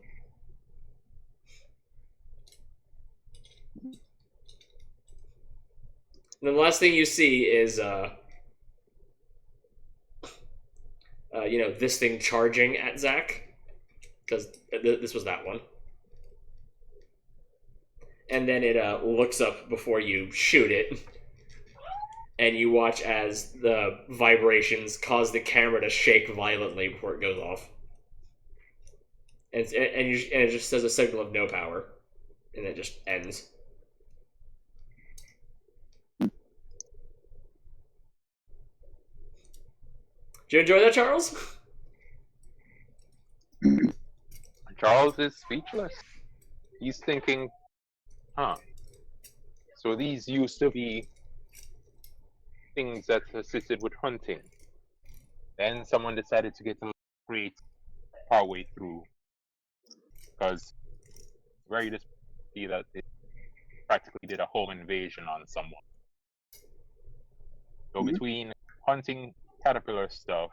And then the last thing you see is, this thing charging at Zack. Because this was that one. And then it looks up before you shoot it. And you watch as the vibrations cause the camera to shake violently before it goes off. And it just says a signal of no power. And it just ends. Did you enjoy that, Charles? Charles is speechless. He's thinking, so these used to be things that assisted with hunting. Then someone decided to get them great partway through. Because where you just see that they practically did a home invasion on someone. So between hunting caterpillar stuff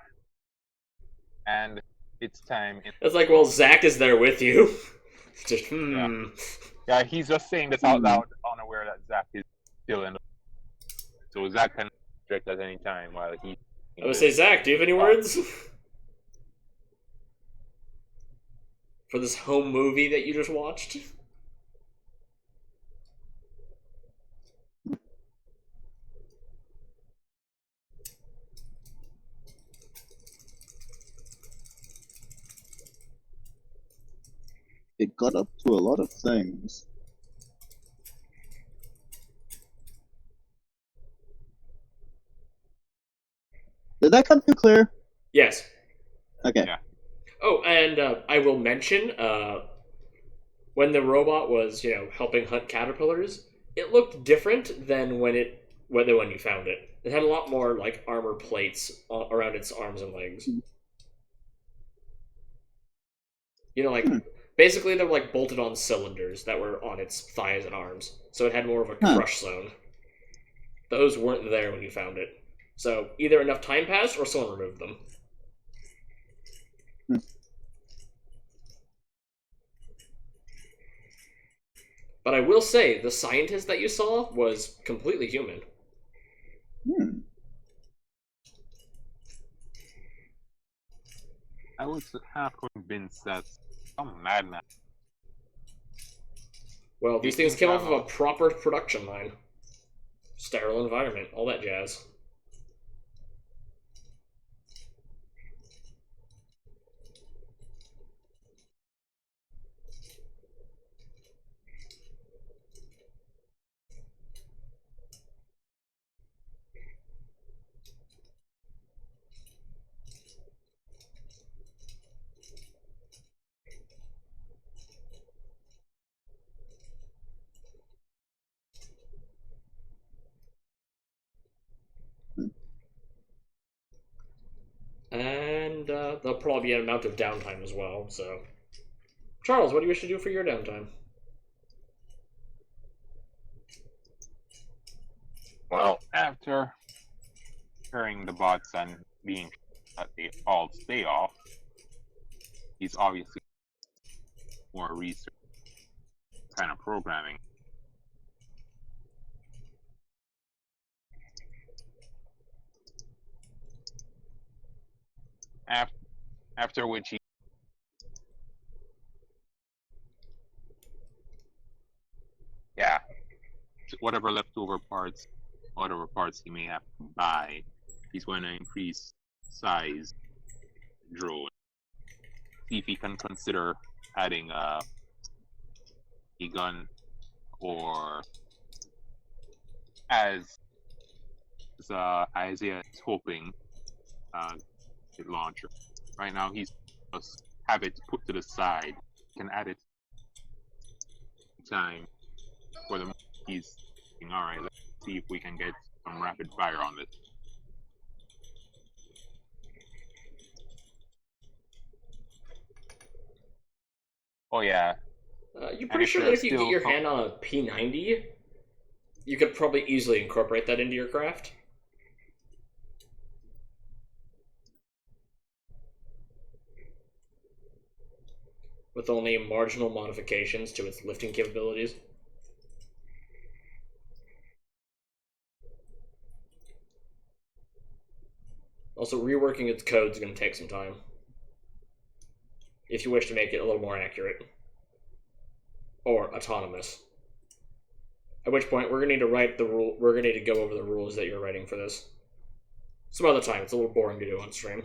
and it's time. It's like, well, Zack is there with you. Just, Yeah, he's just saying this out loud, unaware that Zack is still in the... So Zack can direct at any time while he... I would say, Zack, do you have any words? For this home movie that you just watched? It got up to a lot of things. Did that come through clear? Yes. Okay. Yeah. Oh, and I will mention, when the robot was, helping hunt caterpillars, it looked different than when you found it. It had a lot more, armor plates around its arms and legs. Basically they were, bolted on cylinders that were on its thighs and arms. So it had more of a crush zone. Those weren't there when you found it. So either enough time passed or someone removed them. But I will say, the scientist that you saw was completely human. I was half convinced that some madman. Well, these things came off of a proper production line. Sterile environment, all that jazz. and there'll probably be an amount of downtime as well. So, Charles, what do you wish to do for your downtime? Well, after hearing the bots and being that they all stay off, he's obviously more research kind of programming. After which he whatever leftover parts, whatever parts he may have to buy, he's going to increase size drone. See if he can consider adding a gun, or as Isaiah is hoping, a launcher. Right now he's just have it put to the side. He can add it time for the he's thinking, all right, let's see if we can get some rapid fire on this. Oh yeah. You're pretty sure that if you get your hand on a P90, you could probably easily incorporate that into your craft? With only marginal modifications to its lifting capabilities. Also, reworking its code is going to take some time, if you wish to make it a little more accurate. Or autonomous. At which point, we're going to need to write the rule. We're going to need to go over the rules that you're writing for this. Some other time. It's a little boring to do on stream.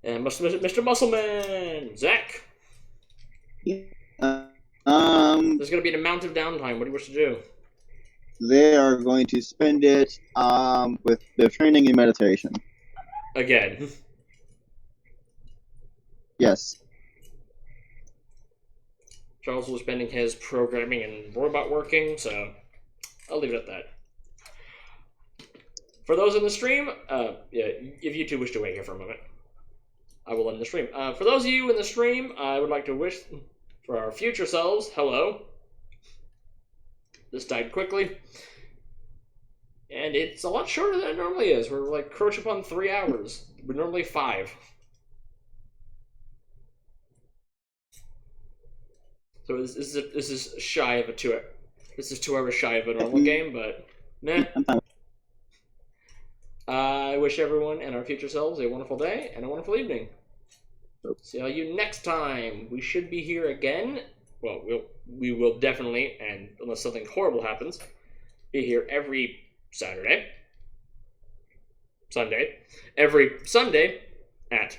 And Mr. Muscleman! Zach! There's going to be an amount of downtime. What do you wish to do? They are going to spend it with their training and meditation. Again. Yes. Charles was spending his programming and robot working, so I'll leave it at that. For those in the stream, if you two wish to wait here for a moment, I will end the stream. For those of you in the stream, I would like to wish for our future selves, hello. This died quickly. And it's a lot shorter than it normally is. We're like crouching upon 3 hours. We're normally 5. So this is shy of a 2. This is 2 hours shy of a normal game, but nah. I wish everyone and our future selves a wonderful day and a wonderful evening. See you next time. We should be here again. Well, we will definitely, and unless something horrible happens, be here every Sunday, every Sunday at.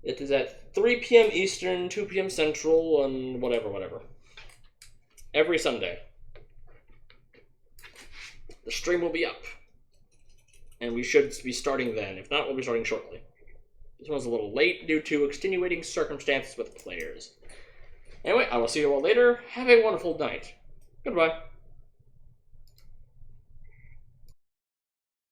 It is at 3 p.m. Eastern, 2 p.m. Central, and whatever. Every Sunday. The stream will be up. And we should be starting then. If not, we'll be starting shortly. This one's a little late due to extenuating circumstances with players. Anyway, I will see you all later. Have a wonderful night. Goodbye.